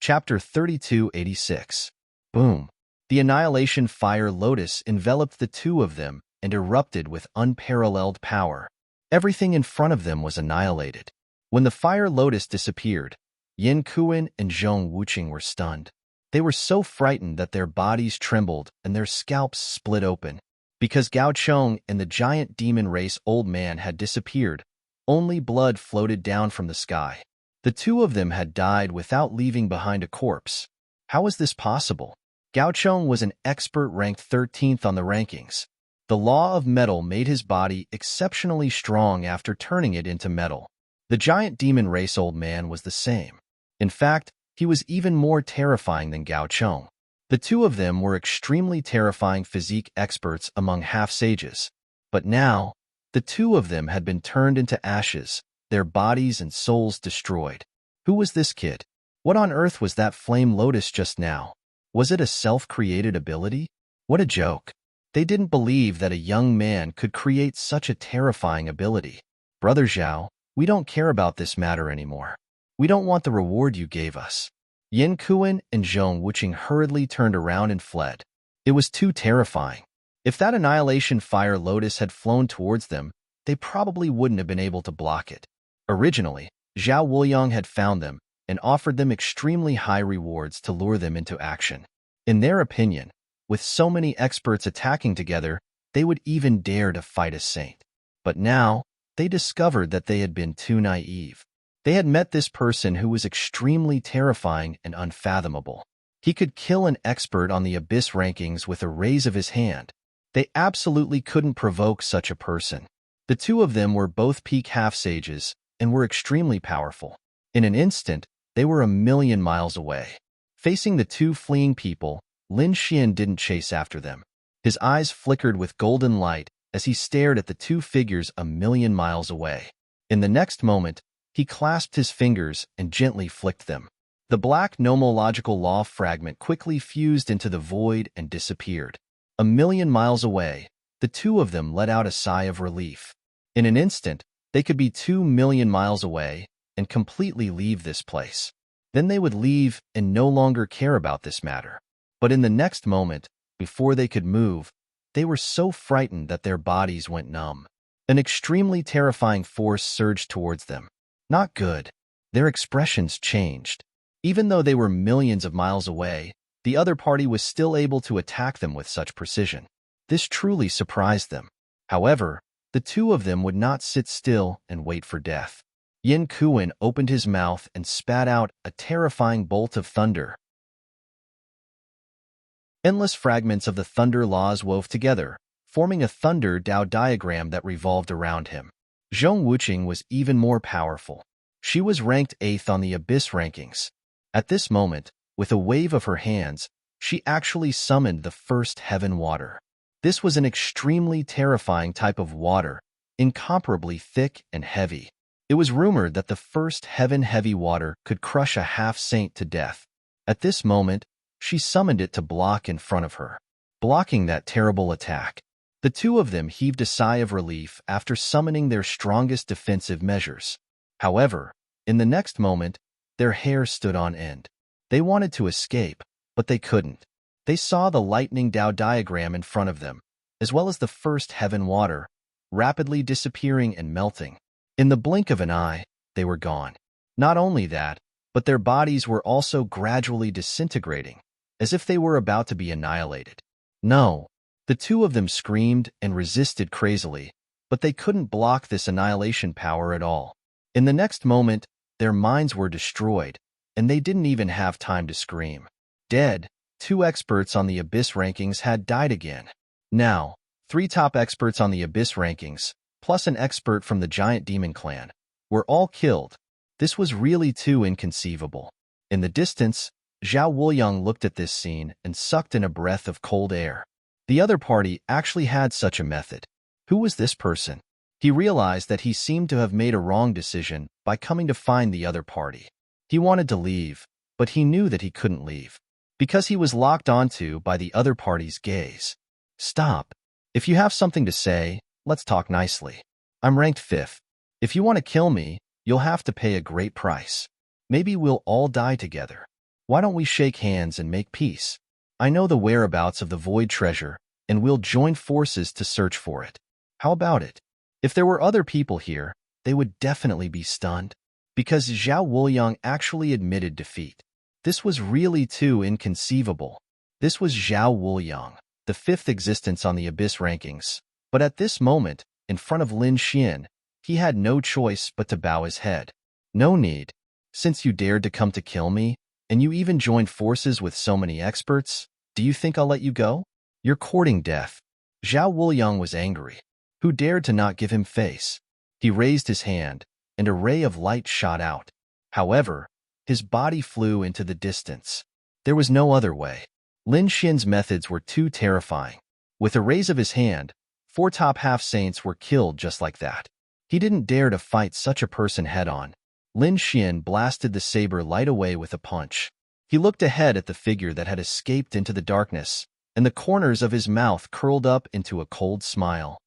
Speaker 1: Chapter 3286. Boom. The Annihilation Fire Lotus enveloped the two of them and erupted with unparalleled power. Everything in front of them was annihilated. When the Fire Lotus disappeared, Yin Kuan and Zhong Wuqing were stunned. They were so frightened that their bodies trembled and their scalps split open. Because Gao Chong and the giant demon race old man had disappeared, only blood floated down from the sky. The two of them had died without leaving behind a corpse. How was this possible? Gao Chong was an expert ranked 13th on the rankings. The law of metal made his body exceptionally strong after turning it into metal. The giant demon race old man was the same. In fact, he was even more terrifying than Gao Chong. The two of them were extremely terrifying physique experts among half-sages. But now, the two of them had been turned into ashes, their bodies and souls destroyed. Who was this kid? What on earth was that flame lotus just now? Was it a self-created ability? What a joke. They didn't believe that a young man could create such a terrifying ability. Brother Zhao, we don't care about this matter anymore. We don't want the reward you gave us. Yin Kuan and Zhong Wuqing hurriedly turned around and fled. It was too terrifying. If that Annihilation Fire Lotus had flown towards them, they probably wouldn't have been able to block it. Originally, Zhao Wuliang had found them and offered them extremely high rewards to lure them into action. In their opinion, with so many experts attacking together, they would even dare to fight a saint. But now, they discovered that they had been too naive. They had met this person who was extremely terrifying and unfathomable. He could kill an expert on the Abyss rankings with a raise of his hand. They absolutely couldn't provoke such a person. The two of them were both peak half-sages and were extremely powerful. In an instant, they were 1,000,000 miles away. Facing the two fleeing people, Lin Xian didn't chase after them. His eyes flickered with golden light as he stared at the two figures 1,000,000 miles away. In the next moment, he clasped his fingers and gently flicked them. The black nomological law fragment quickly fused into the void and disappeared. 1,000,000 miles away, the two of them let out a sigh of relief. In an instant, they could be 2,000,000 miles away and completely leave this place. Then they would leave and no longer care about this matter. But in the next moment, before they could move, they were so frightened that their bodies went numb. An extremely terrifying force surged towards them. Not good. Their expressions changed. Even though they were millions of miles away, the other party was still able to attack them with such precision. This truly surprised them. However, the two of them would not sit still and wait for death. Yin Kuan opened his mouth and spat out a terrifying bolt of thunder. Endless fragments of the thunder laws wove together, forming a thunder Dao diagram that revolved around him. Zhong Wuqing was even more powerful. She was ranked 8th on the Abyss rankings. At this moment, with a wave of her hands, she actually summoned the first heaven water. This was an extremely terrifying type of water, incomparably thick and heavy. It was rumored that the first heaven heavy water could crush a half-saint to death. At this moment, she summoned it to block in front of her, blocking that terrible attack. The two of them heaved a sigh of relief after summoning their strongest defensive measures. However, in the next moment, their hair stood on end. They wanted to escape, but they couldn't. They saw the lightning Dao diagram in front of them, as well as the first heaven water, rapidly disappearing and melting. In the blink of an eye, they were gone. Not only that, but their bodies were also gradually disintegrating, as if they were about to be annihilated. No, the two of them screamed and resisted crazily, but they couldn't block this annihilation power at all. In the next moment, their minds were destroyed, and they didn't even have time to scream. Dead, 2 experts on the Abyss rankings had died again. Now, 3 top experts on the Abyss rankings, plus an expert from the giant demon clan, were all killed. This was really too inconceivable. In the distance, Zhao Wuliang looked at this scene and sucked in a breath of cold air. The other party actually had such a method. Who was this person? He realized that he seemed to have made a wrong decision by coming to find the other party. He wanted to leave, but he knew that he couldn't leave, because he was locked onto by the other party's gaze. Stop. If you have something to say, let's talk nicely. I'm ranked 5th. If you want to kill me, you'll have to pay a great price. Maybe we'll all die together. Why don't we shake hands and make peace? I know the whereabouts of the void treasure, and we'll join forces to search for it. How about it? If there were other people here, they would definitely be stunned, because Zhao Wuliang actually admitted defeat. This was really too inconceivable. This was Zhao Wuliang, the 5th existence on the Abyss rankings, but at this moment, in front of Lin Xian, he had no choice but to bow his head. No need. Since you dared to come to kill me, and you even joined forces with so many experts, do you think I'll let you go? You're courting death. Zhao Wuliang was angry. Who dared to not give him face? He raised his hand, and a ray of light shot out. However, his body flew into the distance. There was no other way. Lin Xian's methods were too terrifying. With a raise of his hand, 4 top half-saints were killed just like that. He didn't dare to fight such a person head-on. Lin Xian blasted the saber light away with a punch. He looked ahead at the figure that had escaped into the darkness, and the corners of his mouth curled up into a cold smile.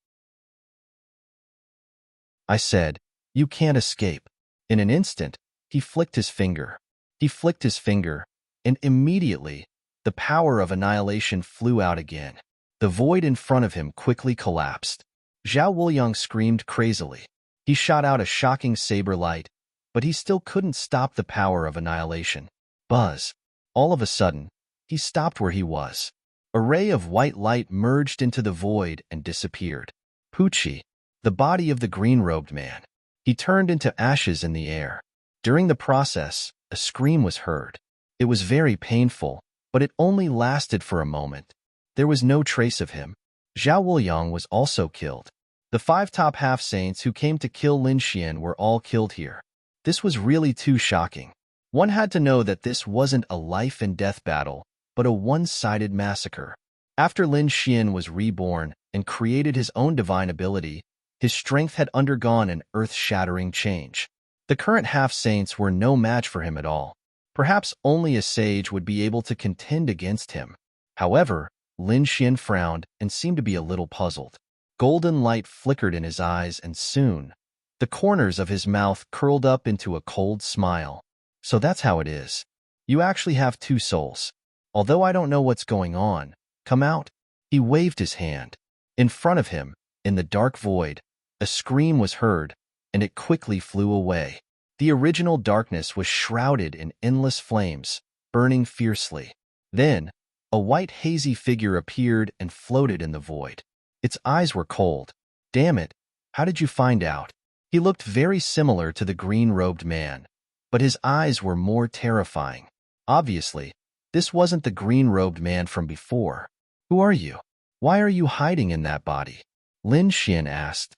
Speaker 1: I said, "You can't escape." In an instant, he flicked his finger. He flicked his finger, and immediately, the power of annihilation flew out again. The void in front of him quickly collapsed. Zhao Wuliang screamed crazily. He shot out a shocking saber light, but he still couldn't stop the power of annihilation. Buzz. All of a sudden, he stopped where he was. A ray of white light merged into the void and disappeared. Poochie, the body of the green-robed man. He turned into ashes in the air. During the process, a scream was heard. It was very painful, but it only lasted for a moment. There was no trace of him. Zhao Wuliang was also killed. The 5 top half-saints who came to kill Lin Xian were all killed here. This was really too shocking. One had to know that this wasn't a life-and-death battle, but a one-sided massacre. After Lin Xian was reborn and created his own divine ability, his strength had undergone an earth-shattering change. The current half-saints were no match for him at all. Perhaps only a sage would be able to contend against him. However, Lin Xian frowned and seemed to be a little puzzled. Golden light flickered in his eyes, and soon, the corners of his mouth curled up into a cold smile. So that's how it is. You actually have 2 souls. Although I don't know what's going on, come out. He waved his hand. In front of him, in the dark void, a scream was heard, and it quickly flew away. The original darkness was shrouded in endless flames, burning fiercely. Then, a white hazy figure appeared and floated in the void. Its eyes were cold. Damn it, how did you find out? He looked very similar to the green-robed man, but his eyes were more terrifying. Obviously, This wasn't the green-robed man from before. Who are you? Why are you hiding in that body? Lin Xian asked.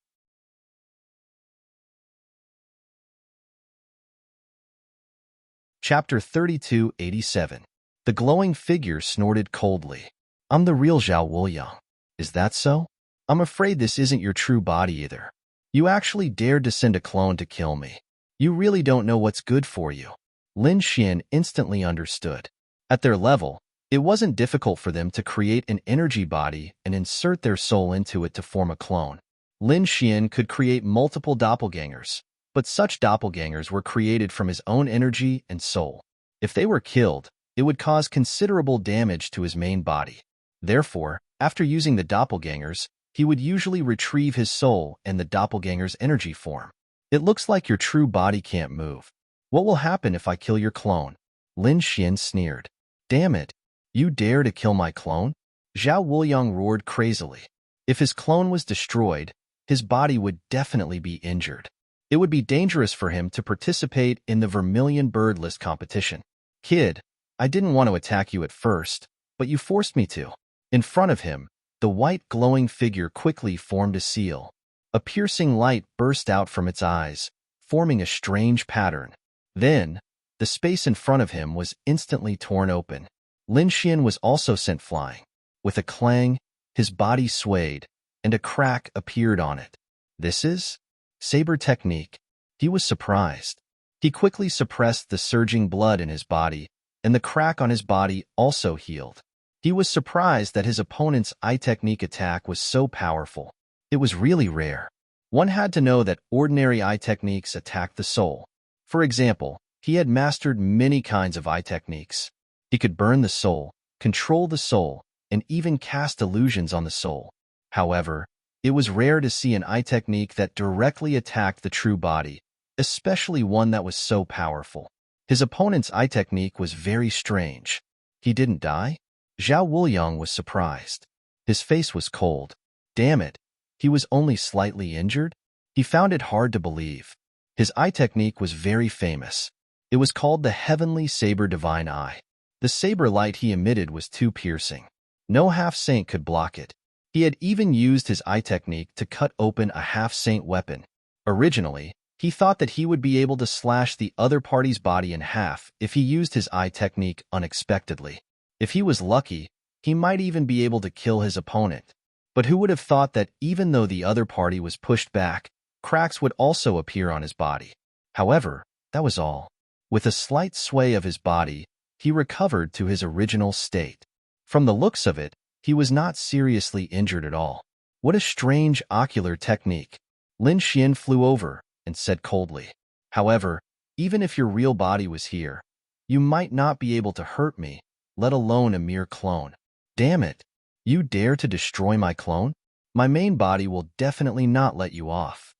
Speaker 1: Chapter 3287. The glowing figure snorted coldly. I'm the real Zhao Wuliang. Is that so? I'm afraid this isn't your true body either. You actually dared to send a clone to kill me. You really don't know what's good for you. Lin Xian instantly understood. At their level, it wasn't difficult for them to create an energy body and insert their soul into it to form a clone. Lin Xian could create multiple doppelgangers, but such doppelgangers were created from his own energy and soul. If they were killed, it would cause considerable damage to his main body. Therefore, after using the doppelgangers, he would usually retrieve his soul and the doppelganger's energy form. It looks like your true body can't move. What will happen if I kill your clone? Lin Xian sneered. Damn it! You dare to kill my clone? Zhao Wuliang roared crazily. If his clone was destroyed, his body would definitely be injured. It would be dangerous for him to participate in the Vermilion Bird List competition. Kid, I didn't want to attack you at first, but you forced me to. In front of him, the white glowing figure quickly formed a seal. A piercing light burst out from its eyes, forming a strange pattern. Then, the space in front of him was instantly torn open. Lin Xian was also sent flying. With a clang, his body swayed, and a crack appeared on it. This is saber technique. He was surprised. He quickly suppressed the surging blood in his body, and the crack on his body also healed. He was surprised that his opponent's eye technique attack was so powerful. It was really rare. One had to know that ordinary eye techniques attacked the soul. For example, he had mastered many kinds of eye techniques. He could burn the soul, control the soul, and even cast illusions on the soul. However, it was rare to see an eye technique that directly attacked the true body, especially one that was so powerful. His opponent's eye technique was very strange. He didn't die? Zhao Wuliang was surprised. His face was cold. Damn it, he was only slightly injured? He found it hard to believe. His eye technique was very famous. It was called the Heavenly Saber Divine Eye. The saber light he emitted was too piercing. No half-saint could block it. He had even used his eye technique to cut open a half-saint weapon. Originally, he thought that he would be able to slash the other party's body in half if he used his eye technique unexpectedly. If he was lucky, he might even be able to kill his opponent. But who would have thought that even though the other party was pushed back, cracks would also appear on his body? However, that was all. With a slight sway of his body, he recovered to his original state. From the looks of it, he was not seriously injured at all. What a strange ocular technique. Lin Xian flew over and said coldly. However, even if your real body was here, you might not be able to hurt me, let alone a mere clone. Damn it! You dare to destroy my clone? My main body will definitely not let you off.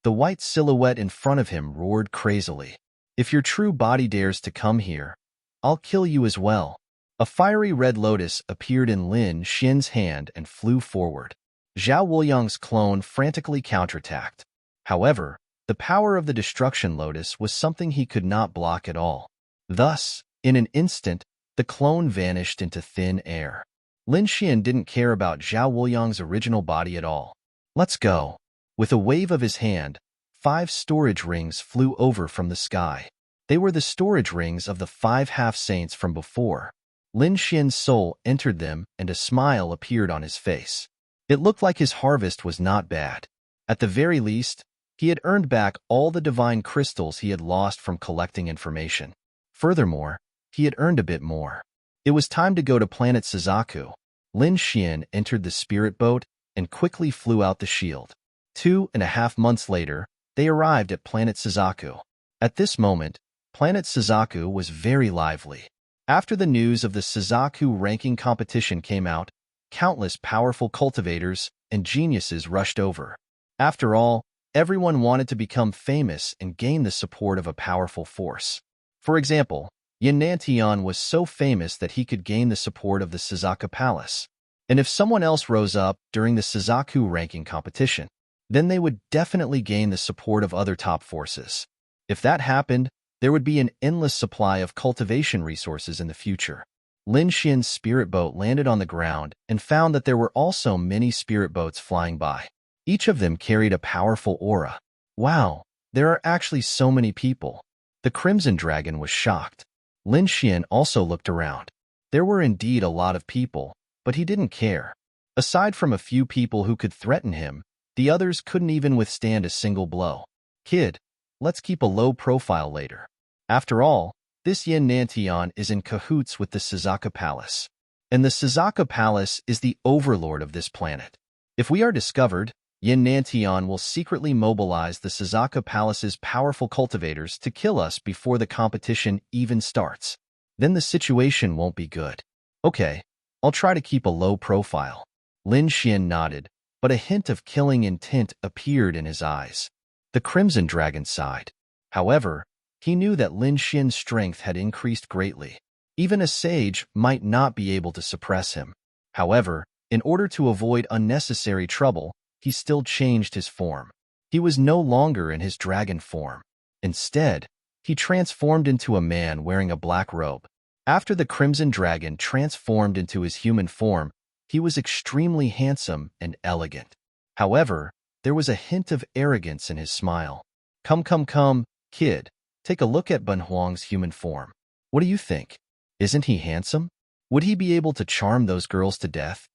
Speaker 1: The white silhouette in front of him roared crazily. If your true body dares to come here, I'll kill you as well. A fiery red lotus appeared in Lin Xian's hand and flew forward. Zhao Wuliang's clone frantically counterattacked. However, the power of the destruction lotus was something he could not block at all. Thus, in an instant, the clone vanished into thin air. Lin Xian didn't care about Zhao Wuliang's original body at all. Let's go. With a wave of his hand, 5 storage rings flew over from the sky. They were the storage rings of the 5 half-saints from before. Lin Xian's soul entered them and a smile appeared on his face. It looked like his harvest was not bad. At the very least, he had earned back all the divine crystals he had lost from collecting information. Furthermore, he had earned a bit more. It was time to go to planet Suzaku. Lin Xian entered the spirit boat and quickly flew out the shield. 2.5 months later, they arrived at planet Suzaku. At this moment, planet Suzaku was very lively. After the news of the Suzaku ranking competition came out, countless powerful cultivators and geniuses rushed over. After all, everyone wanted to become famous and gain the support of a powerful force. For example, Yin Nantian was so famous that he could gain the support of the Suzaku Palace. And if someone else rose up during the Suzaku ranking competition, then they would definitely gain the support of other top forces. If that happened, There would be an endless supply of cultivation resources in the future. Lin Xian's spirit boat landed on the ground and found that there were also many spirit boats flying by. Each of them carried a powerful aura. Wow, there are actually so many people. The Crimson Dragon was shocked. Lin Xian also looked around. There were indeed a lot of people, but he didn't care. Aside from a few people who could threaten him, the others couldn't even withstand a single blow. Kid, let's keep a low profile later. After all, this Yin Nantian is in cahoots with the Suzaka Palace. And the Suzaka Palace is the overlord of this planet. If we are discovered, Yin Nantian will secretly mobilize the Suzaka Palace's powerful cultivators to kill us before the competition even starts. Then the situation won't be good. Okay, I'll try to keep a low profile. Lin Xian nodded, but a hint of killing intent appeared in his eyes. The Crimson Dragon sighed. However, he knew that Lin Xian's strength had increased greatly. Even a sage might not be able to suppress him. However, in order to avoid unnecessary trouble, he still changed his form. He was no longer in his dragon form. Instead, he transformed into a man wearing a black robe. After the Crimson Dragon transformed into his human form, he was extremely handsome and elegant. However, there was a hint of arrogance in his smile. Come, kid. Take a look at Ben Huang's human form. What do you think? Isn't he handsome? Would he be able to charm those girls to death?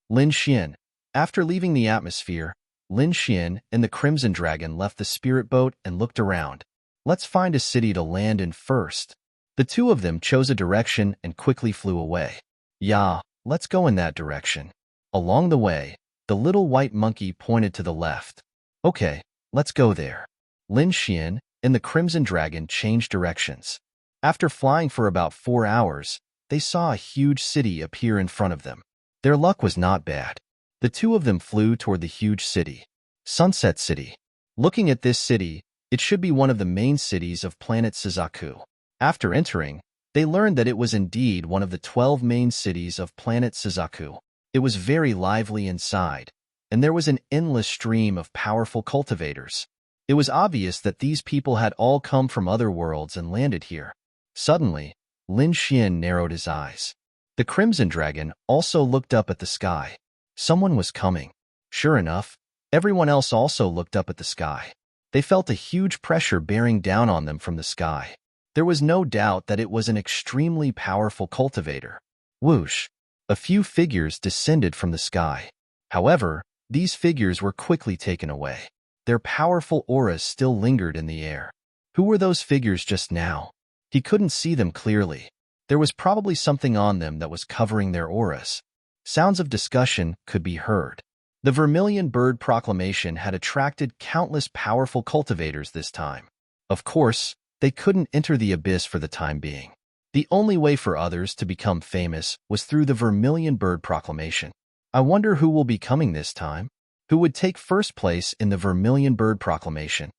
Speaker 1: Lin Xian. After leaving the atmosphere, Lin Xian and the Crimson Dragon left the spirit boat and looked around. Let's find a city to land in first. The two of them chose a direction and quickly flew away. Yeah, let's go in that direction. Along the way, the little white monkey pointed to the left. Okay, let's go there. Lin Xian and the Crimson Dragon changed directions. After flying for about 4 hours, they saw a huge city appear in front of them. Their luck was not bad. The two of them flew toward the huge city. Sunset City. Looking at this city, it should be one of the main cities of planet Suzaku. After entering, they learned that it was indeed one of the 12 main cities of planet Suzaku. It was very lively inside, and there was an endless stream of powerful cultivators. It was obvious that these people had all come from other worlds and landed here. Suddenly, Lin Xian narrowed his eyes. The Crimson Dragon also looked up at the sky. Someone was coming. Sure enough, everyone else also looked up at the sky. They felt a huge pressure bearing down on them from the sky. There was no doubt that it was an extremely powerful cultivator. Whoosh! A few figures descended from the sky. However, these figures were quickly taken away. Their powerful auras still lingered in the air. Who were those figures just now? He couldn't see them clearly. There was probably something on them that was covering their auras. Sounds of discussion could be heard. The Vermilion Bird Proclamation had attracted countless powerful cultivators this time. Of course, they couldn't enter the abyss for the time being. The only way for others to become famous was through the Vermilion Bird Proclamation. I wonder who will be coming this time? Who would take first place in the Vermilion Bird Proclamation?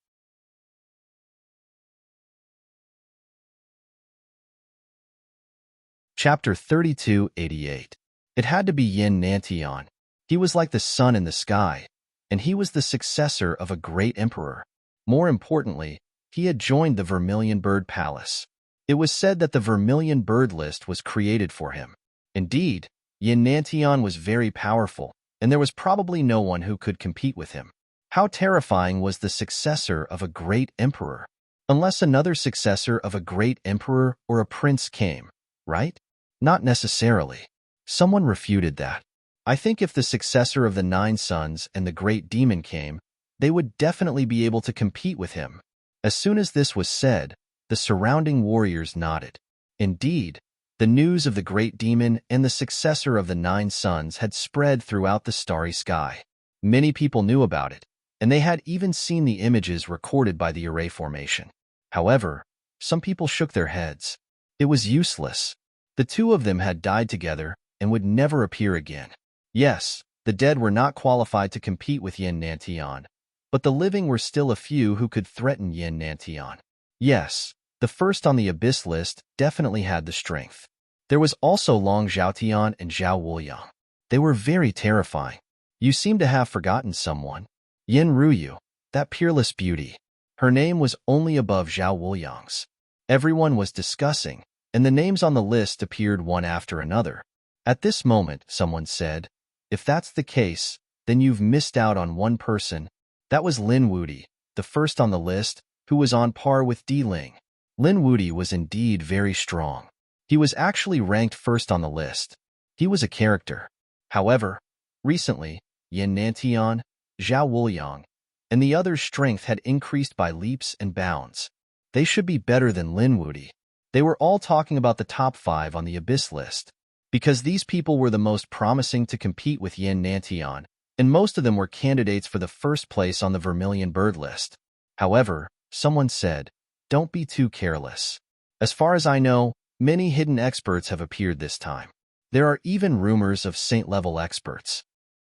Speaker 1: Chapter 3288. It had to be Yin Nantian. He was like the sun in the sky, and he was the successor of a great emperor. More importantly, he had joined the Vermilion Bird Palace. It was said that the Vermilion Bird list was created for him. Indeed, Yin Nantian was very powerful, and there was probably no one who could compete with him. How terrifying was the successor of a great emperor? Unless another successor of a great emperor or a prince came, right? Not necessarily. Someone refuted that. I think if the successor of the 9 sons and the great demon came, they would definitely be able to compete with him. As soon as this was said, the surrounding warriors nodded. Indeed, the news of the great demon and the successor of the 9 sons had spread throughout the starry sky. Many people knew about it, and they had even seen the images recorded by the array formation. However, some people shook their heads. It was useless. The two of them had died together and would never appear again. Yes, the dead were not qualified to compete with Yin Nantian, but the living were still a few who could threaten Yin Nantian. Yes, the first on the Abyss list definitely had the strength. There was also Long Zhaotian and Zhao Wuliang. They were very terrifying. You seem to have forgotten someone. Yin Ruyu, that peerless beauty. Her name was only above Zhao Wuliang's. Everyone was discussing, and the names on the list appeared one after another. At this moment, someone said, "If that's the case, then you've missed out on one person." That was Lin Wudi, the first on the list, who was on par with Di Ling. Lin Wudi was indeed very strong. He was actually ranked first on the list. He was a character. However, recently, Yin Nantian, Zhao Wuliang, and the others' strength had increased by leaps and bounds. They should be better than Lin Wudi. They were all talking about the top 5 on the Abyss list, because these people were the most promising to compete with Yin Nantian, and most of them were candidates for the first place on the Vermilion Bird list. However, someone said, "Don't be too careless. As far as I know, many hidden experts have appeared this time. There are even rumors of Saint-level experts."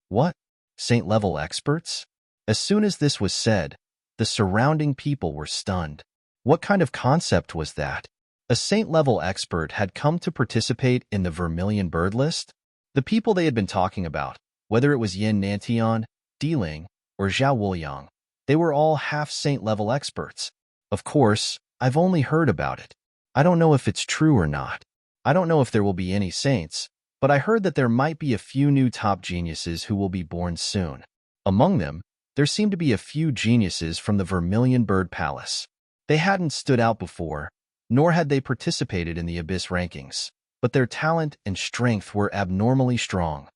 Speaker 1: What? Saint-level experts? As soon as this was said, the surrounding people were stunned. What kind of concept was that? A Saint-level expert had come to participate in the Vermilion Bird list? The people they had been talking about, whether it was Yin Nantian, Di Ling, or Zhao Wuliang, they were all half-Saint-level experts. Of course, I've only heard about it. I don't know if it's true or not. I don't know if there will be any saints, but I heard that there might be a few new top geniuses who will be born soon. Among them, there seemed to be a few geniuses from the Vermilion Bird Palace. They hadn't stood out before, nor had they participated in the Abyss rankings, but their talent and strength were abnormally strong.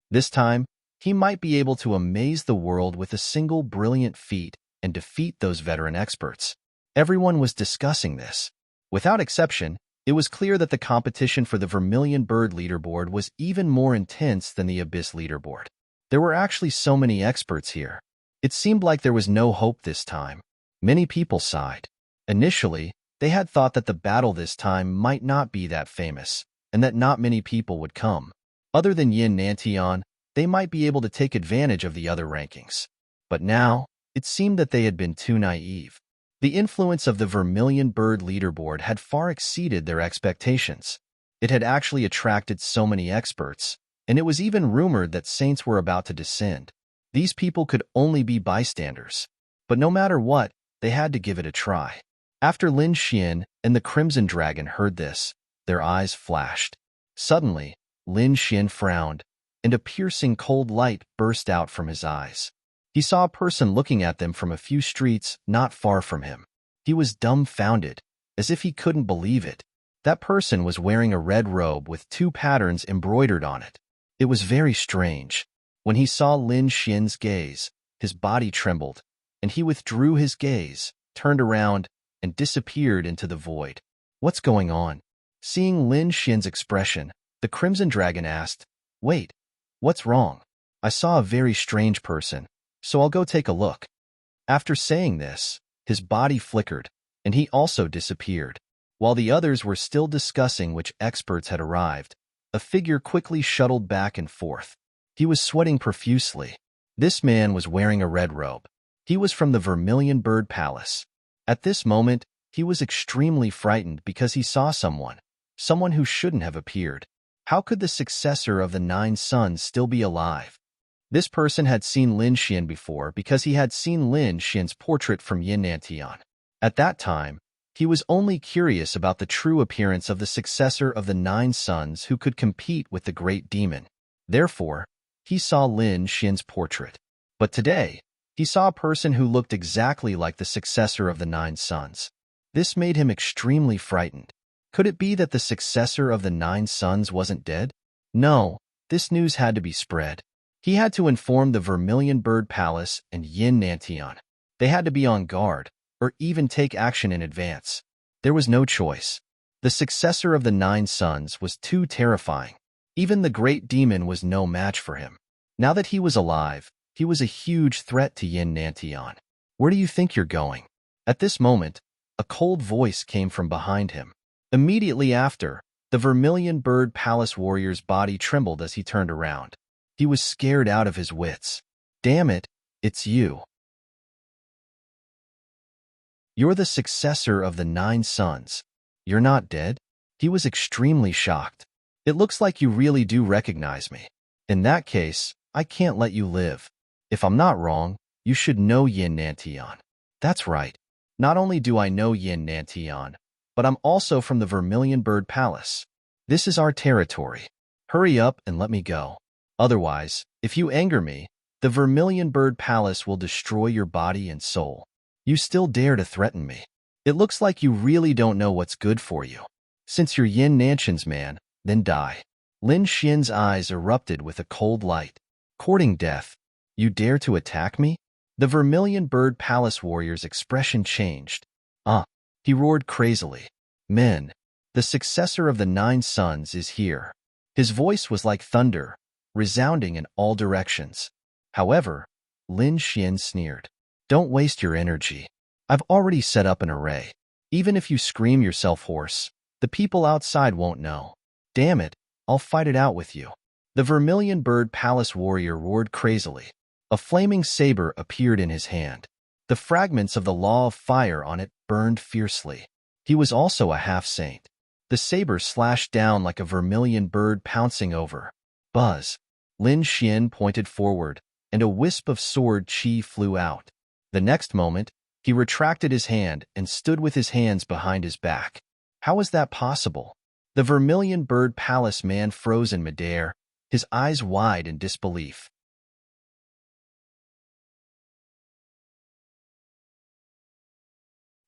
Speaker 1: This time, he might be able to amaze the world with a single brilliant feat and defeat those veteran experts. Everyone was discussing this. Without exception, it was clear that the competition for the Vermilion Bird leaderboard was even more intense than the Abyss leaderboard. There were actually so many experts here. It seemed like there was no hope this time. Many people sighed. Initially, they had thought that the battle this time might not be that famous, and that not many people would come. Other than Yin Nantian, they might be able to take advantage of the other rankings. But now, it seemed that they had been too naive. The influence of the Vermilion Bird leaderboard had far exceeded their expectations. It had actually attracted so many experts, and it was even rumored that saints were about to descend. These people could only be bystanders. But no matter what, they had to give it a try. After Lin Xian and the Crimson Dragon heard this, their eyes flashed. Suddenly, Lin Xian frowned, and a piercing cold light burst out from his eyes. He saw a person looking at them from a few streets not far from him. He was dumbfounded, as if he couldn't believe it. That person was wearing a red robe with 2 patterns embroidered on it. It was very strange. When he saw Lin Xian's gaze, his body trembled, and he withdrew his gaze, turned around, and disappeared into the void. What's going on? Seeing Lin Xian's expression, the Crimson Dragon asked, "Wait, what's wrong? I saw a very strange person, so I'll go take a look." After saying this, his body flickered, and he also disappeared. While the others were still discussing which experts had arrived, a figure quickly shuttled back and forth. He was sweating profusely. This man was wearing a red robe. He was from the Vermilion Bird Palace. At this moment, he was extremely frightened because he saw someone who shouldn't have appeared. How could the successor of the 9 sons still be alive? This person had seen Lin Xian before because he had seen Lin Xian's portrait from Yin Nantian. At that time, he was only curious about the true appearance of the successor of the 9 sons who could compete with the great demon. Therefore, he saw Lin Xian's portrait. But today, he saw a person who looked exactly like the successor of the 9 sons. This made him extremely frightened. Could it be that the successor of the 9 sons wasn't dead? No, this news had to be spread. He had to inform the Vermilion Bird Palace and Yin Nantian. They had to be on guard, or even take action in advance. There was no choice. The successor of the 9 sons was too terrifying. Even the great demon was no match for him. Now that he was alive, he was a huge threat to Yin Nantian. "Where do you think you're going?" At this moment, a cold voice came from behind him. Immediately after, the Vermilion Bird Palace warrior's body trembled as he turned around. He was scared out of his wits. "Damn it, it's you. You're the successor of the 9 sons. You're not dead?" He was extremely shocked. "It looks like you really do recognize me. In that case, I can't let you live. If I'm not wrong, You should know Yin Nantian. That's right. Not only do I know Yin Nantian, but I'm also from the Vermilion Bird Palace. This is our territory. Hurry up and let me go. Otherwise, if you anger me, the Vermilion Bird Palace will destroy your body and soul. You still dare to threaten me. It looks like you really don't know what's good for you. Since you're Yin Nantian's man, then die. Lin Xian's eyes erupted with a cold light. Courting death, you dare to attack me? The Vermilion Bird Palace warrior's expression changed. He roared crazily. Men, the successor of the 9 sons is here. His voice was like thunder, resounding in all directions. However, Lin Xian sneered. Don't waste your energy. I've already set up an array. Even if you scream yourself hoarse, the people outside won't know. Damn it, I'll fight it out with you. The Vermilion Bird Palace warrior roared crazily. A flaming saber appeared in his hand. The fragments of the Law of Fire on it burned fiercely. He was also a half-saint. The saber slashed down like a vermilion bird pouncing over. Buzz. Lin Xian pointed forward, and a wisp of sword chi flew out. The next moment, he retracted his hand and stood with his hands behind his back. How was that possible? The Vermilion Bird Palace man froze in midair, his eyes wide in disbelief.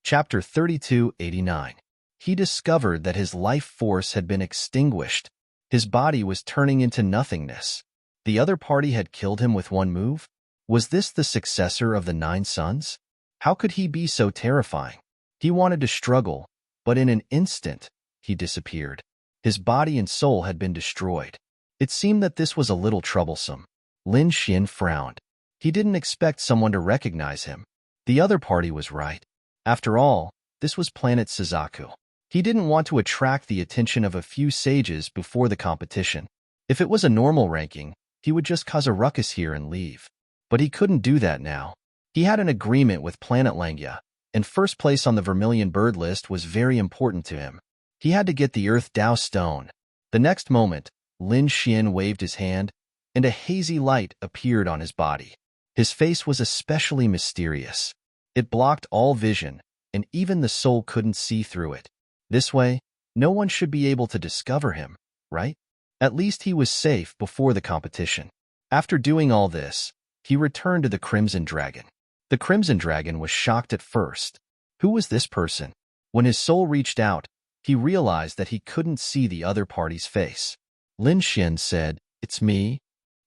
Speaker 1: Chapter 3289. He discovered that his life force had been extinguished. His body was turning into nothingness. The other party had killed him with one move? Was this the successor of the 9 sons? How could he be so terrifying? He wanted to struggle, but in an instant, he disappeared. His body and soul had been destroyed. It seemed that this was a little troublesome. Lin Xian frowned. He didn't expect someone to recognize him. The other party was right. After all, this was Planet Suzaku. He didn't want to attract the attention of a few sages before the competition. If it was a normal ranking, he would just cause a ruckus here and leave. But he couldn't do that now. He had an agreement with Planet Langya, and first place on the Vermilion Bird list was very important to him. He had to get the Earth Dao Stone. The next moment, Lin Xian waved his hand, and a hazy light appeared on his body. His face was especially mysterious. It blocked all vision, and even the soul couldn't see through it. This way, no one should be able to discover him, right? At least he was safe before the competition. After doing all this, he returned to the Crimson Dragon. The Crimson Dragon was shocked at first. Who was this person? When his soul reached out, he realized that he couldn't see the other party's face. Lin Xian said, "It's me."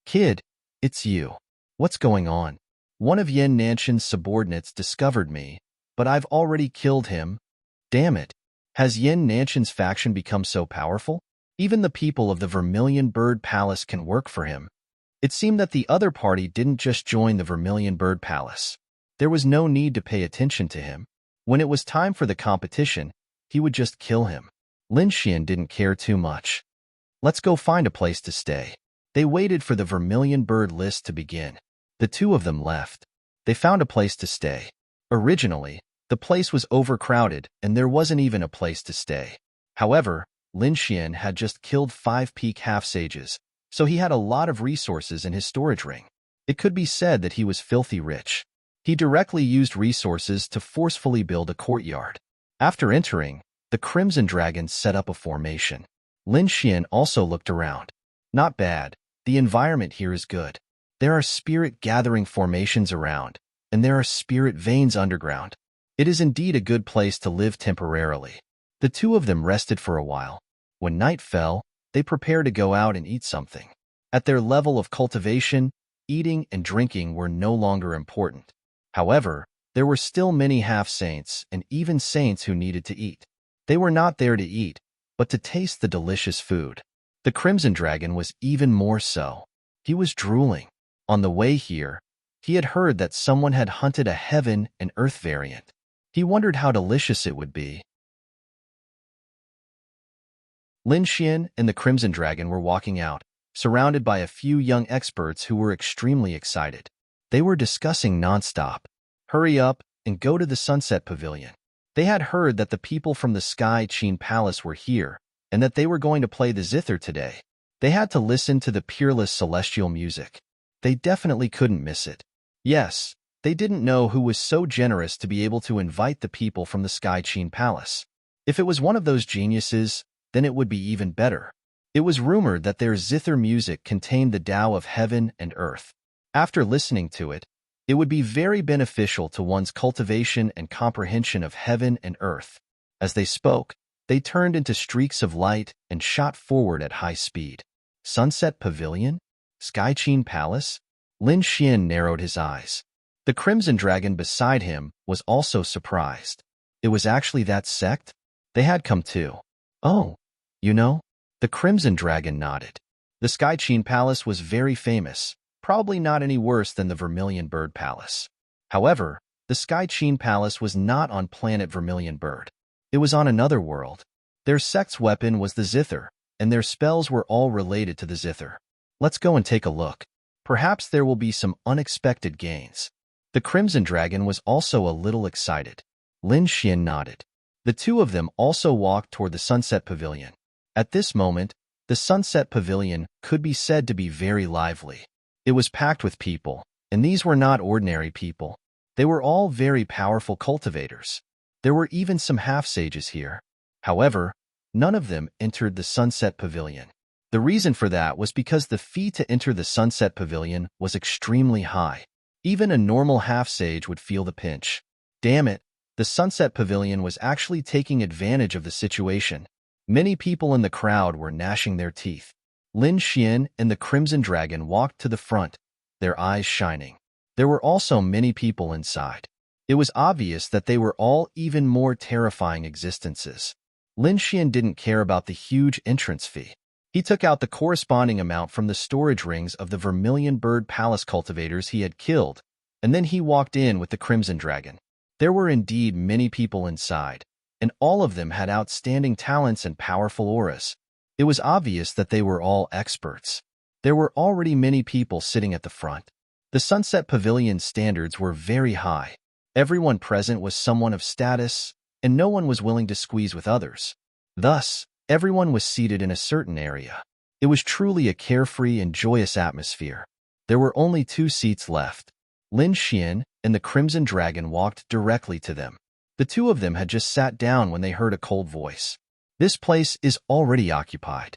Speaker 1: "Kid, it's you. What's going on?" "One of Yin Nantian's subordinates discovered me, but I've already killed him." "Damn it. Has Yin Nantian's faction become so powerful? Even the people of the Vermilion Bird Palace can work for him." It seemed that the other party didn't just join the Vermilion Bird Palace. There was no need to pay attention to him. When it was time for the competition, he would just kill him. Lin Xian didn't care too much. Let's go find a place to stay. They waited for the Vermilion Bird list to begin. The two of them left. They found a place to stay. Originally, the place was overcrowded and there wasn't even a place to stay. However, Lin Xian had just killed 5 peak half-sages, so he had a lot of resources in his storage ring. It could be said that he was filthy rich. He directly used resources to forcefully build a courtyard. After entering, the Crimson Dragon set up a formation. Lin Xian also looked around. Not bad. The environment here is good. There are spirit-gathering formations around, and there are spirit veins underground. It is indeed a good place to live temporarily. The two of them rested for a while. When night fell, they prepared to go out and eat something. At their level of cultivation, eating and drinking were no longer important. However, there were still many half-saints and even saints who needed to eat. They were not there to eat, but to taste the delicious food. The Crimson Dragon was even more so. He was drooling. On the way here, he had heard that someone had hunted a heaven and earth variant. He wondered how delicious it would be. Lin Xian and the Crimson Dragon were walking out, surrounded by a few young experts who were extremely excited. They were discussing nonstop. Hurry up and go to the Sunset Pavilion. They had heard that the people from the Sky Qin Palace were here, and that they were going to play the zither today. They had to listen to the peerless celestial music. They definitely couldn't miss it. Yes, They didn't know who was so generous to be able to invite the people from the Sky Qin Palace. If it was one of those geniuses, then it would be even better. It was rumored that their zither music contained the Tao of heaven and earth. After listening to it, it would be very beneficial to one's cultivation and comprehension of heaven and earth. As they spoke, they turned into streaks of light and shot forward at high speed. Sunset Pavilion? Sky Qin Palace? Lin Xian narrowed his eyes. The Crimson Dragon beside him was also surprised. It was actually that sect? They had come too. Oh, you know? The Crimson Dragon nodded. The Sky Qin Palace was very famous, probably not any worse than the Vermilion Bird Palace. However, the Sky Qin Palace was not on planet Vermilion Bird. It was on another world. Their sect's weapon was the zither, and their spells were all related to the zither. Let's go and take a look. Perhaps there will be some unexpected gains. The Crimson Dragon was also a little excited. Lin Xian nodded. The two of them also walked toward the Sunset Pavilion. At this moment, the Sunset Pavilion could be said to be very lively. It was packed with people, and these were not ordinary people. They were all very powerful cultivators. There were even some half-sages here. However, none of them entered the Sunset Pavilion. The reason for that was because the fee to enter the Sunset Pavilion was extremely high. Even a normal half-sage would feel the pinch. Damn it, the Sunset Pavilion was actually taking advantage of the situation. Many people in the crowd were gnashing their teeth. Lin Xian and the Crimson Dragon walked to the front, their eyes shining. There were also many people inside. It was obvious that they were all even more terrifying existences. Lin Xian didn't care about the huge entrance fee. He took out the corresponding amount from the storage rings of the Vermilion Bird Palace cultivators he had killed, and then he walked in with the Crimson Dragon. There were indeed many people inside, and all of them had outstanding talents and powerful auras. It was obvious that they were all experts. There were already many people sitting at the front. The Sunset Pavilion's standards were very high. Everyone present was someone of status, and no one was willing to squeeze with others. Thus, everyone was seated in a certain area. It was truly a carefree and joyous atmosphere. There were only 2 seats left. Lin Xian and the Crimson Dragon walked directly to them. The two of them had just sat down when they heard a cold voice. This place is already occupied.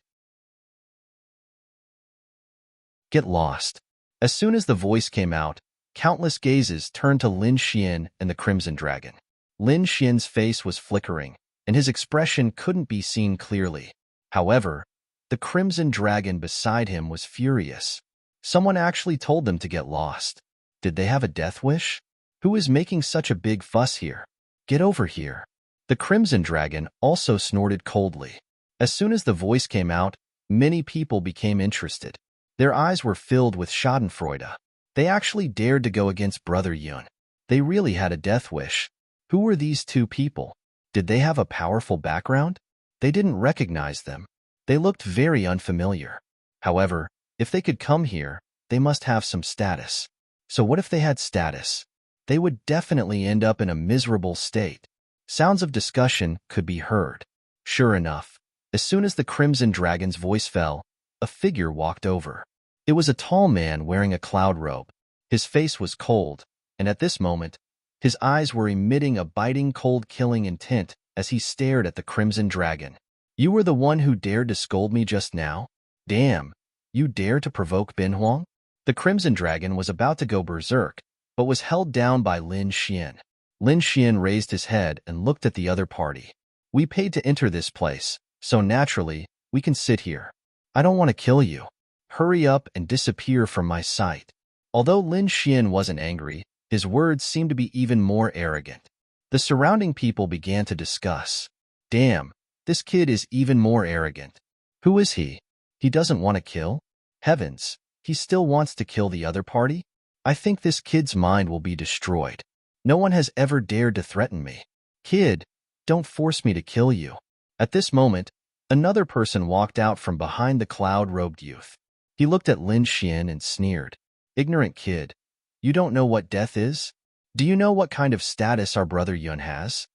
Speaker 1: Get lost. As soon as the voice came out, countless gazes turned to Lin Xian and the Crimson Dragon. Lin Xian's face was flickering, and his expression couldn't be seen clearly. However, the Crimson Dragon beside him was furious. Someone actually told them to get lost. Did they have a death wish? Who is making such a big fuss here? Get over here. The Crimson Dragon also snorted coldly. As soon as the voice came out, many people became interested. Their eyes were filled with schadenfreude. They actually dared to go against Brother Yun. They really had a death wish. Who were these 2 people? Did they have a powerful background? They didn't recognize them. They looked very unfamiliar. However, if they could come here, they must have some status. So what if they had status? They would definitely end up in a miserable state. Sounds of discussion could be heard. Sure enough, as soon as the Crimson Dragon's voice fell, a figure walked over. It was a tall man wearing a cloud robe. His face was cold, and at this moment, his eyes were emitting a biting cold-killing intent as he stared at the Crimson Dragon. You were the one who dared to scold me just now? Damn, you dare to provoke Bin Huang? The Crimson Dragon was about to go berserk, but was held down by Lin Xian. Lin Xian raised his head and looked at the other party. We paid to enter this place, so naturally, we can sit here. I don't want to kill you. Hurry up and disappear from my sight. Although Lin Xian wasn't angry, his words seemed to be even more arrogant. The surrounding people began to discuss. Damn, this kid is even more arrogant. Who is he? He doesn't want to kill? Heavens, he still wants to kill the other party? I think this kid's mind will be destroyed. No one has ever dared to threaten me. Kid, don't force me to kill you. At this moment, another person walked out from behind the cloud-robed youth. He looked at Lin Xian and sneered. Ignorant kid, you don't know what death is? Do you know what kind of status our brother Yun has?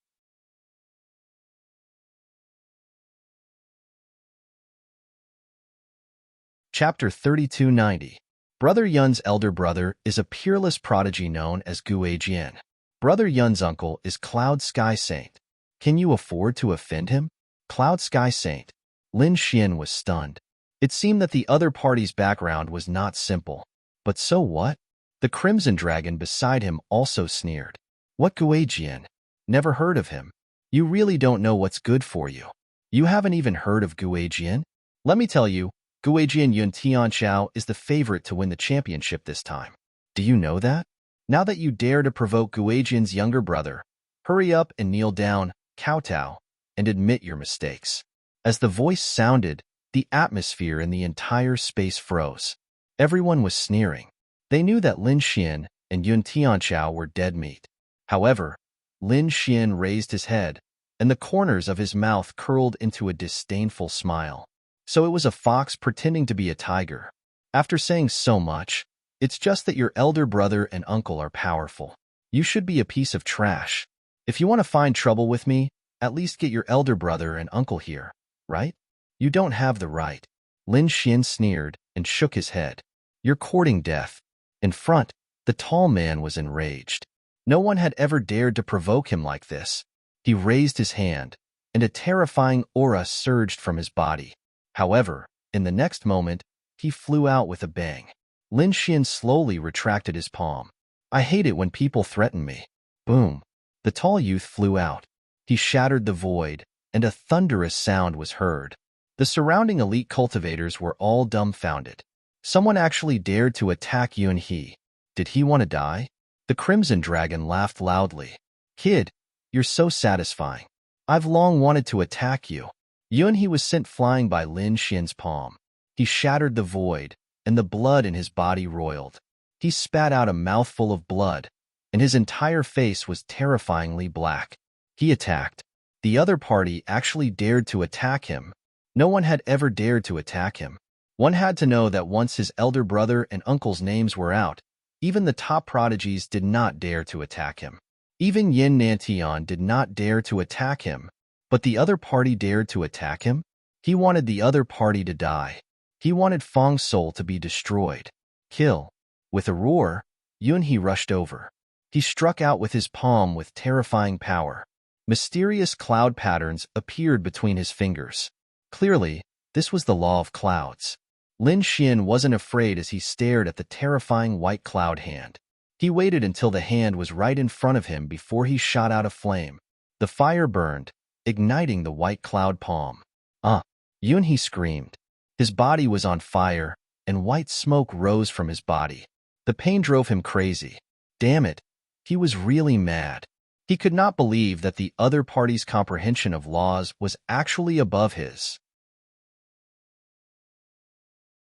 Speaker 1: Chapter 3290. Brother Yun's elder brother is a peerless prodigy known as Guijian. Brother Yun's uncle is Cloud Sky Saint. Can you afford to offend him? Cloud Sky Saint. Lin Xian was stunned. It seemed that the other party's background was not simple. But so what? The Crimson Dragon beside him also sneered. What Guijian? Never heard of him. You really don't know what's good for you. You haven't even heard of Guijian? Let me tell you, Guijian Yun Tianchao is the favorite to win the championship this time. Do you know that? Now that you dare to provoke Guijian's younger brother, hurry up and kneel down, kowtow, and admit your mistakes. As the voice sounded, the atmosphere in the entire space froze. Everyone was sneering. They knew that Lin Xian and Yun Tianchao were dead meat. However, Lin Xian raised his head, and the corners of his mouth curled into a disdainful smile. So it was a fox pretending to be a tiger. After saying so much, it's just that your elder brother and uncle are powerful. You should be a piece of trash. If you want to find trouble with me, at least get your elder brother and uncle here, right? You don't have the right. Lin Xian sneered and shook his head. You're courting death. In front, the tall man was enraged. No one had ever dared to provoke him like this. He raised his hand, and a terrifying aura surged from his body. However, in the next moment, he flew out with a bang. Lin Xian slowly retracted his palm. I hate it when people threaten me. Boom. The tall youth flew out. He shattered the void, and a thunderous sound was heard. The surrounding elite cultivators were all dumbfounded. Someone actually dared to attack Yun He. Did he want to die? The Crimson Dragon laughed loudly. Kid, you're so satisfying. I've long wanted to attack you. Yun He was sent flying by Lin Xian's palm. He shattered the void, and the blood in his body roiled. He spat out a mouthful of blood, and his entire face was terrifyingly black. He attacked. The other party actually dared to attack him. No one had ever dared to attack him. One had to know that once his elder brother and uncle's names were out, even the top prodigies did not dare to attack him. Even Yin Nantian did not dare to attack him, but the other party dared to attack him? He wanted the other party to die. He wanted Fang's soul to be destroyed. Kill. With a roar, Yun He rushed over. He struck out with his palm with terrifying power. Mysterious cloud patterns appeared between his fingers. Clearly, this was the law of clouds. Lin Xian wasn't afraid as he stared at the terrifying white cloud hand. He waited until the hand was right in front of him before he shot out a flame. The fire burned, igniting the white cloud palm. Yun He screamed. His body was on fire, and white smoke rose from his body. The pain drove him crazy. Damn it, he was really mad. He could not believe that the other party's comprehension of laws was actually above his.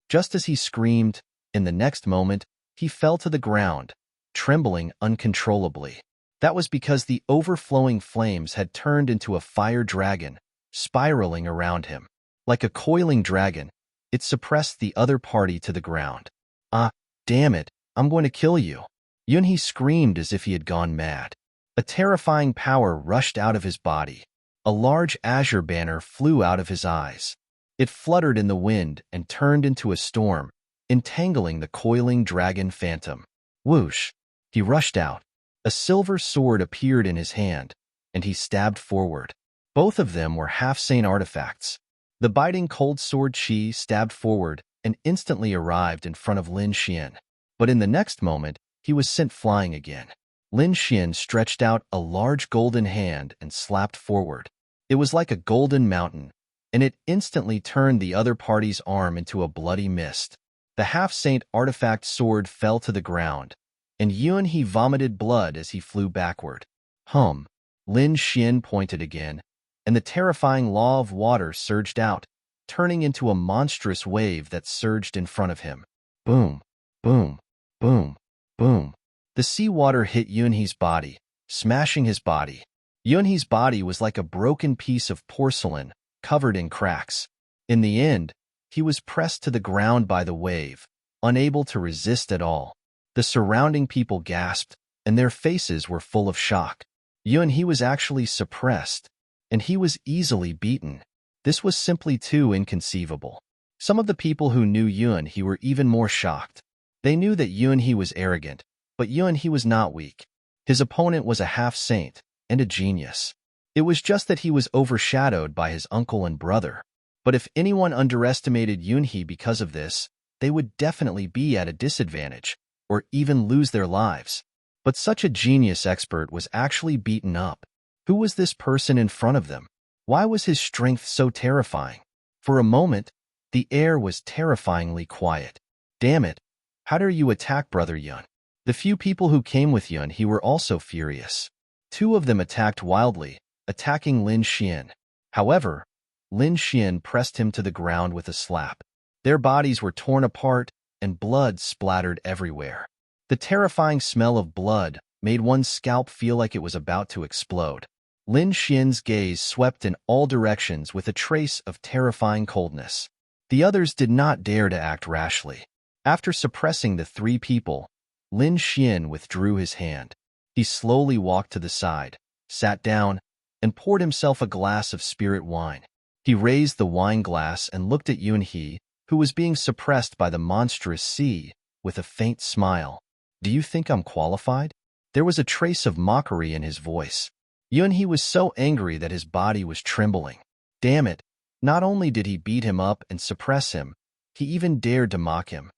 Speaker 1: Just as he screamed, in the next moment, he fell to the ground, trembling uncontrollably. That was because the overflowing flames had turned into a fire dragon, spiraling around him. Like a coiling dragon, it suppressed the other party to the ground. Damn it, I'm going to kill you. Yun He screamed as if he had gone mad. A terrifying power rushed out of his body. A large azure banner flew out of his eyes. It fluttered in the wind and turned into a storm, entangling the coiling dragon phantom. Whoosh! He rushed out. A silver sword appeared in his hand, and he stabbed forward. Both of them were half-sane artifacts. The biting cold sword Qi stabbed forward and instantly arrived in front of Lin Xian. But in the next moment, he was sent flying again. Lin Xian stretched out a large golden hand and slapped forward. It was like a golden mountain, and it instantly turned the other party's arm into a bloody mist. The half-saint artifact sword fell to the ground, and Yun He vomited blood as he flew backward. Lin Xian pointed again, and the terrifying law of water surged out, turning into a monstrous wave that surged in front of him. Boom, boom, boom, boom. The seawater hit Yun He's body, smashing his body. Yun He's body was like a broken piece of porcelain, covered in cracks. In the end, he was pressed to the ground by the wave, unable to resist at all. The surrounding people gasped, and their faces were full of shock. Yun He was actually suppressed, and he was easily beaten. This was simply too inconceivable. Some of the people who knew Yun He were even more shocked. They knew that Yunhe was arrogant, but Yunhe was not weak. His opponent was a half-saint and a genius. It was just that he was overshadowed by his uncle and brother. But if anyone underestimated Yunhe because of this, they would definitely be at a disadvantage, or even lose their lives. But such a genius expert was actually beaten up. Who was this person in front of them? Why was his strength so terrifying? For a moment, the air was terrifyingly quiet. Damn it, how dare you attack Brother Yun? The few people who came with Yunhe were also furious. Two of them attacked wildly, attacking Lin Xian. However, Lin Xian pressed him to the ground with a slap. Their bodies were torn apart, and blood splattered everywhere. The terrifying smell of blood made one's scalp feel like it was about to explode. Lin Xian's gaze swept in all directions with a trace of terrifying coldness. The others did not dare to act rashly. After suppressing the three people, Lin Xian withdrew his hand. He slowly walked to the side, sat down, and poured himself a glass of spirit wine. He raised the wine glass and looked at Yunhe, who was being suppressed by the monstrous sea, with a faint smile. "Do you think I'm qualified?" There was a trace of mockery in his voice. Yunhe was so angry that his body was trembling. Damn it, not only did he beat him up and suppress him, he even dared to mock him.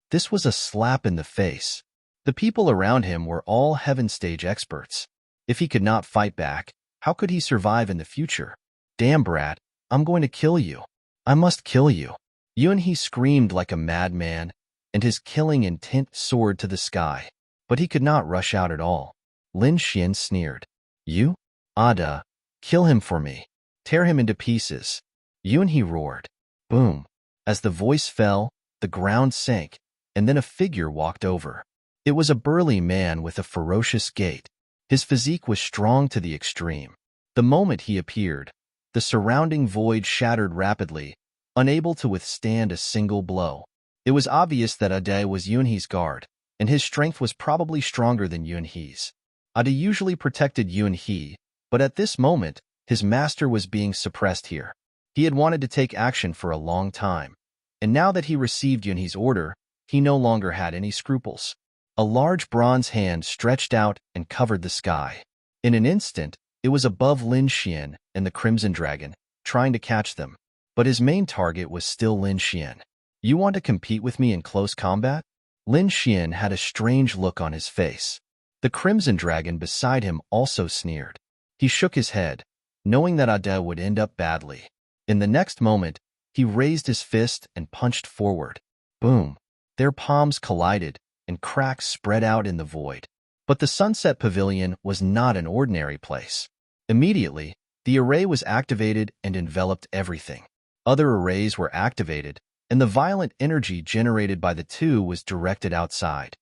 Speaker 1: This was a slap in the face. The people around him were all heaven stage experts. If he could not fight back, how could he survive in the future? Damn, brat, I'm going to kill you. I must kill you. Yunhe screamed like a madman, and his killing intent soared to the sky. But he could not rush out at all. Lin Xian sneered. "You? Ada, kill him for me. Tear him into pieces." Yunhe roared. Boom. As the voice fell, the ground sank, and then a figure walked over. It was a burly man with a ferocious gait. His physique was strong to the extreme. The moment he appeared, the surrounding void shattered rapidly, unable to withstand a single blow. It was obvious that Ade was Yunhe's guard, and his strength was probably stronger than Yunhe's. Ade usually protected Yunhe, but at this moment, his master was being suppressed here. He had wanted to take action for a long time, and now that he received Yunhe's order, he no longer had any scruples. A large bronze hand stretched out and covered the sky. In an instant, it was above Lin Xian and the Crimson Dragon, trying to catch them. But his main target was still Lin Xian. "You want to compete with me in close combat?" Lin Xian had a strange look on his face. The Crimson Dragon beside him also sneered. He shook his head, knowing that Ade would end up badly. In the next moment, he raised his fist and punched forward. Boom! Their palms collided, and cracks spread out in the void. But the Sunset Pavilion was not an ordinary place. Immediately, the array was activated and enveloped everything. Other arrays were activated, and the violent energy generated by the two was directed outside.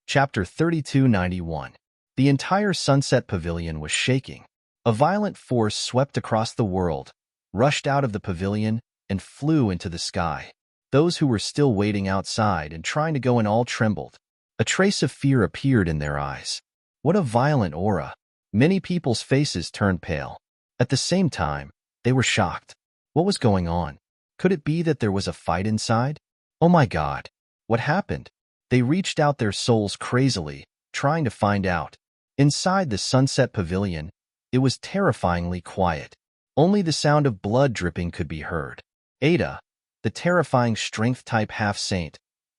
Speaker 1: Chapter 3291. The entire Sunset Pavilion was shaking. A violent force swept across the world, rushed out of the pavilion, and flew into the sky. Those who were still waiting outside and trying to go in all trembled. A trace of fear appeared in their eyes. What a violent aura! Many people's faces turned pale. At the same time, they were shocked. What was going on? Could it be that there was a fight inside? Oh my God! What happened? They reached out their souls crazily, trying to find out. Inside the Sunset Pavilion, it was terrifyingly quiet. Only the sound of blood dripping could be heard. Ada, the terrifying strength-type half-saint,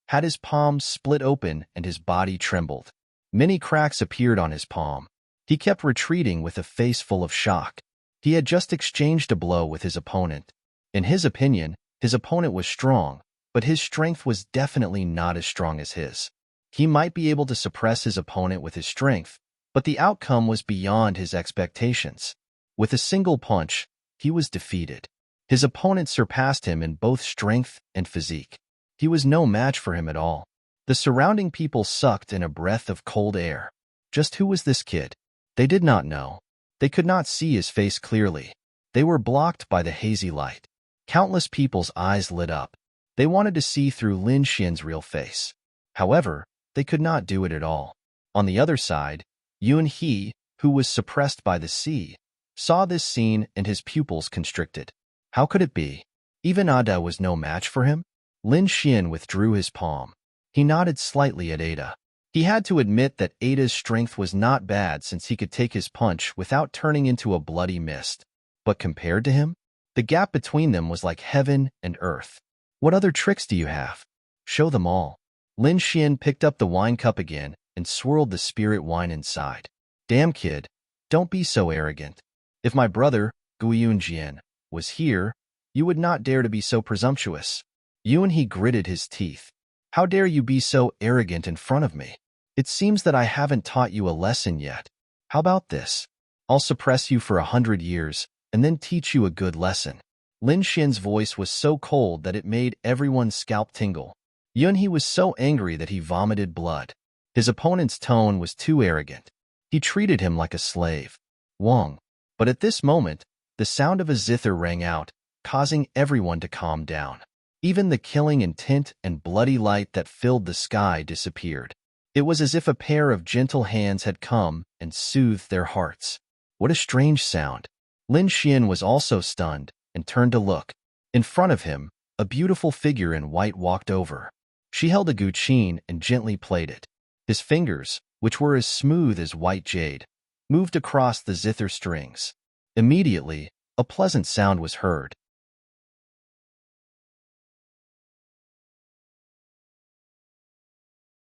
Speaker 1: had his palms split open and his body trembled. Many cracks appeared on his palm. He kept retreating with a face full of shock. He had just exchanged a blow with his opponent. In his opinion, his opponent was strong, but his strength was definitely not as strong as his. He might be able to suppress his opponent with his strength, but the outcome was beyond his expectations. With a single punch, he was defeated. His opponent surpassed him in both strength and physique. He was no match for him at all. The surrounding people sucked in a breath of cold air. Just who was this kid? They did not know. They could not see his face clearly. They were blocked by the hazy light. Countless people's eyes lit up. They wanted to see through Lin Xian's real face. However, they could not do it at all. On the other side, Yunhe, who was suppressed by the sea, saw this scene and his pupils constricted. How could it be? Even Ada was no match for him? Lin Xian withdrew his palm. He nodded slightly at Ada. He had to admit that Ada's strength was not bad since he could take his punch without turning into a bloody mist. But compared to him, the gap between them was like heaven and earth. What other tricks do you have? Show them all. Lin Xian picked up the wine cup again and swirled the spirit wine inside. Damn kid, don't be so arrogant. If my brother, Guiyun Jian, was here, you would not dare to be so presumptuous. Yuan he gritted his teeth. How dare you be so arrogant in front of me? It seems that I haven't taught you a lesson yet. How about this? I'll suppress you for 100 years and then teach you a good lesson. Lin Xian's voice was so cold that it made everyone's scalp tingle. Yun He was so angry that he vomited blood. His opponent's tone was too arrogant. He treated him like a slave. Wong. But at this moment, the sound of a zither rang out, causing everyone to calm down. Even the killing intent and bloody light that filled the sky disappeared. It was as if a pair of gentle hands had come and soothed their hearts. What a strange sound. Lin Xian was also stunned and turned to look. In front of him, a beautiful figure in white walked over. She held a guqin and gently played it. His fingers, which were as smooth as white jade, moved across the zither strings. Immediately, a pleasant sound was heard.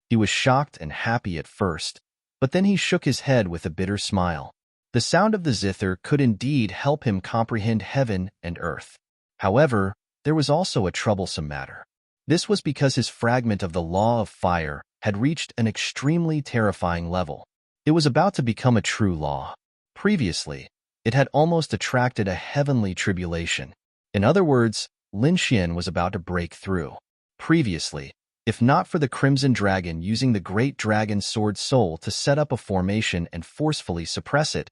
Speaker 1: He was shocked and happy at first, but then he shook his head with a bitter smile. The sound of the zither could indeed help him comprehend heaven and earth. However, there was also a troublesome matter. This was because his fragment of the law of fire had reached an extremely terrifying level. It was about to become a true law. Previously, it had almost attracted a heavenly tribulation. In other words, Lin Xian was about to break through. Previously, if not for the Crimson Dragon using the Great Dragon Sword Soul to set up a formation and forcefully suppress it,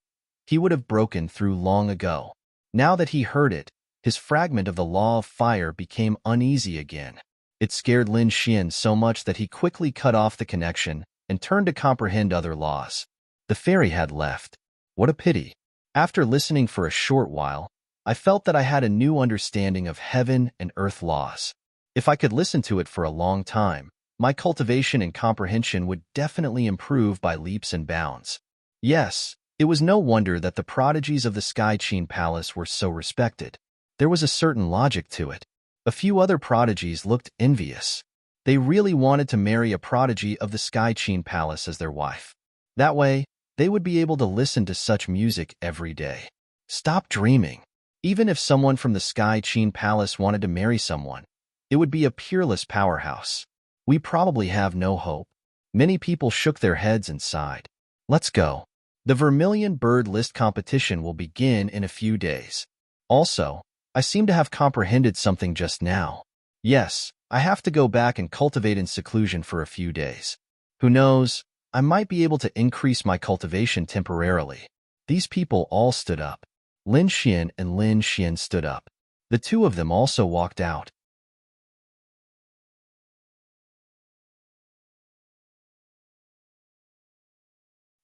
Speaker 1: he would have broken through long ago. Now that he heard it, his fragment of the Law of Fire became uneasy again. It scared Lin Xian so much that he quickly cut off the connection and turned to comprehend other laws. The fairy had left. What a pity. After listening for a short while, I felt that I had a new understanding of heaven and earth laws. If I could listen to it for a long time, my cultivation and comprehension would definitely improve by leaps and bounds. Yes, it was no wonder that the prodigies of the Sky Qin Palace were so respected. There was a certain logic to it. A few other prodigies looked envious. They really wanted to marry a prodigy of the Sky Qin Palace as their wife. That way, they would be able to listen to such music every day. Stop dreaming. Even if someone from the Sky Qin Palace wanted to marry someone, it would be a peerless powerhouse. We probably have no hope. Many people shook their heads and sighed. Let's go. The Vermilion Bird List competition will begin in a few days. Also, I seem to have comprehended something just now. Yes, I have to go back and cultivate in seclusion for a few days. Who knows, I might be able to increase my cultivation temporarily. These people all stood up. Lin Xian and Lin Xian stood up. The two of them also walked out.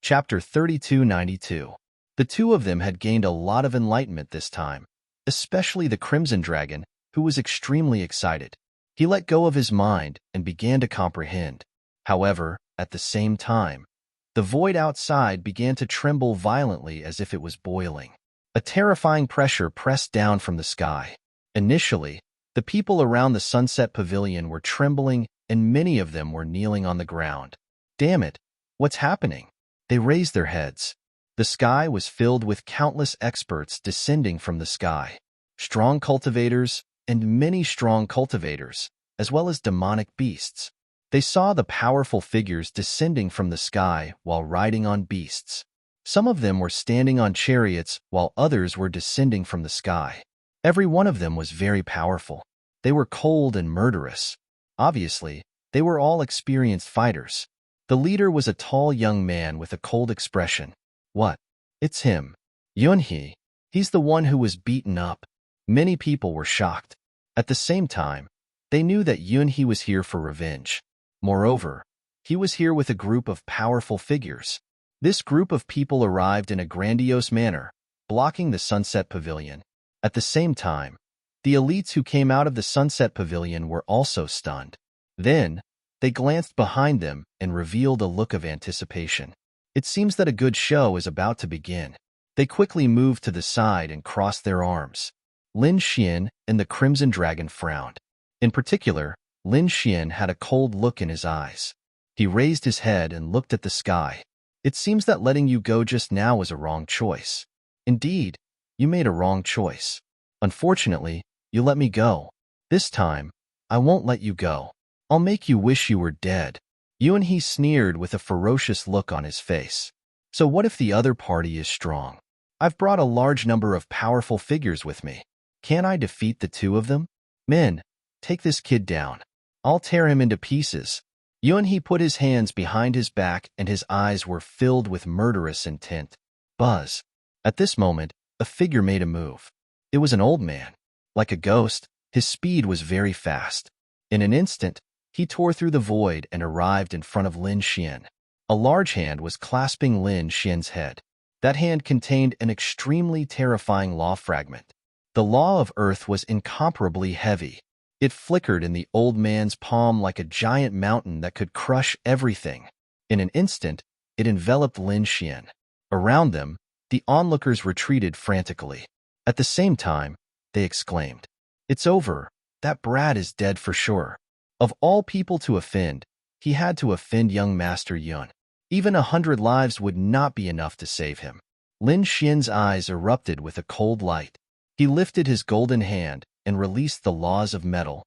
Speaker 1: Chapter 3292. The two of them had gained a lot of enlightenment this time, especially the Crimson Dragon, who was extremely excited. He let go of his mind and began to comprehend. However, at the same time, the void outside began to tremble violently as if it was boiling. A terrifying pressure pressed down from the sky. Initially, the people around the Sunset Pavilion were trembling and many of them were kneeling on the ground. Damn it, what's happening? They raised their heads. The sky was filled with countless experts descending from the sky. Strong cultivators and many strong cultivators, as well as demonic beasts. They saw the powerful figures descending from the sky while riding on beasts. Some of them were standing on chariots while others were descending from the sky. Every one of them was very powerful. They were cold and murderous. Obviously, they were all experienced fighters. The leader was a tall young man with a cold expression. What? It's him. Yunhe. He's the one who was beaten up. Many people were shocked. At the same time, they knew that Yunhe was here for revenge. Moreover, he was here with a group of powerful figures. This group of people arrived in a grandiose manner, blocking the Sunset Pavilion. At the same time, the elites who came out of the Sunset Pavilion were also stunned. Then, they glanced behind them and revealed a look of anticipation. It seems that a good show is about to begin. They quickly moved to the side and crossed their arms. Lin Xian and the Crimson Dragon frowned. In particular, Lin Xian had a cold look in his eyes. He raised his head and looked at the sky. It seems that letting you go just now was a wrong choice. Indeed, you made a wrong choice. Unfortunately, you let me go. This time, I won't let you go. I'll make you wish you were dead. Yuan He sneered with a ferocious look on his face. So what if the other party is strong? I've brought a large number of powerful figures with me. Can't I defeat the two of them? Men, take this kid down. I'll tear him into pieces. Yuan He put his hands behind his back and his eyes were filled with murderous intent. Buzz. At this moment, a figure made a move. It was an old man. Like a ghost, his speed was very fast. In an instant, he tore through the void and arrived in front of Lin Xian. A large hand was clasping Lin Xian's head. That hand contained an extremely terrifying law fragment. The law of Earth was incomparably heavy. It flickered in the old man's palm like a giant mountain that could crush everything. In an instant, it enveloped Lin Xian. Around them, the onlookers retreated frantically. At the same time, they exclaimed, "It's over. That brat is dead for sure." Of all people to offend, he had to offend young Master Yun. Even 100 lives would not be enough to save him. Lin Xian's eyes erupted with a cold light. He lifted his golden hand and released the laws of metal.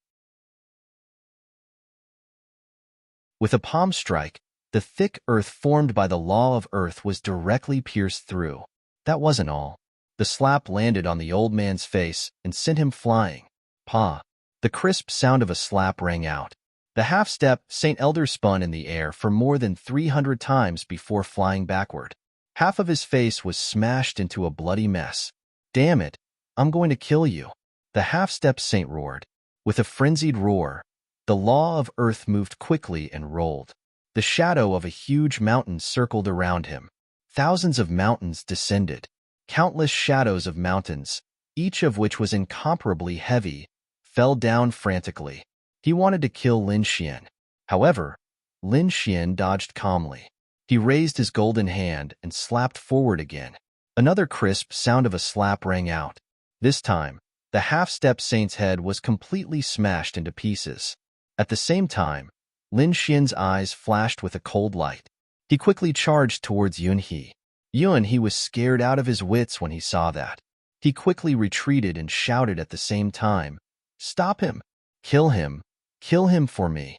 Speaker 1: With a palm strike, the thick earth formed by the law of Earth was directly pierced through. That wasn't all. The slap landed on the old man's face and sent him flying. Pa! The crisp sound of a slap rang out. The half-step St. Elder spun in the air for more than 300 times before flying backward. Half of his face was smashed into a bloody mess. Damn it! I'm going to kill you. The half-step saint roared. With a frenzied roar, the law of Earth moved quickly and rolled. The shadow of a huge mountain circled around him. Thousands of mountains descended. Countless shadows of mountains, each of which was incomparably heavy, fell down frantically. He wanted to kill Lin Xian. However, Lin Xian dodged calmly. He raised his golden hand and slapped forward again. Another crisp sound of a slap rang out. This time, the half-step saint's head was completely smashed into pieces. At the same time, Lin Xian's eyes flashed with a cold light. He quickly charged towards Yuan He. Yuan He was scared out of his wits when he saw that. He quickly retreated and shouted at the same time, "Stop him! Kill him! Kill him for me!"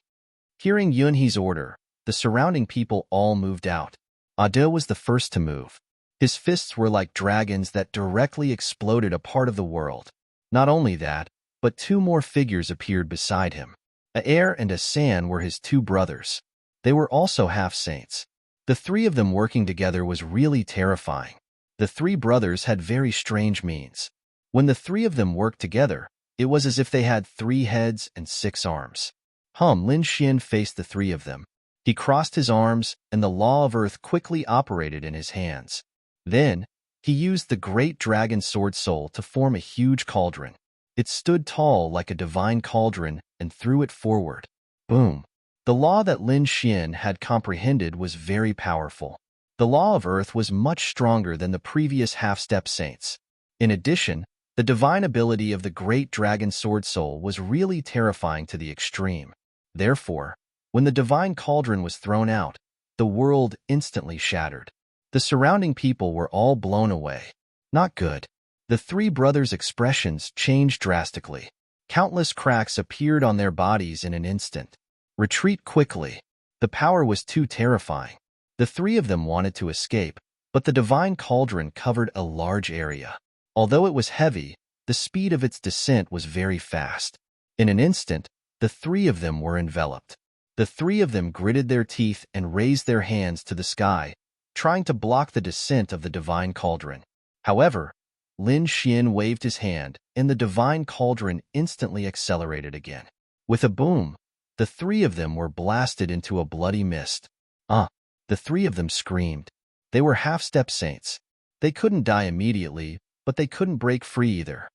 Speaker 1: Hearing Yuan He's order, the surrounding people all moved out. Ade was the first to move. His fists were like dragons that directly exploded a part of the world. Not only that, but two more figures appeared beside him. A Air and a San were his two brothers. They were also half-saints. The three of them working together was really terrifying. The three brothers had very strange means. When the three of them worked together, it was as if they had 3 heads and 6 arms. Lin Xian faced the three of them. He crossed his arms, and the law of Earth quickly operated in his hands. Then, he used the great dragon sword soul to form a huge cauldron. It stood tall like a divine cauldron and threw it forward. Boom! The law that Lin Xian had comprehended was very powerful. The law of Earth was much stronger than the previous half-step saints. In addition, the divine ability of the great dragon sword soul was really terrifying to the extreme. Therefore, when the divine cauldron was thrown out, the world instantly shattered. The surrounding people were all blown away. Not good. The three brothers' expressions changed drastically. Countless cracks appeared on their bodies in an instant. Retreat quickly. The power was too terrifying. The three of them wanted to escape, but the divine cauldron covered a large area. Although it was heavy, the speed of its descent was very fast. In an instant, the three of them were enveloped. The three of them gritted their teeth and raised their hands to the sky, trying to block the descent of the divine cauldron. However, Lin Xian waved his hand, and the divine cauldron instantly accelerated again. With a boom, the three of them were blasted into a bloody mist. The three of them screamed. They were half-step saints. They couldn't die immediately, but they couldn't break free either.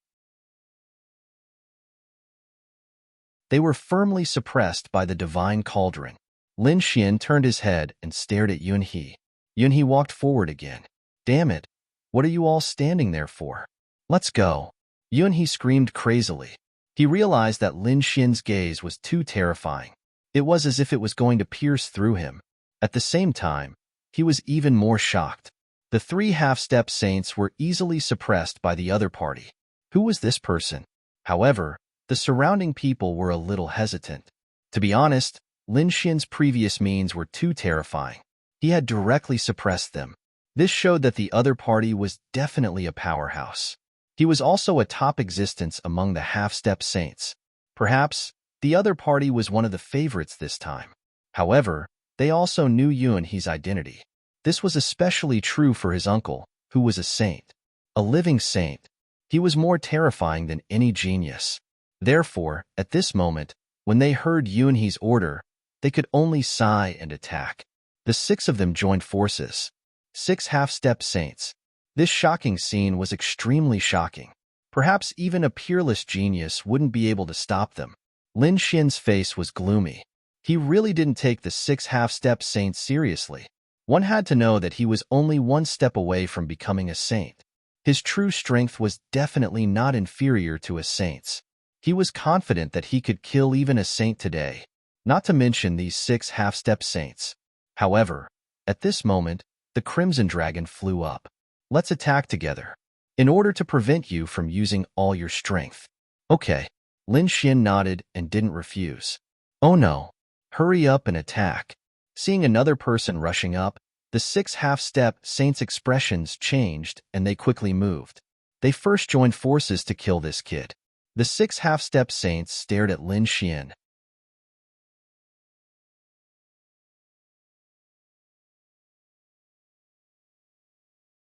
Speaker 1: They were firmly suppressed by the divine cauldron. Lin Xian turned his head and stared at Yunhe. Yunhe walked forward again. Damn it! What are you all standing there for? Let's go! Yunhe screamed crazily. He realized that Lin Xian's gaze was too terrifying. It was as if it was going to pierce through him. At the same time, he was even more shocked. The 3 half-step saints were easily suppressed by the other party. Who was this person? However, the surrounding people were a little hesitant. To be honest, Lin Xian's previous means were too terrifying. He had directly suppressed them. This showed that the other party was definitely a powerhouse. He was also a top existence among the half-step saints. Perhaps, the other party was one of the favorites this time. However, they also knew Yunhe's identity. This was especially true for his uncle, who was a saint. A living saint. He was more terrifying than any genius. Therefore, at this moment, when they heard Yunhe's order, they could only sigh and attack. The 6 of them joined forces. 6 half-step saints. This shocking scene was extremely shocking. Perhaps even a peerless genius wouldn't be able to stop them. Lin Xian's face was gloomy. He really didn't take the 6 half-step saints seriously. One had to know that he was only 1 step away from becoming a saint. His true strength was definitely not inferior to a saint's. He was confident that he could kill even a saint today, not to mention these 6 half-step saints. However, at this moment, the Crimson Dragon flew up. Let's attack together. In order to prevent you from using all your strength. Okay. Lin Xian nodded and didn't refuse. Oh no. Hurry up and attack. Seeing another person rushing up, the 6 half-step saints' expressions changed and they quickly moved. They first joined forces to kill this kid. The 6 half-step saints stared at Lin Xian.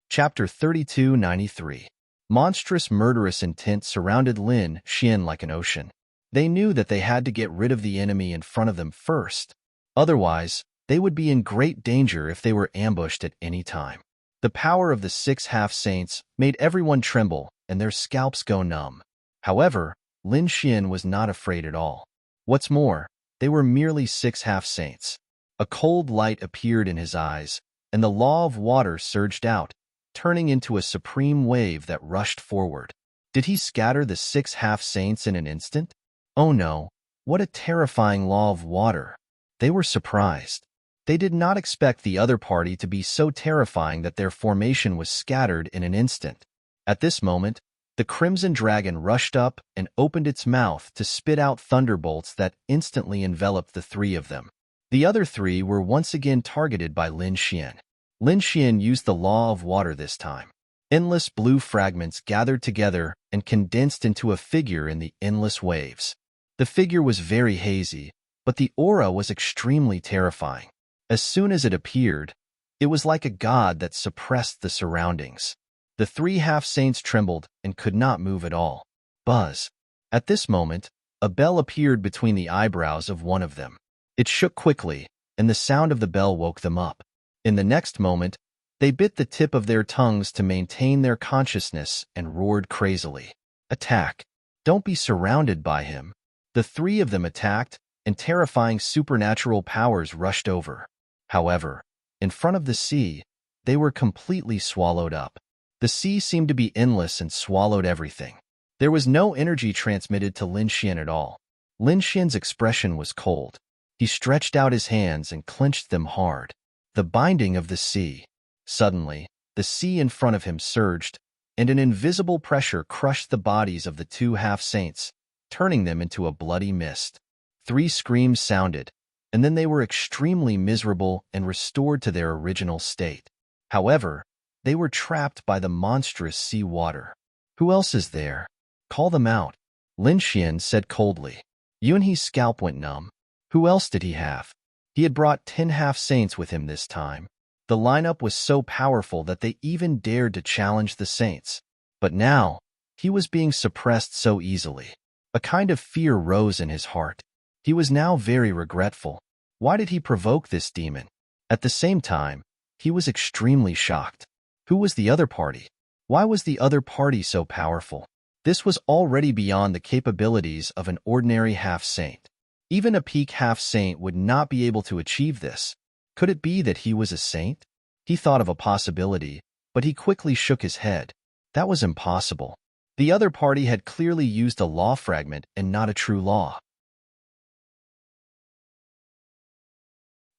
Speaker 1: Chapter 3293. Monstrous murderous intent surrounded Lin Xian like an ocean. They knew that they had to get rid of the enemy in front of them first. Otherwise, they would be in great danger if they were ambushed at any time. The power of the 6 half-saints made everyone tremble and their scalps go numb. However, Lin Xian was not afraid at all. What's more, they were merely 6 half-saints. A cold light appeared in his eyes, and the law of water surged out, turning into a supreme wave that rushed forward. Did he scatter the 6 half-saints in an instant? Oh no, what a terrifying law of water. They were surprised. They did not expect the other party to be so terrifying that their formation was scattered in an instant. At this moment, the Crimson Dragon rushed up and opened its mouth to spit out thunderbolts that instantly enveloped the 3 of them. The other 3 were once again targeted by Lin Xian. Lin Xian used the law of water this time. Endless blue fragments gathered together and condensed into a figure in the endless waves. The figure was very hazy, but the aura was extremely terrifying. As soon as it appeared, it was like a god that suppressed the surroundings. The 3 half-saints trembled and could not move at all. Buzz. At this moment, a bell appeared between the eyebrows of one of them. It shook quickly, and the sound of the bell woke them up. In the next moment, they bit the tip of their tongues to maintain their consciousness and roared crazily. Attack. Don't be surrounded by him. The 3 of them attacked, and terrifying supernatural powers rushed over. However, in front of the sea, they were completely swallowed up. The sea seemed to be endless and swallowed everything. There was no energy transmitted to Lin Xian at all. Lin Xian's expression was cold. He stretched out his hands and clenched them hard. The binding of the sea. Suddenly, the sea in front of him surged, and an invisible pressure crushed the bodies of the 2 half-saints, turning them into a bloody mist. 3 screams sounded, and then they were extremely miserable and restored to their original state. However, they were trapped by the monstrous sea water. Who else is there? Call them out. Lin Xian said coldly. Yunhe's scalp went numb. Who else did he have? He had brought 10 half-saints with him this time. The lineup was so powerful that they even dared to challenge the saints. But now, he was being suppressed so easily. A kind of fear rose in his heart. He was now very regretful. Why did he provoke this demon? At the same time, he was extremely shocked. Who was the other party? Why was the other party so powerful? This was already beyond the capabilities of an ordinary half-saint. Even a peak half-saint would not be able to achieve this. Could it be that he was a saint? He thought of a possibility, but he quickly shook his head. That was impossible. The other party had clearly used a law fragment and not a true law.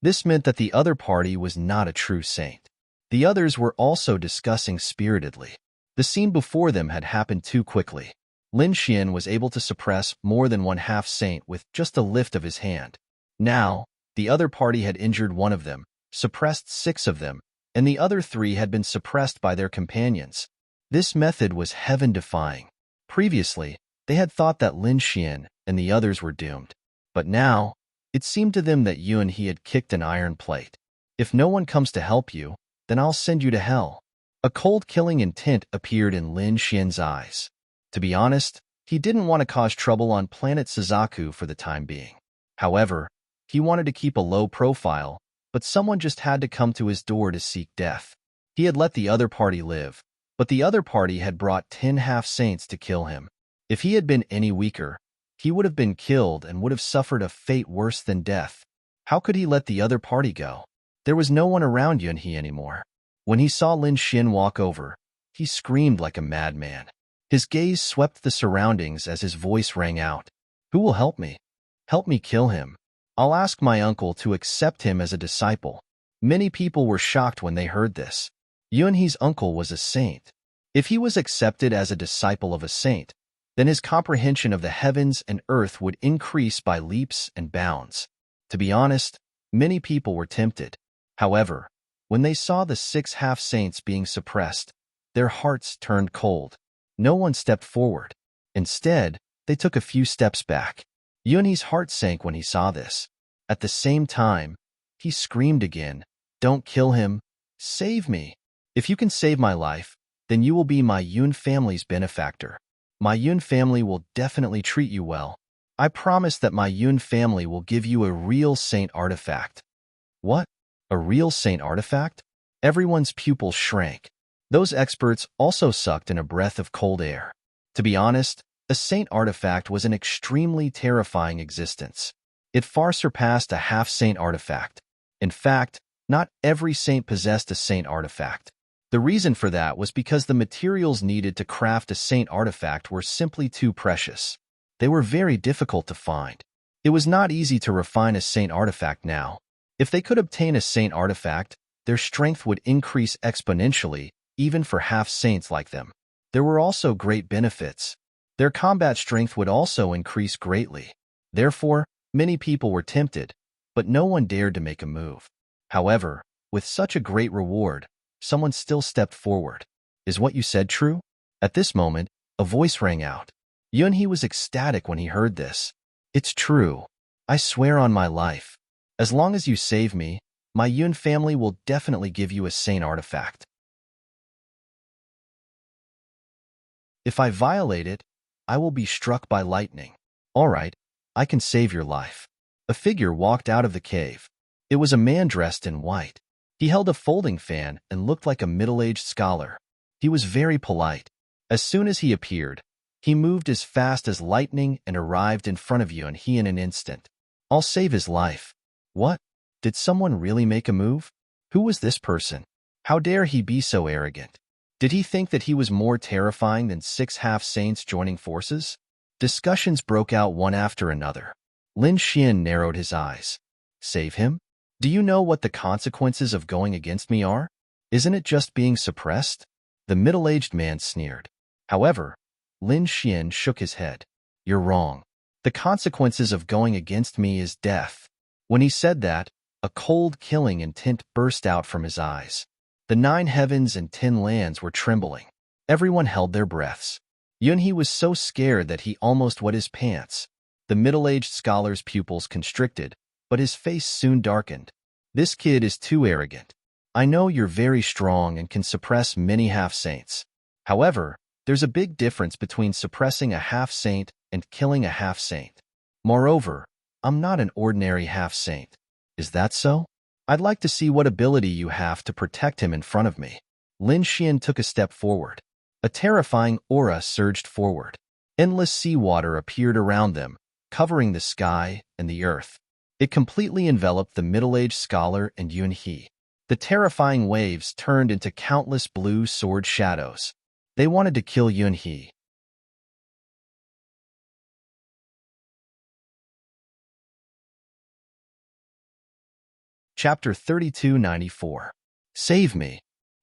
Speaker 1: This meant that the other party was not a true saint. The others were also discussing spiritedly. The scene before them had happened too quickly. Lin Xian was able to suppress more than one half-saint with just a lift of his hand. Now, the other party had injured one of them, suppressed 6 of them, and the other 3 had been suppressed by their companions. This method was heaven-defying. Previously, they had thought that Lin Xian and the others were doomed. But now, it seemed to them that Yuan He had kicked an iron plate. If no one comes to help you, then I'll send you to hell. A cold killing intent appeared in Lin Xian's eyes. To be honest, he didn't want to cause trouble on planet Suzaku for the time being. However, he wanted to keep a low profile, but someone just had to come to his door to seek death. He had let the other party live, but the other party had brought 10 half-saints to kill him. If he had been any weaker, he would have been killed and would have suffered a fate worse than death. How could he let the other party go? There was no one around Yuan He anymore. When he saw Lin Xian walk over, he screamed like a madman. His gaze swept the surroundings as his voice rang out. Who will help me? Help me kill him. I'll ask my uncle to accept him as a disciple. Many people were shocked when they heard this. Yuan He's uncle was a saint. If he was accepted as a disciple of a saint, then his comprehension of the heavens and earth would increase by leaps and bounds. To be honest, many people were tempted. However, when they saw the 6 half-saints being suppressed, their hearts turned cold. No one stepped forward. Instead, they took a few steps back. Yuan He's heart sank when he saw this. At the same time, he screamed again, "Don't kill him. Save me. If you can save my life, then you will be my Yun family's benefactor. My Yun family will definitely treat you well. I promise that my Yun family will give you a real saint artifact." What? A real saint artifact? Everyone's pupils shrank. Those experts also sucked in a breath of cold air. To be honest, a saint artifact was an extremely terrifying existence. It far surpassed a half-saint artifact. In fact, not every saint possessed a saint artifact. The reason for that was because the materials needed to craft a saint artifact were simply too precious. They were very difficult to find. It was not easy to refine a saint artifact now. If they could obtain a saint artifact, their strength would increase exponentially, even for half-saints like them. There were also great benefits. Their combat strength would also increase greatly. Therefore, many people were tempted, but no one dared to make a move. However, with such a great reward, someone still stepped forward. Is what you said true? At this moment, a voice rang out. Yuan He was ecstatic when he heard this. It's true. I swear on my life. As long as you save me, my Yun family will definitely give you a saint artifact. If I violate it, I will be struck by lightning. All right, I can save your life. A figure walked out of the cave. It was a man dressed in white. He held a folding fan and looked like a middle-aged scholar. He was very polite. As soon as he appeared, he moved as fast as lightning and arrived in front of Yuan He in an instant. I'll save his life. What? Did someone really make a move? Who was this person? How dare he be so arrogant? Did he think that he was more terrifying than 6 half-saints joining forces? Discussions broke out one after another. Lin Xian narrowed his eyes. Save him? Do you know what the consequences of going against me are? Isn't it just being suppressed? The middle-aged man sneered. However, Lin Xian shook his head. You're wrong. The consequences of going against me is death. When he said that, a cold killing intent burst out from his eyes. The 9 heavens and 10 lands were trembling. Everyone held their breaths. Yuan He was so scared that he almost wet his pants. The middle-aged scholar's pupils constricted, but his face soon darkened. This kid is too arrogant. I know you're very strong and can suppress many half-saints. However, there's a big difference between suppressing a half-saint and killing a half-saint. Moreover, I'm not an ordinary half-saint. Is that so? I'd like to see what ability you have to protect him in front of me. Lin Xian took a step forward. A terrifying aura surged forward. Endless seawater appeared around them, covering the sky and the earth. It completely enveloped the middle-aged scholar and Yun He. The terrifying waves turned into countless blue sword shadows. They wanted to kill Yun He. Chapter 3294. Save me.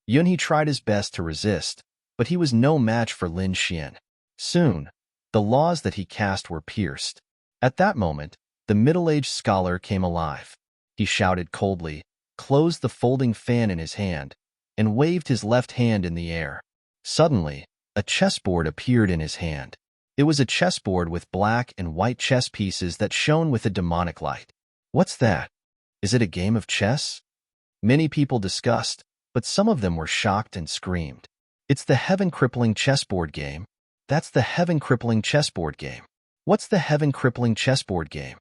Speaker 1: Yun He tried his best to resist, but he was no match for Lin Xian. Soon, the laws that he cast were pierced. At that moment, the middle-aged scholar came alive. He shouted coldly, closed the folding fan in his hand, and waved his left hand in the air. Suddenly, a chessboard appeared in his hand. It was a chessboard with black and white chess pieces that shone with a demonic light. What's that? Is it a game of chess? Many people discussed, but some of them were shocked and screamed. It's the heaven-crippling chessboard game. That's the heaven-crippling chessboard game. What's the heaven-crippling chessboard game?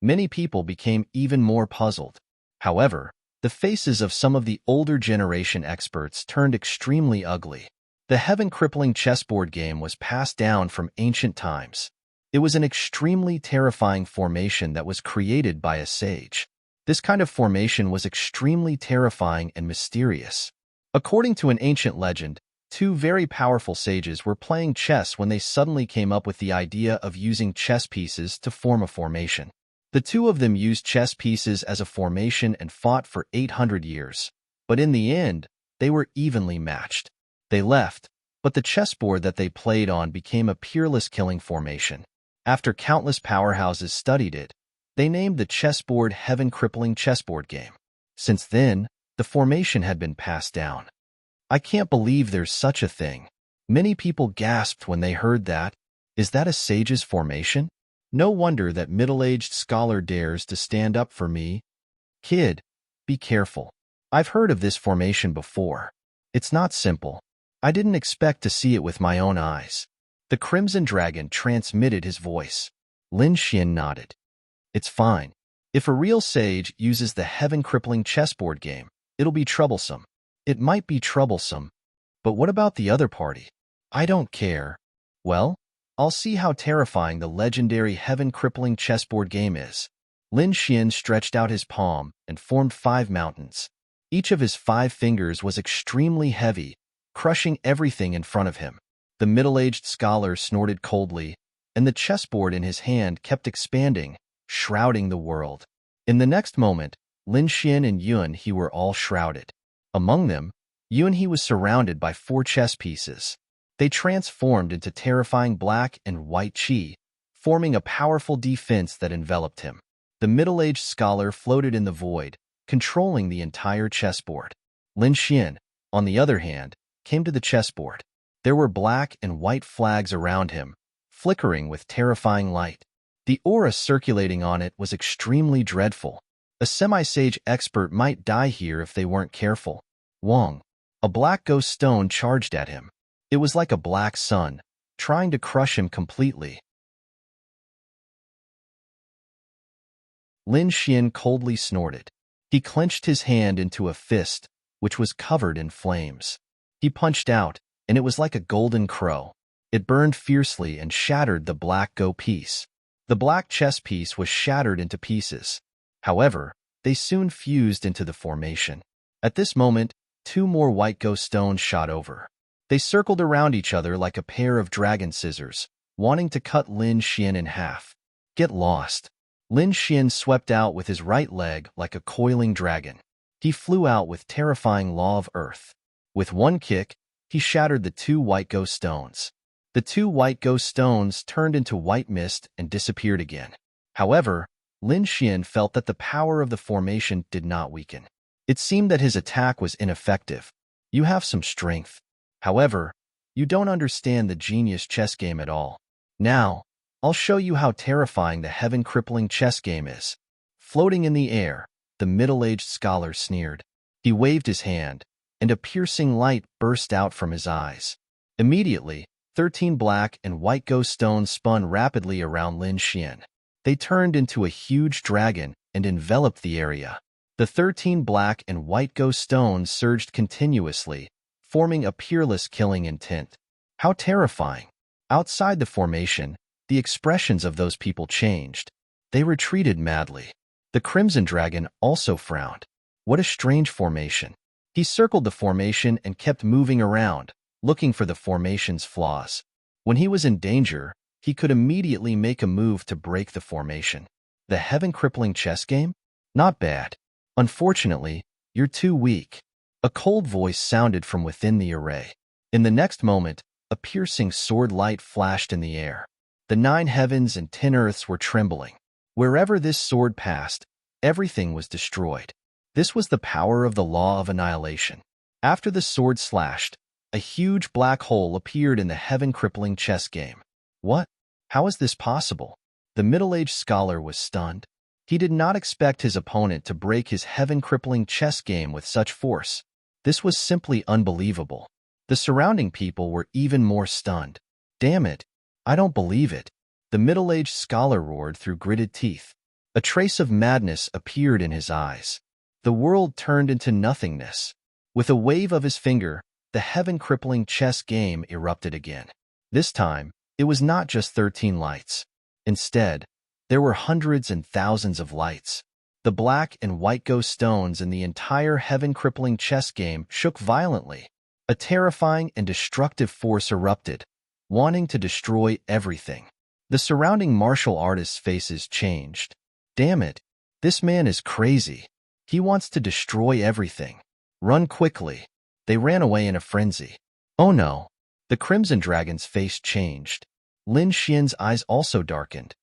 Speaker 1: Many people became even more puzzled. However, the faces of some of the older generation experts turned extremely ugly. The heaven-crippling chessboard game was passed down from ancient times. It was an extremely terrifying formation that was created by a sage. This kind of formation was extremely terrifying and mysterious. According to an ancient legend, two very powerful sages were playing chess when they suddenly came up with the idea of using chess pieces to form a formation. The two of them used chess pieces as a formation and fought for 800 years. But in the end, they were evenly matched. They left, but the chessboard that they played on became a peerless killing formation. After countless powerhouses studied it, they named the chessboard Heaven-Crippling Chessboard Game. Since then, the formation had been passed down. I can't believe there's such a thing. Many people gasped when they heard that. Is that a sage's formation? No wonder that middle-aged scholar dares to stand up for me. Kid, be careful. I've heard of this formation before. It's not simple. I didn't expect to see it with my own eyes. The Crimson Dragon transmitted his voice. Lin Xian nodded. It's fine. If a real sage uses the heaven-crippling chessboard game, it'll be troublesome. It might be troublesome. But what about the other party? I don't care. Well, I'll see how terrifying the legendary heaven-crippling chessboard game is. Lin Xian stretched out his palm and formed 5 mountains. Each of his 5 fingers was extremely heavy, crushing everything in front of him. The middle-aged scholar snorted coldly, and the chessboard in his hand kept expanding, shrouding the world. In the next moment, Lin Xian and Yun He were all shrouded. Among them, Yun He was surrounded by 4 chess pieces. They transformed into terrifying black and white chi, forming a powerful defense that enveloped him. The middle-aged scholar floated in the void, controlling the entire chessboard. Lin Xian, on the other hand, came to the chessboard. There were black and white flags around him, flickering with terrifying light. The aura circulating on it was extremely dreadful. A semi-sage expert might die here if they weren't careful. Wong, a black ghost stone charged at him. It was like a black sun, trying to crush him completely. Lin Xian coldly snorted. He clenched his hand into a fist, which was covered in flames. He punched out, and it was like a golden crow. It burned fiercely and shattered the black go piece. The black chess piece was shattered into pieces. However, they soon fused into the formation. At this moment, 2 more white go stones shot over. They circled around each other like a pair of dragon scissors, wanting to cut Lin Xian in half. Get lost. Lin Xian swept out with his right leg like a coiling dragon. He flew out with terrifying law of earth. With one kick, he shattered the 2 white go stones. The 2 white go stones turned into white mist and disappeared again. However, Lin Xian felt that the power of the formation did not weaken. It seemed that his attack was ineffective. You have some strength. However, you don't understand the genius chess game at all. Now, I'll show you how terrifying the heaven-crippling chess game is. Floating in the air, the middle-aged scholar sneered. He waved his hand, and a piercing light burst out from his eyes. Immediately, 13 black and white ghost stones spun rapidly around Lin Xian. They turned into a huge dragon and enveloped the area. The 13 black and white ghost stones surged continuously, forming a peerless killing intent. How terrifying. Outside the formation, the expressions of those people changed. They retreated madly. The Crimson Dragon also frowned. What a strange formation. He circled the formation and kept moving around, looking for the formation's flaws. When he was in danger, he could immediately make a move to break the formation. The heaven-crippling chess game? Not bad. Unfortunately, you're too weak. A cold voice sounded from within the array. In the next moment, a piercing sword light flashed in the air. The 9 heavens and 10 earths were trembling. Wherever this sword passed, everything was destroyed. This was the power of the law of annihilation. After the sword slashed, a huge black hole appeared in the heaven-crippling chess game. What? How is this possible? The middle-aged scholar was stunned. He did not expect his opponent to break his heaven-crippling chess game with such force. This was simply unbelievable. The surrounding people were even more stunned. Damn it! I don't believe it. The middle-aged scholar roared through gritted teeth. A trace of madness appeared in his eyes. The world turned into nothingness. With a wave of his finger, the heaven-crippling chess game erupted again. This time, it was not just 13 lights. Instead, there were hundreds and thousands of lights. The black and white ghost stones in the entire heaven-crippling chess game shook violently. A terrifying and destructive force erupted, wanting to destroy everything. The surrounding martial artists' faces changed. Damn it, this man is crazy. He wants to destroy everything. Run quickly. They ran away in a frenzy. Oh no. The Crimson Dragon's face changed. Lin Xian's eyes also darkened.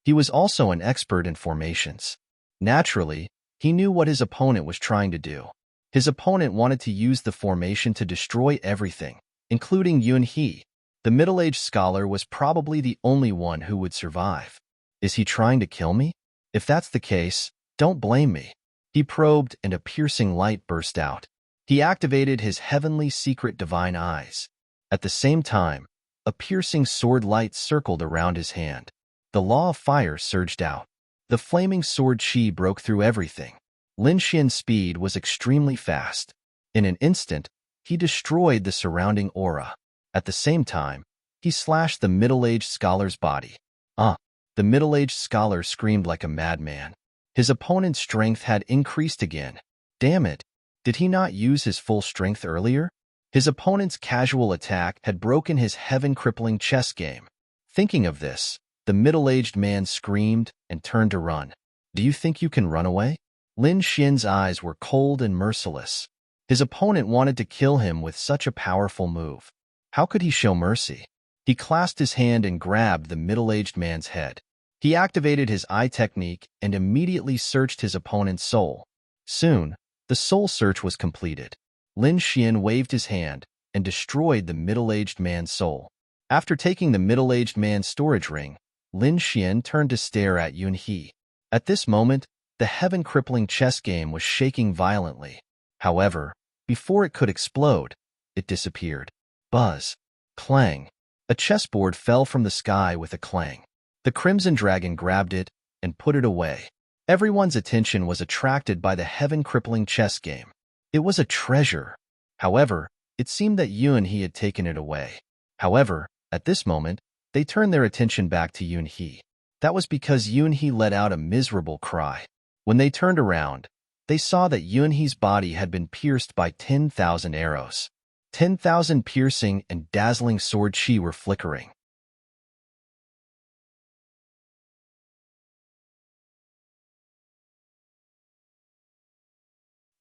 Speaker 1: He was also an expert in formations. Naturally, he knew what his opponent was trying to do. His opponent wanted to use the formation to destroy everything, including Yun He. The middle-aged scholar was probably the only one who would survive. Is he trying to kill me? If that's the case, don't blame me. He probed and a piercing light burst out. He activated his heavenly secret divine eyes. At the same time, a piercing sword light circled around his hand. The law of fire surged out. The flaming sword chi broke through everything. Lin Xian's speed was extremely fast. In an instant, he destroyed the surrounding aura. At the same time, he slashed the middle-aged scholar's body. The middle-aged scholar screamed like a madman. His opponent's strength had increased again. Damn it! Did he not use his full strength earlier? His opponent's casual attack had broken his heaven-crippling chess game. Thinking of this, the middle-aged man screamed and turned to run. Do you think you can run away? Lin Xian's eyes were cold and merciless. His opponent wanted to kill him with such a powerful move. How could he show mercy? He clasped his hand and grabbed the middle-aged man's head. He activated his eye technique and immediately searched his opponent's soul. Soon, the soul search was completed. Lin Xian waved his hand and destroyed the middle-aged man's soul. After taking the middle-aged man's storage ring, Lin Xian turned to stare at Yun He. At this moment, the heaven-crippling chess game was shaking violently. However, before it could explode, it disappeared. Buzz. Clang. A chessboard fell from the sky with a clang. The Crimson Dragon grabbed it and put it away. Everyone's attention was attracted by the heaven-crippling chess game. It was a treasure. However, it seemed that Yun He had taken it away. However, at this moment, they turned their attention back to Yun He. That was because Yun He let out a miserable cry. When they turned around, they saw that Yun He's body had been pierced by 10,000 arrows. 10,000 piercing and dazzling sword chi were flickering.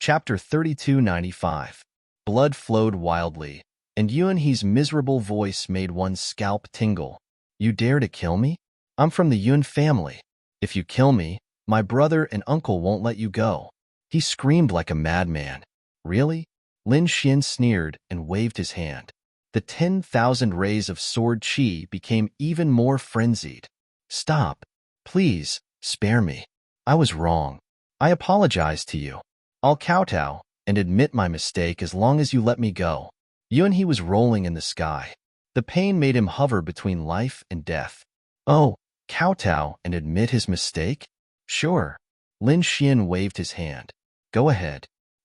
Speaker 1: Chapter 3295. Blood flowed wildly, and Yun He's miserable voice made one's scalp tingle. You dare to kill me? I'm from the Yun family. If you kill me, my brother and uncle won't let you go. He screamed like a madman. Really? Lin Xian sneered and waved his hand. The 10,000 rays of sword chi became even more frenzied. Stop. Please, spare me. I was wrong. I apologize to you. I'll kowtow and admit my mistake as long as you let me go. Yun He was rolling in the sky. The pain made him hover between life and death. Oh, kowtow and admit his mistake? Sure. Lin Xian waved his hand. Go ahead.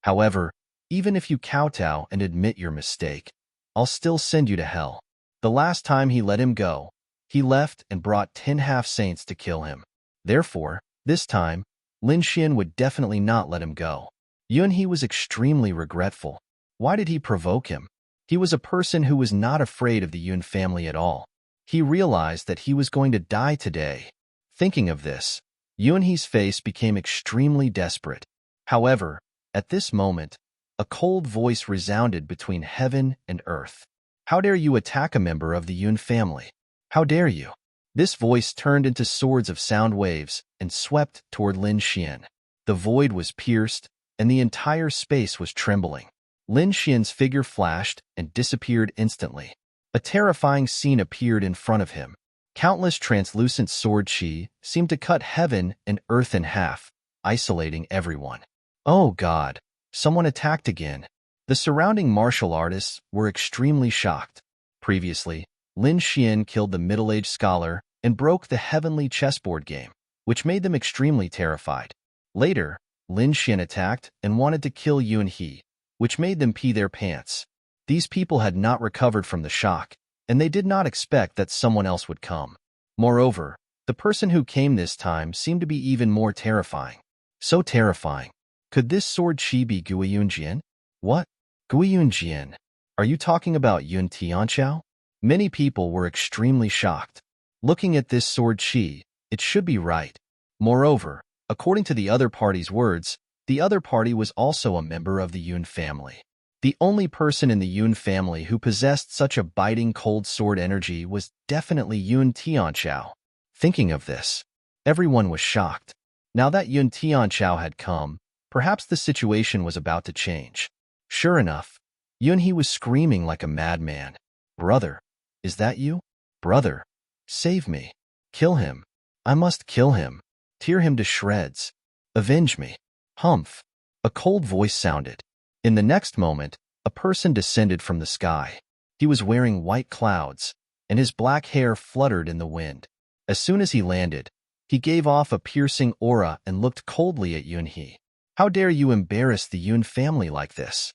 Speaker 1: However, even if you kowtow and admit your mistake, I'll still send you to hell. The last time he let him go, he left and brought 10 half-saints to kill him. Therefore, this time, Lin Xian would definitely not let him go. Yunhe was extremely regretful. Why did he provoke him? He was a person who was not afraid of the Yun family at all. He realized that he was going to die today. Thinking of this, Yunhe's face became extremely desperate. However, at this moment, a cold voice resounded between heaven and earth. How dare you attack a member of the Yun family? How dare you? This voice turned into swords of sound waves and swept toward Lin Xian. The void was pierced, and the entire space was trembling. Lin Xian's figure flashed and disappeared instantly. A terrifying scene appeared in front of him. Countless translucent sword chi seemed to cut heaven and earth in half, isolating everyone. Oh God! Someone attacked again. The surrounding martial artists were extremely shocked. Previously, Lin Xian killed the middle-aged scholar and broke the heavenly chessboard game, which made them extremely terrified. Later, Lin Xian attacked and wanted to kill Yunhe, which made them pee their pants. These people had not recovered from the shock, and they did not expect that someone else would come. Moreover, the person who came this time seemed to be even more terrifying. So terrifying. Could this sword chi be Gui Yunjian? What? Gui Yunjian? Are you talking about Yun Tianchao? Many people were extremely shocked. Looking at this sword chi, it should be right. Moreover, according to the other party's words, the other party was also a member of the Yun family. The only person in the Yun family who possessed such a biting cold sword energy was definitely Yun Tianchao. Thinking of this, everyone was shocked. Now that Yun Tianchao had come, perhaps the situation was about to change. Sure enough, Yunhe was screaming like a madman. Brother, is that you? Brother, save me. Kill him. I must kill him. Tear him to shreds. Avenge me. Humph. A cold voice sounded. In the next moment, a person descended from the sky. He was wearing white clouds, and his black hair fluttered in the wind. As soon as he landed, he gave off a piercing aura and looked coldly at Yunhe. How dare you embarrass the Yun family like this?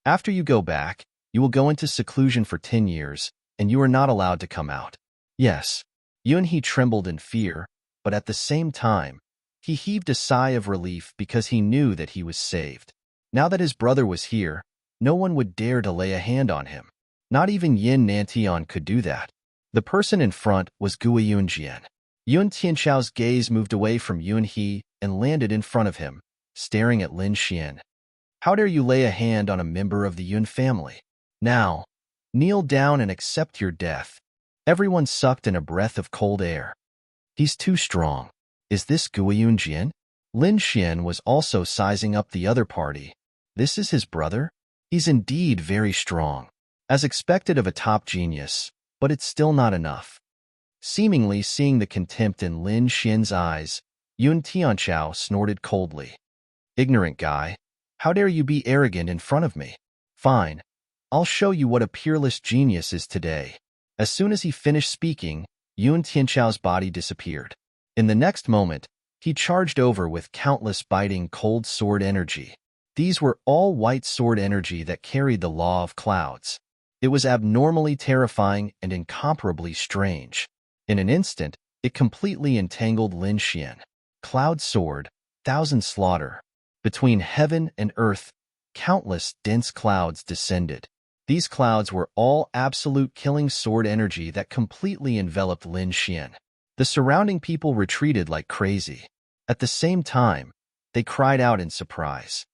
Speaker 1: After you go back, you will go into seclusion for 10 years, and you are not allowed to come out. Yes. Yunhe trembled in fear, but at the same time, he heaved a sigh of relief because he knew that he was saved. Now that his brother was here, no one would dare to lay a hand on him. Not even Yin Nantian could do that. The person in front was Gui Yunjian. Yun Tianchao's gaze moved away from Yunhe and landed in front of him, staring at Lin Xian. How dare you lay a hand on a member of the Yun family? Now, kneel down and accept your death. Everyone sucked in a breath of cold air. He's too strong. Is this Gui Yunjian? Lin Xian was also sizing up the other party. This is his brother? He's indeed very strong. As expected of a top genius, but it's still not enough. Seemingly seeing the contempt in Lin Xian's eyes, Yun Tianchao snorted coldly. Ignorant guy, how dare you be arrogant in front of me? Fine, I'll show you what a peerless genius is today. As soon as he finished speaking, Yun Tianchao's body disappeared. In the next moment, he charged over with countless biting cold sword energy. These were all white sword energy that carried the law of clouds. It was abnormally terrifying and incomparably strange. In an instant, it completely entangled Lin Xian. Cloud sword, thousand slaughter. Between heaven and earth, countless dense clouds descended. These clouds were all absolute killing sword energy that completely enveloped Lin Xian. The surrounding people retreated like crazy. At the same time, they cried out in surprise.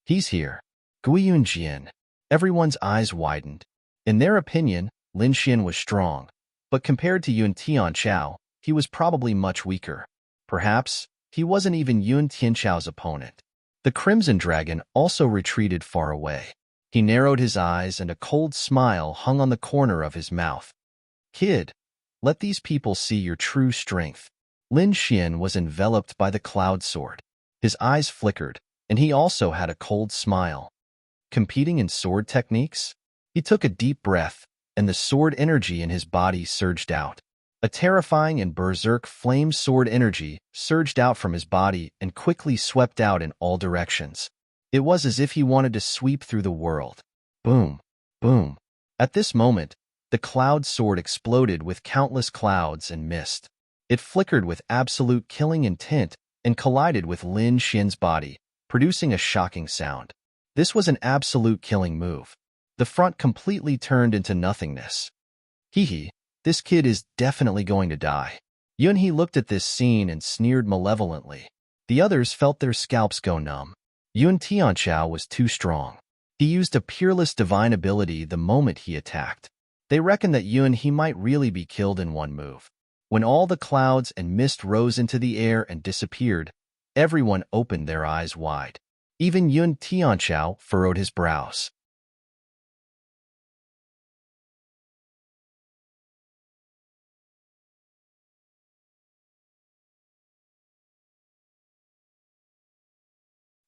Speaker 1: He's here. Gui Yunjian. Everyone's eyes widened. In their opinion, Lin Xian was strong, but compared to Yun Tianchao, he was probably much weaker. Perhaps, he wasn't even Yun Tianchao's opponent. The Crimson Dragon also retreated far away. He narrowed his eyes and a cold smile hung on the corner of his mouth. Kid, let these people see your true strength. Lin Xian was enveloped by the cloud sword. His eyes flickered, and he also had a cold smile. Competing in sword techniques? He took a deep breath, and the sword energy in his body surged out. A terrifying and berserk flame sword energy surged out from his body and quickly swept out in all directions. It was as if he wanted to sweep through the world. Boom, boom. At this moment, the cloud sword exploded with countless clouds and mist. It flickered with absolute killing intent and collided with Lin Xian's body, producing a shocking sound. This was an absolute killing move. The front completely turned into nothingness. Hee, this kid is definitely going to die. Yunhee looked at this scene and sneered malevolently. The others felt their scalps go numb. Yun Tianchao was too strong. He used a peerless divine ability the moment he attacked. They reckoned that Yunhee might really be killed in one move. When all the clouds and mist rose into the air and disappeared, everyone opened their eyes wide. Even Yun Tianchao furrowed his brows.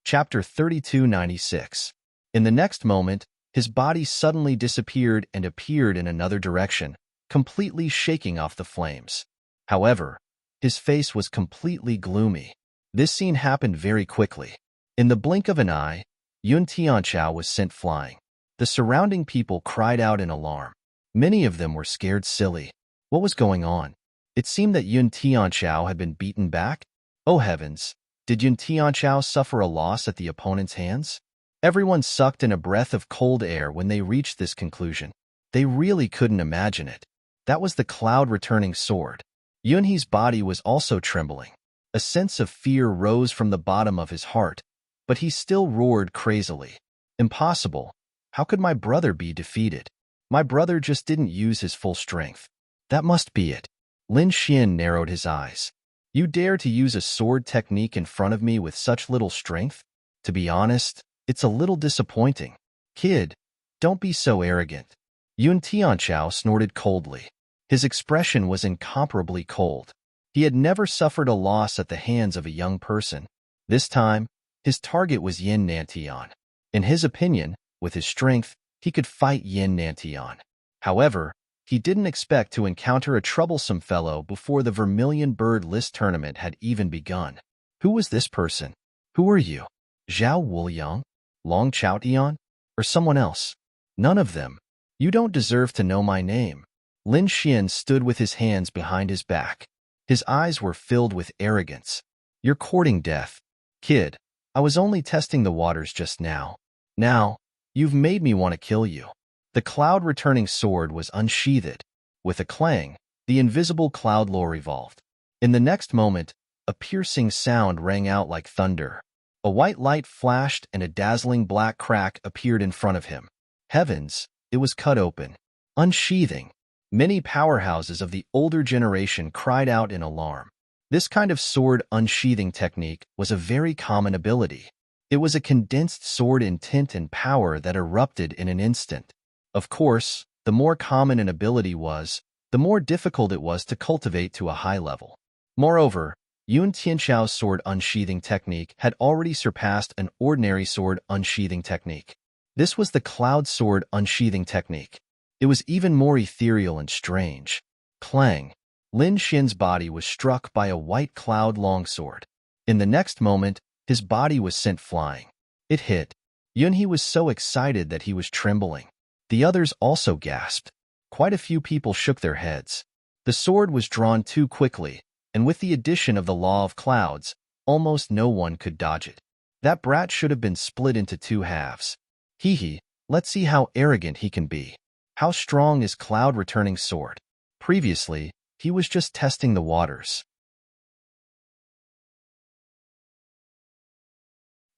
Speaker 1: Chapter 3296. In the next moment, his body suddenly disappeared and appeared in another direction, completely shaking off the flames. However, his face was completely gloomy. This scene happened very quickly. In the blink of an eye, Yun Tianchao was sent flying. The surrounding people cried out in alarm. Many of them were scared silly. What was going on? It seemed that Yun Tianchao had been beaten back. Oh heavens! Did Yun Tianchao suffer a loss at the opponent's hands? Everyone sucked in a breath of cold air when they reached this conclusion. They really couldn't imagine it. That was the cloud-returning sword. Yunhee's body was also trembling. A sense of fear rose from the bottom of his heart, but he still roared crazily. Impossible. How could my brother be defeated? My brother just didn't use his full strength. That must be it. Lin Xian narrowed his eyes. You dare to use a sword technique in front of me with such little strength? To be honest, it's a little disappointing. Kid, don't be so arrogant. Yun Tianchao snorted coldly. His expression was incomparably cold. He had never suffered a loss at the hands of a young person. This time, his target was Yin Nantian. In his opinion, with his strength, he could fight Yin Nantian. However, he didn't expect to encounter a troublesome fellow before the Vermilion Bird List tournament had even begun. Who was this person? Who are you? Zhao Wuliang? Long Chaotian? Or someone else? None of them. You don't deserve to know my name. Lin Xian stood with his hands behind his back. His eyes were filled with arrogance. You're courting death. Kid, I was only testing the waters just now. Now, you've made me want to kill you. The cloud-returning sword was unsheathed. With a clang, the invisible cloud lore revolved. In the next moment, a piercing sound rang out like thunder. A white light flashed and a dazzling black crack appeared in front of him. Heavens, it was cut open. Unsheathing. Many powerhouses of the older generation cried out in alarm. This kind of sword unsheathing technique was a very common ability. It was a condensed sword intent and power that erupted in an instant. Of course, the more common an ability was, the more difficult it was to cultivate to a high level. Moreover, Yun Tianchao's sword unsheathing technique had already surpassed an ordinary sword unsheathing technique. This was the cloud sword unsheathing technique. It was even more ethereal and strange. Clang! Lin Xian's body was struck by a white cloud longsword. In the next moment, his body was sent flying. It hit. Yunhee was so excited that he was trembling. The others also gasped. Quite a few people shook their heads. The sword was drawn too quickly, and with the addition of the law of clouds, almost no one could dodge it. That brat should have been split into two halves. Hee, let's see how arrogant he can be. How strong is cloud-returning sword? Previously, he was just testing the waters.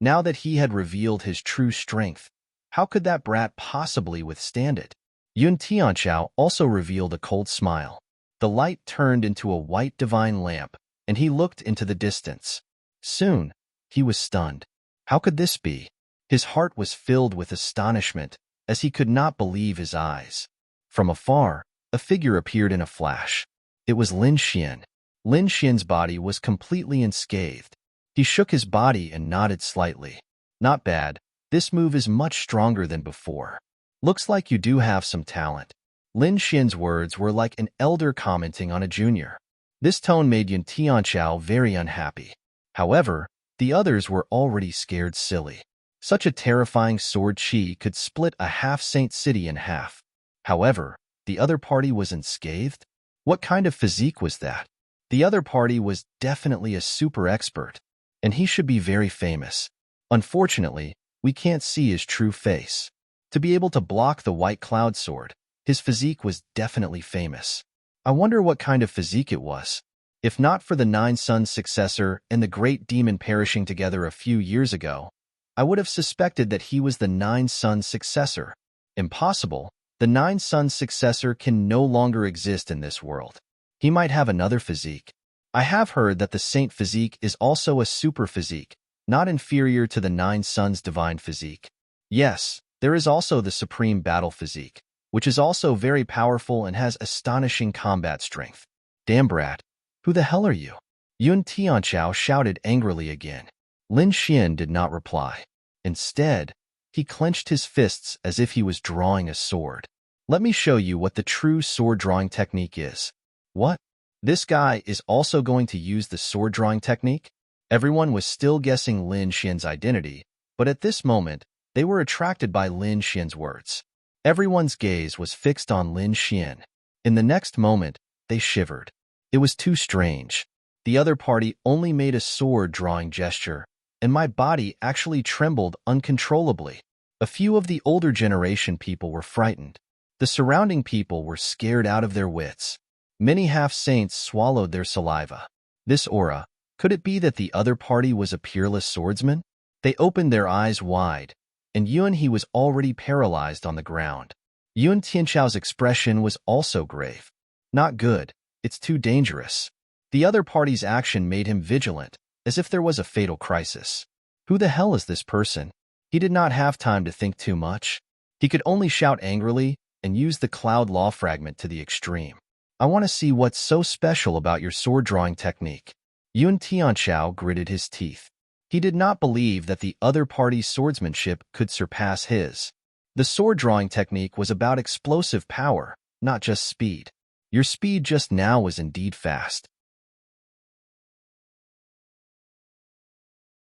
Speaker 1: Now that he had revealed his true strength, how could that brat possibly withstand it? Yun Tianchao also revealed a cold smile. The light turned into a white divine lamp, and he looked into the distance. Soon, he was stunned. How could this be? His heart was filled with astonishment, as he could not believe his eyes. From afar, a figure appeared in a flash. It was Lin Xian. Lin Xian's body was completely unscathed. He shook his body and nodded slightly. Not bad. This move is much stronger than before. Looks like you do have some talent. Lin Xin's words were like an elder commenting on a junior. This tone made Yun Tianchao very unhappy. However, the others were already scared silly. Such a terrifying sword chi could split a half-saint city in half. However, the other party was unscathed? What kind of physique was that? The other party was definitely a super expert, and he should be very famous. Unfortunately, we can't see his true face. To be able to block the white cloud sword, his physique was definitely famous. I wonder what kind of physique it was. If not for the Nine Suns successor and the great demon perishing together a few years ago, I would have suspected that he was the Nine Suns successor. Impossible. The Nine Suns successor can no longer exist in this world. He might have another physique. I have heard that the Saint physique is also a super physique, not inferior to the Nine Suns divine physique. Yes, there is also the supreme battle physique, which is also very powerful and has astonishing combat strength. Damn brat, who the hell are you? Yun Tianchao shouted angrily again. Lin Xin did not reply. Instead, he clenched his fists as if he was drawing a sword. Let me show you what the true sword drawing technique is. What? This guy is also going to use the sword drawing technique? Everyone was still guessing Lin Xin's identity, but at this moment, they were attracted by Lin Xin's words. Everyone's gaze was fixed on Lin Xin. In the next moment, they shivered. It was too strange. The other party only made a sword drawing gesture, and my body actually trembled uncontrollably. A few of the older generation people were frightened. The surrounding people were scared out of their wits. Many half-saints swallowed their saliva. This aura, could it be that the other party was a peerless swordsman? They opened their eyes wide, and Yuan He was already paralyzed on the ground. Yun Tianchao's expression was also grave. Not good. It's too dangerous. The other party's action made him vigilant, as if there was a fatal crisis. Who the hell is this person? He did not have time to think too much. He could only shout angrily and use the cloud law fragment to the extreme. I want to see what's so special about your sword drawing technique. Yun Tianchao gritted his teeth. He did not believe that the other party's swordsmanship could surpass his. The sword drawing technique was about explosive power, not just speed. Your speed just now was indeed fast.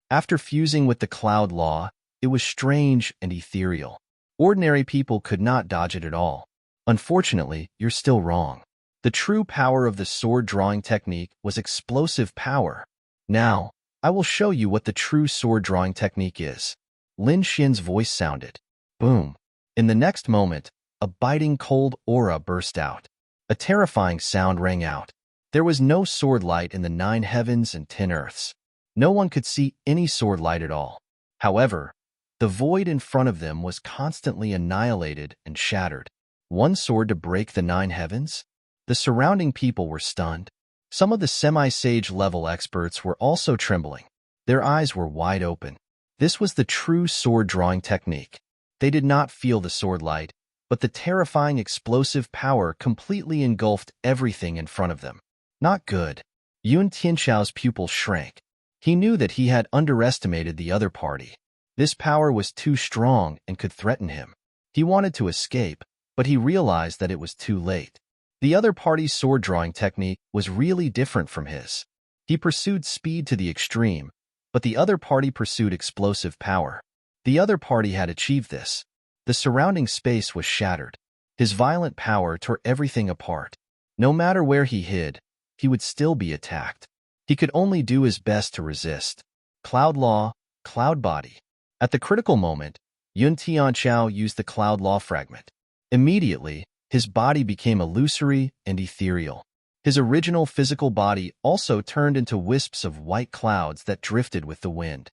Speaker 1: After fusing with the cloud law, it was strange and ethereal. Ordinary people could not dodge it at all. Unfortunately, you're still wrong. The true power of the sword drawing technique was explosive power. Now, I will show you what the true sword drawing technique is. Lin Xin's voice sounded. Boom. In the next moment, a biting cold aura burst out. A terrifying sound rang out. There was no sword light in the 9 heavens and 10 earths. No one could see any sword light at all. However, the void in front of them was constantly annihilated and shattered. One sword to break the 9 heavens? The surrounding people were stunned. Some of the semi-sage level experts were also trembling. Their eyes were wide open. This was the true sword drawing technique. They did not feel the sword light, but the terrifying explosive power completely engulfed everything in front of them. Not good. Yun Tianchao's pupils shrank. He knew that he had underestimated the other party. This power was too strong and could threaten him. He wanted to escape, but he realized that it was too late. The other party's sword drawing technique was really different from his. He pursued speed to the extreme, but the other party pursued explosive power. The other party had achieved this. The surrounding space was shattered. His violent power tore everything apart. No matter where he hid, he would still be attacked. He could only do his best to resist. Cloud Law, Cloud Body. At the critical moment, Yun Tianchao used the Cloud Law fragment. Immediately, his body became illusory and ethereal. His original physical body also turned into wisps of white clouds that drifted with the wind.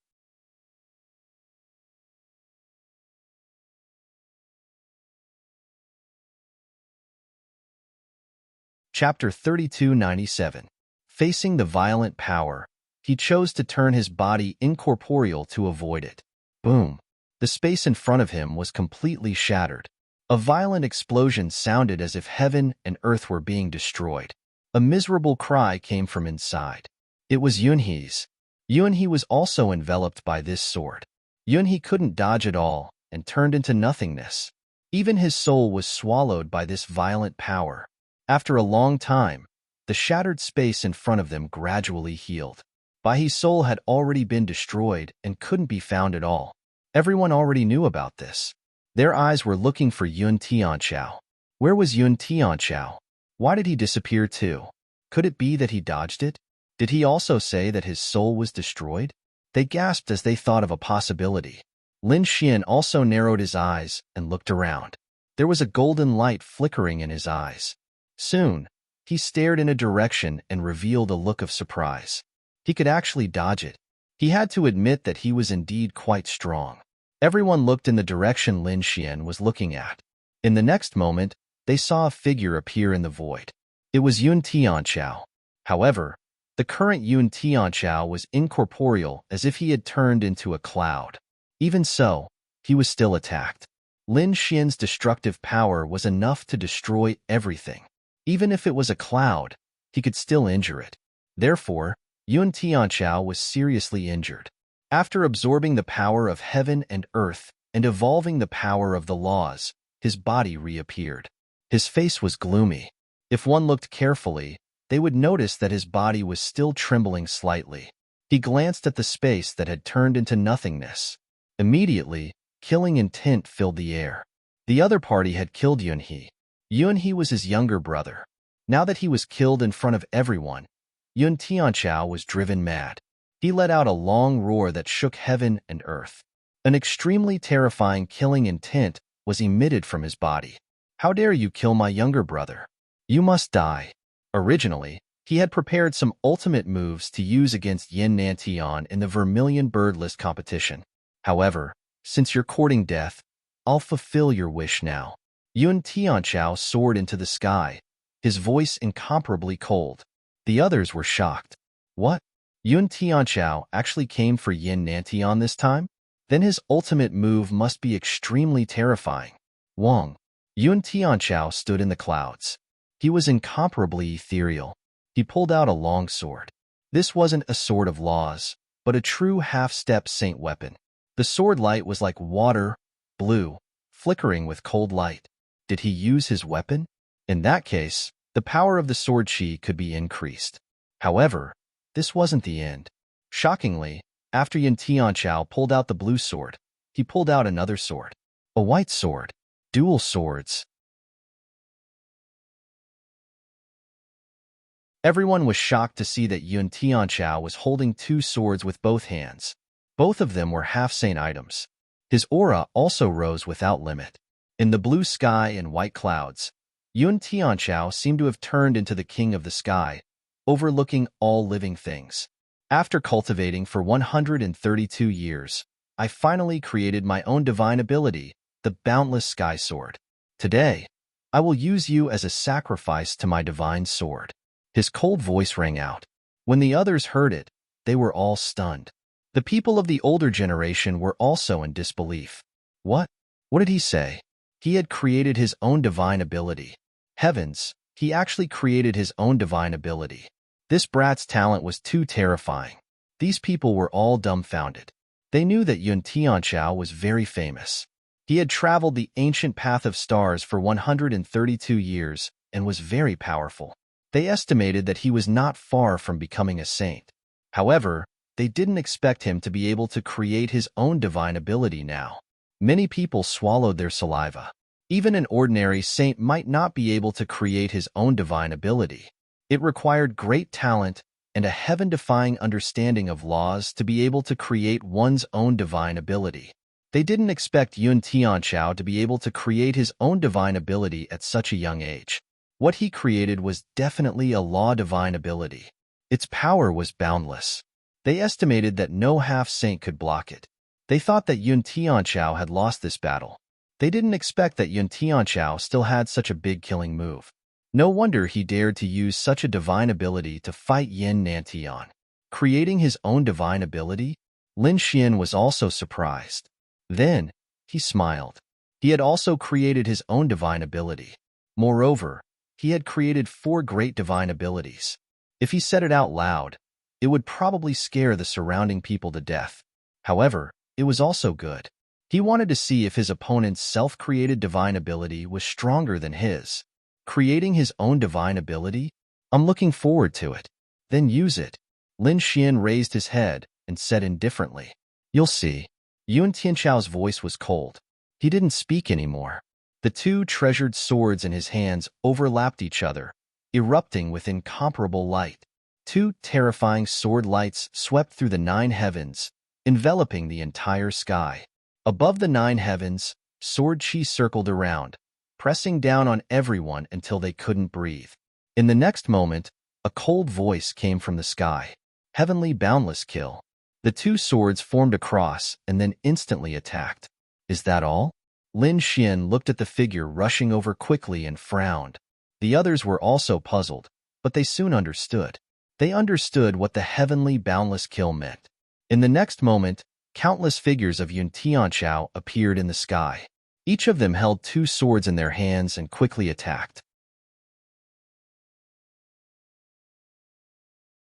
Speaker 1: Chapter 3297. Facing the violent power, he chose to turn his body incorporeal to avoid it. Boom. The space in front of him was completely shattered. A violent explosion sounded as if heaven and earth were being destroyed. A miserable cry came from inside. It was Yunhe's. Yunhe was also enveloped by this sword. Yunhe couldn't dodge at all and turned into nothingness. Even his soul was swallowed by this violent power. After a long time, the shattered space in front of them gradually healed. Bai's soul had already been destroyed and couldn't be found at all. Everyone already knew about this. Their eyes were looking for Yun Tianchao. Where was Yun Tianchao? Why did he disappear too? Could it be that he dodged it? Did he also say that his soul was destroyed? They gasped as they thought of a possibility. Lin Xian also narrowed his eyes and looked around. There was a golden light flickering in his eyes. Soon, he stared in a direction and revealed a look of surprise. He could actually dodge it. He had to admit that he was indeed quite strong. Everyone looked in the direction Lin Xian was looking at. In the next moment, they saw a figure appear in the void. It was Yun Tianchao. However, the current Yun Tianchao was incorporeal, as if he had turned into a cloud. Even so, he was still attacked. Lin Xian's destructive power was enough to destroy everything. Even if it was a cloud, he could still injure it. Therefore, Yun Tianchao was seriously injured. After absorbing the power of heaven and earth and evolving the power of the laws, his body reappeared. His face was gloomy. If one looked carefully, they would notice that his body was still trembling slightly. He glanced at the space that had turned into nothingness. Immediately, killing intent filled the air. The other party had killed Yunhe. Yunhe was his younger brother. Now that he was killed in front of everyone, Yun Tianchao was driven mad. He let out a long roar that shook heaven and earth. An extremely terrifying killing intent was emitted from his body. How dare you kill my younger brother? You must die. Originally, he had prepared some ultimate moves to use against Yin Nantian in the Vermilion Bird List competition. However, since you're courting death, I'll fulfill your wish now. Yun Tianchao soared into the sky, his voice incomparably cold. The others were shocked. What? Yun Tianchao actually came for Yin Nantian this time? Then his ultimate move must be extremely terrifying. Wong. Yun Tianchao stood in the clouds. He was incomparably ethereal. He pulled out a long sword. This wasn't a sword of laws, but a true half-step saint weapon. The sword light was like water, blue, flickering with cold light. Did he use his weapon? In that case, the power of the sword chi could be increased. However, this wasn't the end. Shockingly, after Yin Tianchao pulled out the blue sword, he pulled out another sword. A white sword. Dual swords. Everyone was shocked to see that Yun Tianchao was holding two swords with both hands. Both of them were half-saint items. His aura also rose without limit. In the blue sky and white clouds, Yun Tianchao seemed to have turned into the king of the sky, overlooking all living things. After cultivating for 132 years, I finally created my own divine ability, the Boundless Sky Sword. Today, I will use you as a sacrifice to my divine sword. His cold voice rang out. When the others heard it, they were all stunned. The people of the older generation were also in disbelief. What? What did he say? He had created his own divine ability. Heavens, he actually created his own divine ability. This brat's talent was too terrifying. These people were all dumbfounded. They knew that Yun Tianchao was very famous. He had traveled the ancient path of stars for 132 years and was very powerful. They estimated that he was not far from becoming a saint. However, they didn't expect him to be able to create his own divine ability now. Many people swallowed their saliva. Even an ordinary saint might not be able to create his own divine ability. It required great talent and a heaven-defying understanding of laws to be able to create one's own divine ability. They didn't expect Yun Tianchao to be able to create his own divine ability at such a young age. What he created was definitely a law divine ability. Its power was boundless. They estimated that no half-saint could block it. They thought that Yun Tianchao had lost this battle. They didn't expect that Yun Tianchao still had such a big killing move. No wonder he dared to use such a divine ability to fight Yin Nantian. Creating his own divine ability, Lin Xian was also surprised. Then, he smiled. He had also created his own divine ability. Moreover, he had created 4 great divine abilities. If he said it out loud, it would probably scare the surrounding people to death. However, it was also good. He wanted to see if his opponent's self-created divine ability was stronger than his. Creating his own divine ability? I'm looking forward to it. Then use it. Lin Xian raised his head and said indifferently. You'll see. Yun Tianchao's voice was cold. He didn't speak anymore. The two treasured swords in his hands overlapped each other, erupting with incomparable light. Two terrifying sword lights swept through the 9 heavens, enveloping the entire sky. Above the 9 heavens, sword chi circled around, pressing down on everyone until they couldn't breathe. In the next moment, a cold voice came from the sky. Heavenly boundless kill. The two swords formed a cross and then instantly attacked. Is that all? Lin Xian looked at the figure rushing over quickly and frowned. The others were also puzzled, but they soon understood. They understood what the heavenly boundless kill meant. In the next moment, countless figures of Yun Tianchao appeared in the sky. Each of them held 2 swords in their hands and quickly attacked.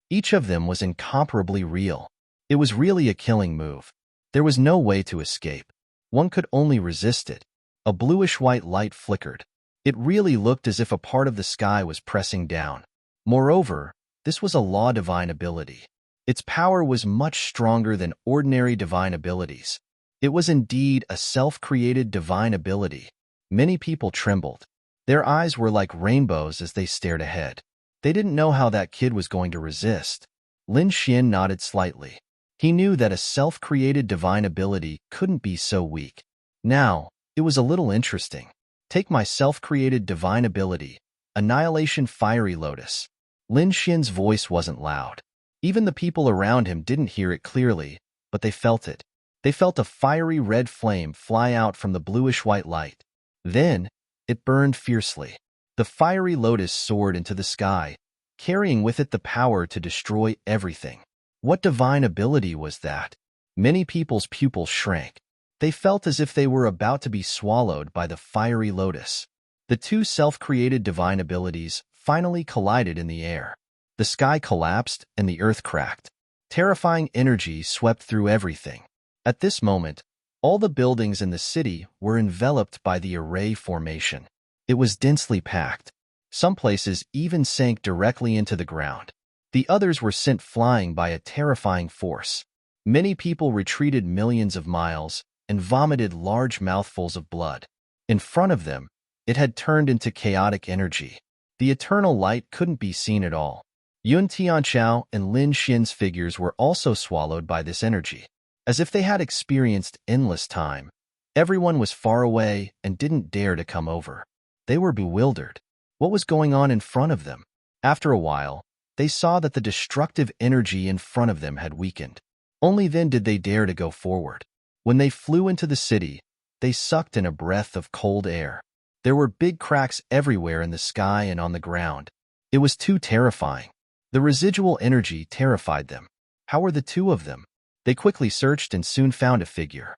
Speaker 1: Each of them was incomparably real. It was really a killing move. There was no way to escape. One could only resist it. A bluish-white light flickered. It really looked as if a part of the sky was pressing down. Moreover, this was a law divine ability. Its power was much stronger than ordinary divine abilities. It was indeed a self-created divine ability. Many people trembled. Their eyes were like rainbows as they stared ahead. They didn't know how that kid was going to resist. Lin Xian nodded slightly. He knew that a self-created divine ability couldn't be so weak. Now, it was a little interesting. Take my self-created divine ability, Annihilation Fiery Lotus. Lin Xian's voice wasn't loud. Even the people around him didn't hear it clearly, but they felt it. They felt a fiery red flame fly out from the bluish-white light. Then, it burned fiercely. The fiery lotus soared into the sky, carrying with it the power to destroy everything. What divine ability was that? Many people's pupils shrank. They felt as if they were about to be swallowed by the fiery lotus. The two self-created divine abilities finally collided in the air. The sky collapsed and the earth cracked. Terrifying energy swept through everything. At this moment, all the buildings in the city were enveloped by the array formation. It was densely packed. Some places even sank directly into the ground. The others were sent flying by a terrifying force. Many people retreated millions of miles and vomited large mouthfuls of blood. In front of them, it had turned into chaotic energy. The eternal light couldn't be seen at all. Yun Tianchao and Lin Xian's figures were also swallowed by this energy. As if they had experienced endless time, everyone was far away and didn't dare to come over. They were bewildered. What was going on in front of them? After a while, they saw that the destructive energy in front of them had weakened. Only then did they dare to go forward. When they flew into the city, they sucked in a breath of cold air. There were big cracks everywhere in the sky and on the ground. It was too terrifying. The residual energy terrified them. How were the two of them? They quickly searched and soon found a figure.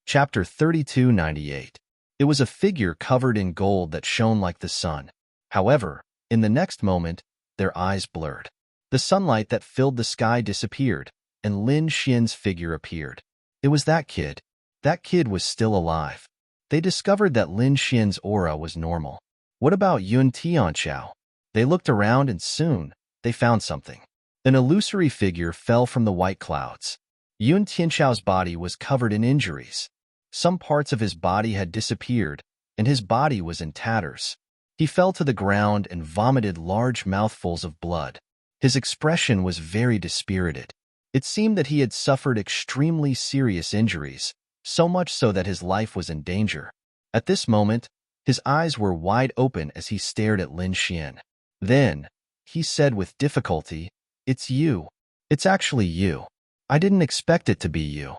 Speaker 1: Chapter 3298. It was a figure covered in gold that shone like the sun. However, in the next moment, their eyes blurred. The sunlight that filled the sky disappeared, and Lin Xian's figure appeared. It was that kid. That kid was still alive. They discovered that Lin Xian's aura was normal. What about Yun Tianchao? They looked around and soon, they found something. An illusory figure fell from the white clouds. Yun Tianchao's body was covered in injuries. Some parts of his body had disappeared, and his body was in tatters. He fell to the ground and vomited large mouthfuls of blood. His expression was very dispirited. It seemed that he had suffered extremely serious injuries, so much so that his life was in danger. At this moment, his eyes were wide open as he stared at Lin Xian. Then, he said with difficulty, "It's you. It's actually you. I didn't expect it to be you."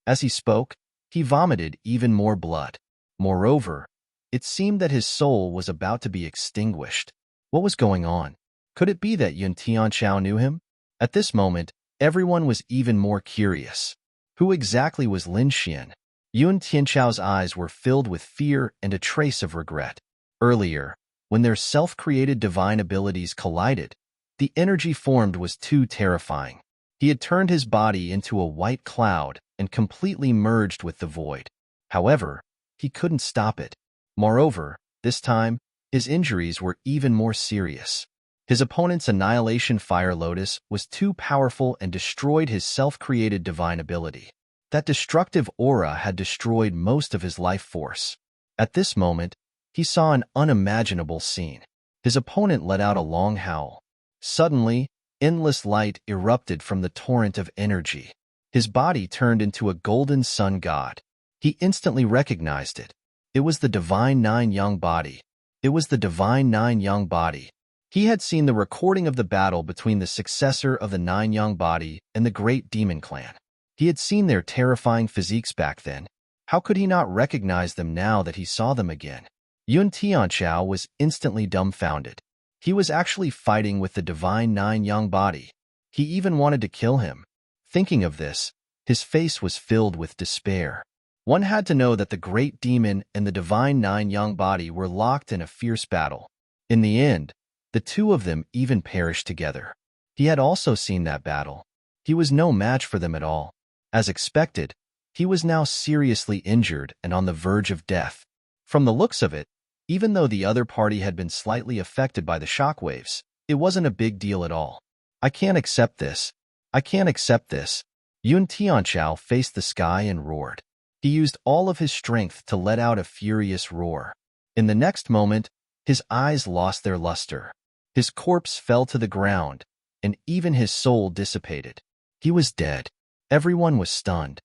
Speaker 1: As he spoke, he vomited even more blood. Moreover, it seemed that his soul was about to be extinguished. What was going on? Could it be that Yun Tianchao knew him? At this moment, everyone was even more curious. Who exactly was Lin Xian? Yun Tianchao's eyes were filled with fear and a trace of regret. Earlier, When their self-created divine abilities collided, the energy formed was too terrifying. He had turned his body into a white cloud and completely merged with the void. However, he couldn't stop it. Moreover, this time, his injuries were even more serious. His opponent's Annihilation Fire Lotus was too powerful and destroyed his self-created divine ability. That destructive aura had destroyed most of his life force. At this moment, he saw an unimaginable scene. His opponent let out a long howl. Suddenly, endless light erupted from the torrent of energy. His body turned into a golden sun god. He instantly recognized it. It was the divine Nine Young Body. It was the divine Nine Young Body. He had seen the recording of the battle between the successor of the Nine Young Body and the Great Demon Clan. He had seen their terrifying physiques back then. How could he not recognize them now that he saw them again? Yun Tianchao was instantly dumbfounded. He was actually fighting with the divine Nine Young Body. He even wanted to kill him. Thinking of this, his face was filled with despair. One had to know that the Great Demon and the divine Nine Young Body were locked in a fierce battle. In the end, the two of them even perished together. He had also seen that battle. He was no match for them at all. As expected, he was now seriously injured and on the verge of death. From the looks of it, even though the other party had been slightly affected by the shockwaves, it wasn't a big deal at all. I can't accept this. I can't accept this. Yun Tianchao faced the sky and roared. He used all of his strength to let out a furious roar. In the next moment, his eyes lost their luster. His corpse fell to the ground, and even his soul dissipated. He was dead. Everyone was stunned.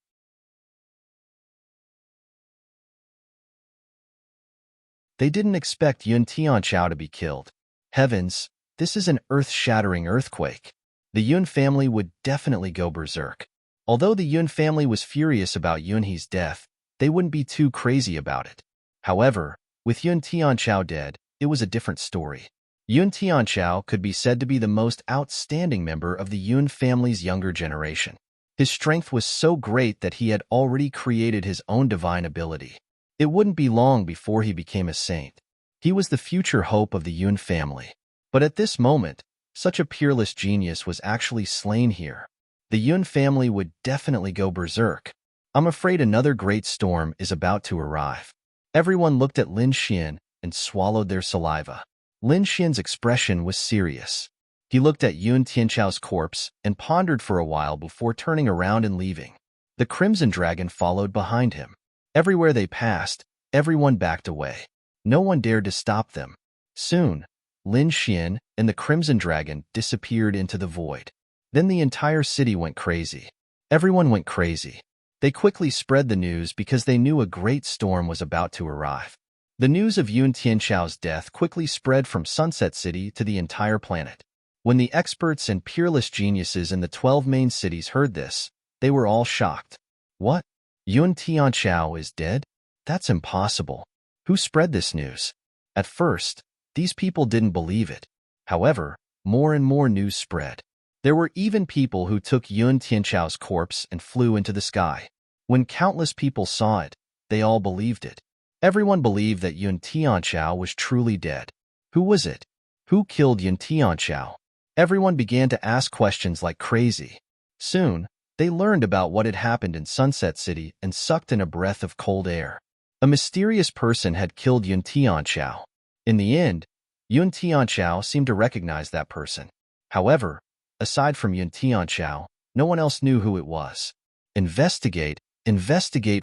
Speaker 1: They didn't expect Yun Tianchao to be killed. Heavens, this is an earth-shattering earthquake. The Yun family would definitely go berserk. Although the Yun family was furious about Yunhe's death, they wouldn't be too crazy about it. However, with Yun Tianchao dead, it was a different story. Yun Tianchao could be said to be the most outstanding member of the Yun family's younger generation. His strength was so great that he had already created his own divine ability. It wouldn't be long before he became a saint. He was the future hope of the Yun family. But at this moment, such a peerless genius was actually slain here. The Yun family would definitely go berserk. I'm afraid another great storm is about to arrive. Everyone looked at Lin Xian and swallowed their saliva. Lin Xian's expression was serious. He looked at Yun Tianchao's corpse and pondered for a while before turning around and leaving. The Crimson Dragon followed behind him. Everywhere they passed, everyone backed away. No one dared to stop them. Soon, Lin Xian and the Crimson Dragon disappeared into the void. Then the entire city went crazy. Everyone went crazy. They quickly spread the news because they knew a great storm was about to arrive. The news of Yun Tianchao's death quickly spread from Sunset City to the entire planet. When the experts and peerless geniuses in the 12 main cities heard this, they were all shocked. What? Yun Tianchao is dead? That's impossible. Who spread this news? At first, these people didn't believe it. However, more and more news spread. There were even people who took Yun Tianchao's corpse and flew into the sky. When countless people saw it, they all believed it. Everyone believed that Yun Tianchao was truly dead. Who was it? Who killed Yun Tianchao? Everyone began to ask questions like crazy. Soon, they learned about what had happened in Sunset City and sucked in a breath of cold air. A mysterious person had killed Yun Tianchao. In the end, Yun Tianchao seemed to recognize that person. However, aside from Yun Tianchao, no one else knew who it was. Investigate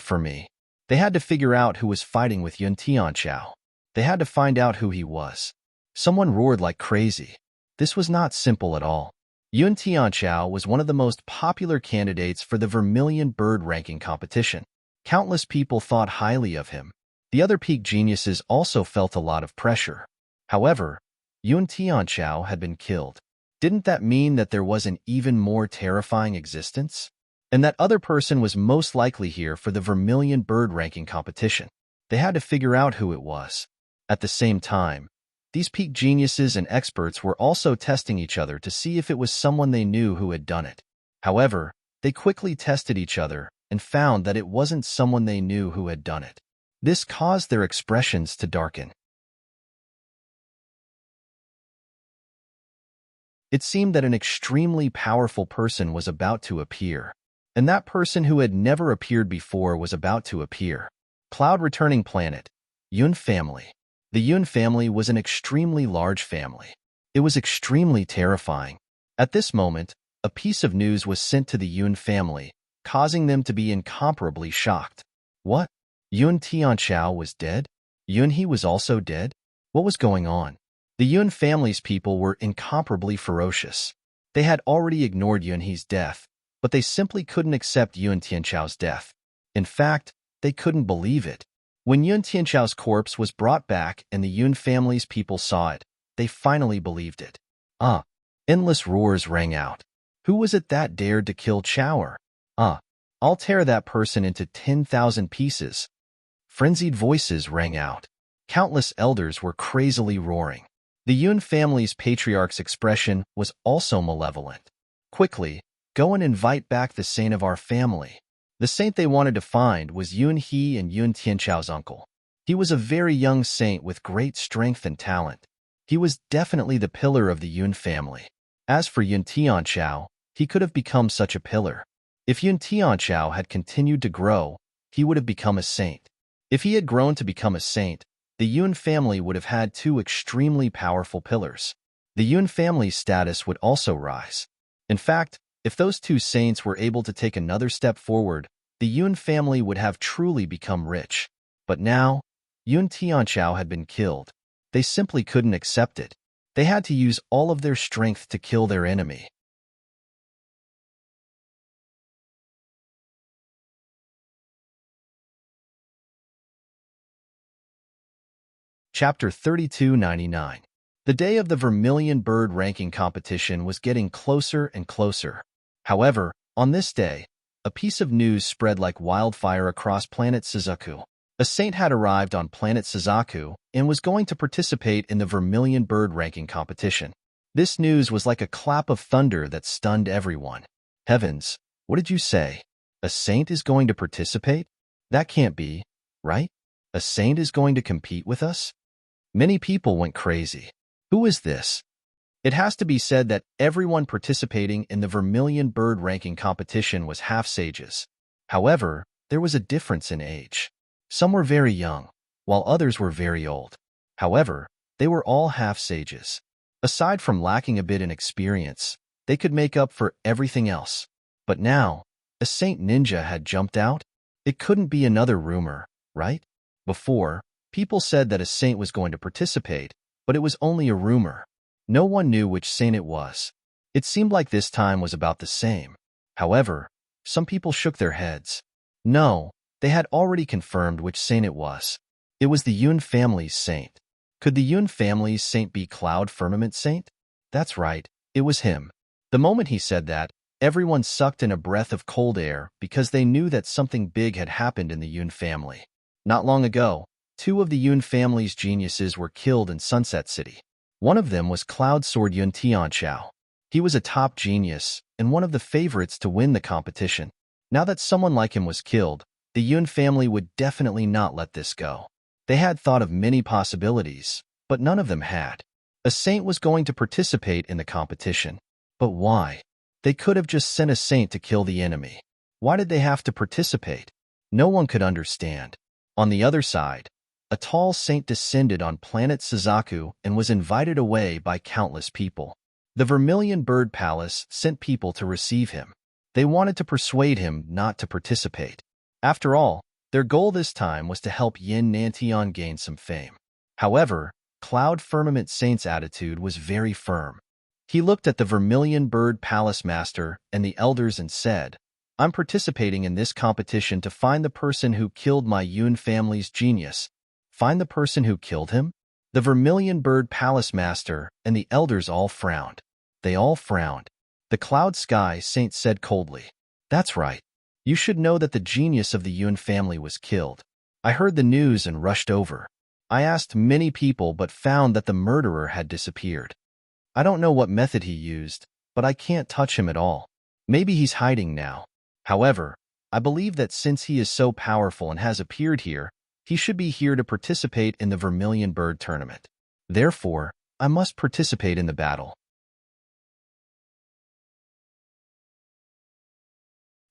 Speaker 1: for me. They had to figure out who was fighting with Yun Tianchao. They had to find out who he was. Someone roared like crazy. This was not simple at all. Yun Tianchao was one of the most popular candidates for the Vermilion Bird ranking competition. Countless people thought highly of him. The other peak geniuses also felt a lot of pressure. However, Yun Tianchao had been killed. Didn't that mean that there was an even more terrifying existence? And that other person was most likely here for the Vermilion Bird ranking competition. They had to figure out who it was. At the same time, these peak geniuses and experts were also testing each other to see if it was someone they knew who had done it. However, they quickly tested each other and found that it wasn't someone they knew who had done it. This caused their expressions to darken. It seemed that an extremely powerful person was about to appear, and that person who had never appeared before was about to appear. Cloud returning planet, Yun family. The Yun family was an extremely large family. It was extremely terrifying. At this moment, a piece of news was sent to the Yun family, causing them to be incomparably shocked. What? Yun Tianchao was dead? Yun He was also dead? What was going on? The Yun family's people were incomparably ferocious. They had already ignored Yun He's death, but they simply couldn't accept Yun Tianchao's death. In fact, they couldn't believe it. When Yun Tianchao's corpse was brought back and the Yun family's people saw it, they finally believed it. Endless roars rang out. Who was it that dared to kill Chao? I'll tear that person into 10,000 pieces. Frenzied voices rang out. Countless elders were crazily roaring. The Yun family's patriarch's expression was also malevolent. Quickly, go and invite back the saint of our family. The saint they wanted to find was Yun He and Yun Tianchao's uncle. He was a very young saint with great strength and talent. He was definitely the pillar of the Yun family. As for Yun Tianchao, he could have become such a pillar. If Yun Tianchao had continued to grow, he would have become a saint. If he had grown to become a saint, the Yun family would have had two extremely powerful pillars. The Yun family's status would also rise. In fact, if those two saints were able to take another step forward, the Yun family would have truly become rich. But now, Yun Tianchao had been killed. They simply couldn't accept it. They had to use all of their strength to kill their enemy. Chapter 3299. The day of the Vermilion Bird ranking competition was getting closer and closer. However, on this day, a piece of news spread like wildfire across planet Suzaku. A saint had arrived on planet Suzaku and was going to participate in the Vermilion Bird ranking competition. This news was like a clap of thunder that stunned everyone. Heavens, what did you say? A saint is going to participate? That can't be, right? A saint is going to compete with us? Many people went crazy. Who is this? It has to be said that everyone participating in the Vermilion Bird ranking competition was half-sages. However, there was a difference in age. Some were very young, while others were very old. However, they were all half-sages. Aside from lacking a bit in experience, they could make up for everything else. But now, a saint ninja had jumped out? It couldn't be another rumor, right? Before, people said that a saint was going to participate, but it was only a rumor. No one knew which saint it was. It seemed like this time was about the same. However, some people shook their heads. No, they had already confirmed which saint it was. It was the Yun family's saint. Could the Yun family's saint be Cloud Firmament Saint? That's right, it was him. The moment he said that, everyone sucked in a breath of cold air because they knew that something big had happened in the Yun family. Not long ago, two of the Yun family's geniuses were killed in Sunset City. One of them was Cloud Sword Yun Tianchao. He was a top genius and one of the favorites to win the competition. Now that someone like him was killed, the Yun family would definitely not let this go. They had thought of many possibilities, but none of them had. A saint was going to participate in the competition. But why? They could have just sent a saint to kill the enemy. Why did they have to participate? No one could understand. On the other side, a tall saint descended on planet Suzaku and was invited away by countless people. The Vermilion Bird Palace sent people to receive him. They wanted to persuade him not to participate. After all, their goal this time was to help Yin Nantian gain some fame. However, Cloud Firmament Saint's attitude was very firm. He looked at the Vermilion Bird Palace Master and the elders and said, "I'm participating in this competition to find the person who killed my Yun family's genius." Find the person who killed him? The Vermilion Bird Palace Master and the elders all frowned. They all frowned. The Cloud Sky Saint said coldly, "That's right. You should know that the genius of the Yun family was killed. I heard the news and rushed over. I asked many people but found that the murderer had disappeared. I don't know what method he used, but I can't touch him at all. Maybe he's hiding now. However, I believe that since he is so powerful and has appeared here, he should be here to participate in the Vermilion Bird tournament. Therefore, I must participate in the battle."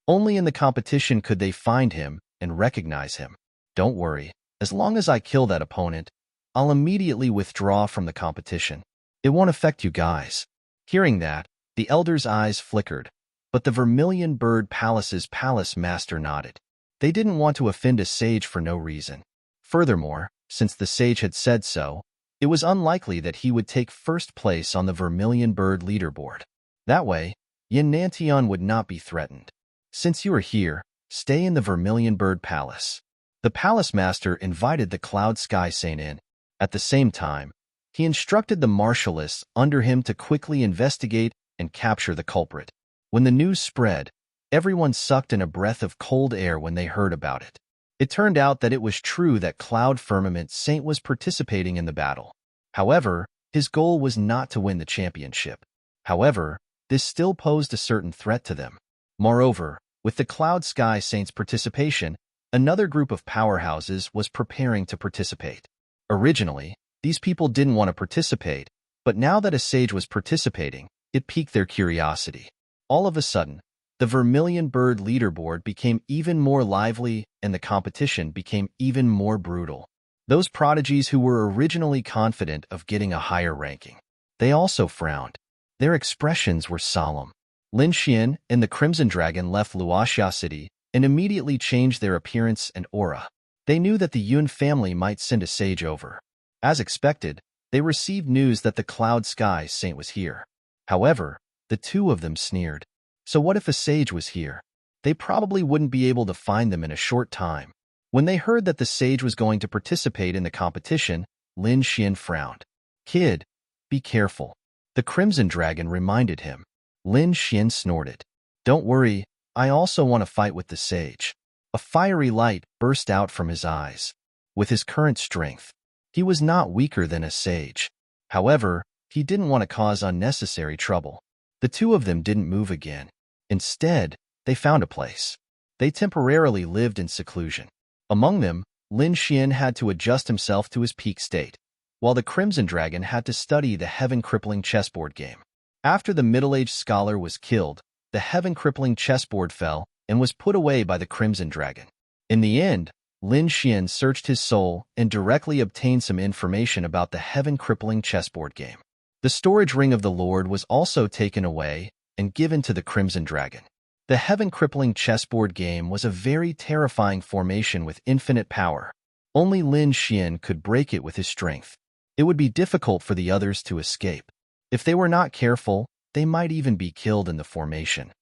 Speaker 1: Only in the competition could they find him and recognize him. Don't worry, as long as I kill that opponent, I'll immediately withdraw from the competition. It won't affect you guys. Hearing that, the elder's eyes flickered, but the Vermilion Bird Palace's palace master nodded. They didn't want to offend a sage for no reason. Furthermore, since the sage had said so, it was unlikely that he would take first place on the Vermilion Bird leaderboard. That way, Yin Nantion would not be threatened. Since you are here, stay in the Vermilion Bird Palace. The palace master invited the Cloud Sky Saint in. At the same time, he instructed the marshalists under him to quickly investigate and capture the culprit. When the news spread, everyone sucked in a breath of cold air when they heard about it. It turned out that it was true that Cloud Firmament Saint was participating in the battle. However, his goal was not to win the championship. However, this still posed a certain threat to them. Moreover, with the Cloud Sky Saint's participation, another group of powerhouses was preparing to participate. Originally, these people didn't want to participate, but now that a sage was participating, it piqued their curiosity. All of a sudden, the Vermilion Bird leaderboard became even more lively and the competition became even more brutal. Those prodigies who were originally confident of getting a higher ranking, they also frowned. Their expressions were solemn. Lin Xian and the Crimson Dragon left Luoxia City and immediately changed their appearance and aura. They knew that the Yun family might send a sage over. As expected, they received news that the Cloud Sky Saint was here. However, the two of them sneered. So what if a sage was here? They probably wouldn't be able to find them in a short time. When they heard that the sage was going to participate in the competition, Lin Xian frowned. Kid, be careful. The Crimson Dragon reminded him. Lin Xian snorted. Don't worry, I also want to fight with the sage. A fiery light burst out from his eyes. With his current strength, he was not weaker than a sage. However, he didn't want to cause unnecessary trouble. The two of them didn't move again. Instead, they found a place. They temporarily lived in seclusion. Among them, Lin Xian had to adjust himself to his peak state, while the Crimson Dragon had to study the heaven-crippling chessboard game. After the middle-aged scholar was killed, the heaven-crippling chessboard fell and was put away by the Crimson Dragon. In the end, Lin Xian searched his soul and directly obtained some information about the heaven-crippling chessboard game. The storage ring of the Lord was also taken away and given to the Crimson Dragon. The heaven-crippling chessboard game was a very terrifying formation with infinite power. Only Lin Xian could break it with his strength. It would be difficult for the others to escape. If they were not careful, they might even be killed in the formation.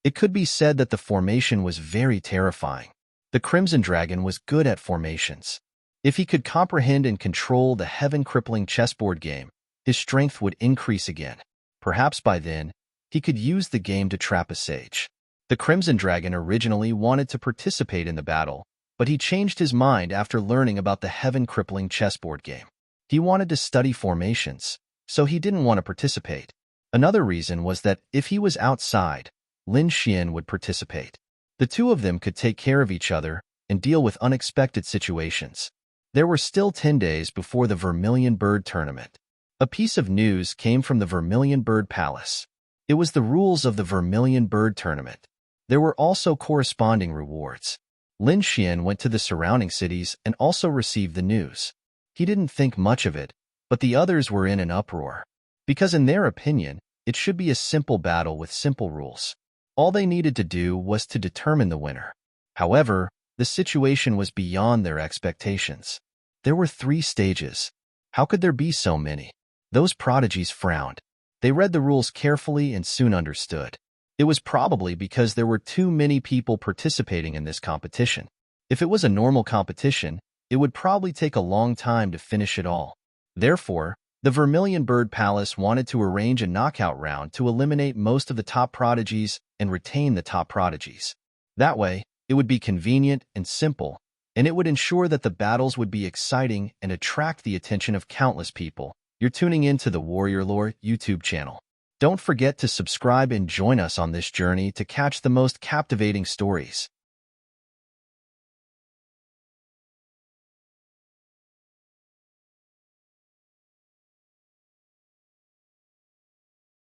Speaker 1: It could be said that the formation was very terrifying. The Crimson Dragon was good at formations. If he could comprehend and control the heaven-crippling chessboard game, his strength would increase again. Perhaps by then, he could use the game to trap a sage. The Crimson Dragon originally wanted to participate in the battle, but he changed his mind after learning about the heaven-crippling chessboard game. He wanted to study formations, so he didn't want to participate. Another reason was that if he was outside, Lin Xian would participate. The two of them could take care of each other and deal with unexpected situations. There were still 10 days before the Vermilion Bird Tournament. A piece of news came from the Vermilion Bird Palace. It was the rules of the Vermilion Bird Tournament. There were also corresponding rewards. Lin Xian went to the surrounding cities and also received the news. He didn't think much of it, but the others were in an uproar. Because in their opinion, it should be a simple battle with simple rules. All they needed to do was to determine the winner. However, the situation was beyond their expectations. There were 3 stages. How could there be so many? Those prodigies frowned. They read the rules carefully and soon understood. It was probably because there were too many people participating in this competition. If it was a normal competition, it would probably take a long time to finish it all. Therefore, the Vermilion Bird Palace wanted to arrange a knockout round to eliminate most of the top prodigies and retain the top prodigies. That way, it would be convenient and simple, and it would ensure that the battles would be exciting and attract the attention of countless people. You're tuning in to the Warrior Lore YouTube channel. Don't forget to subscribe and join us on this journey to catch the most captivating stories.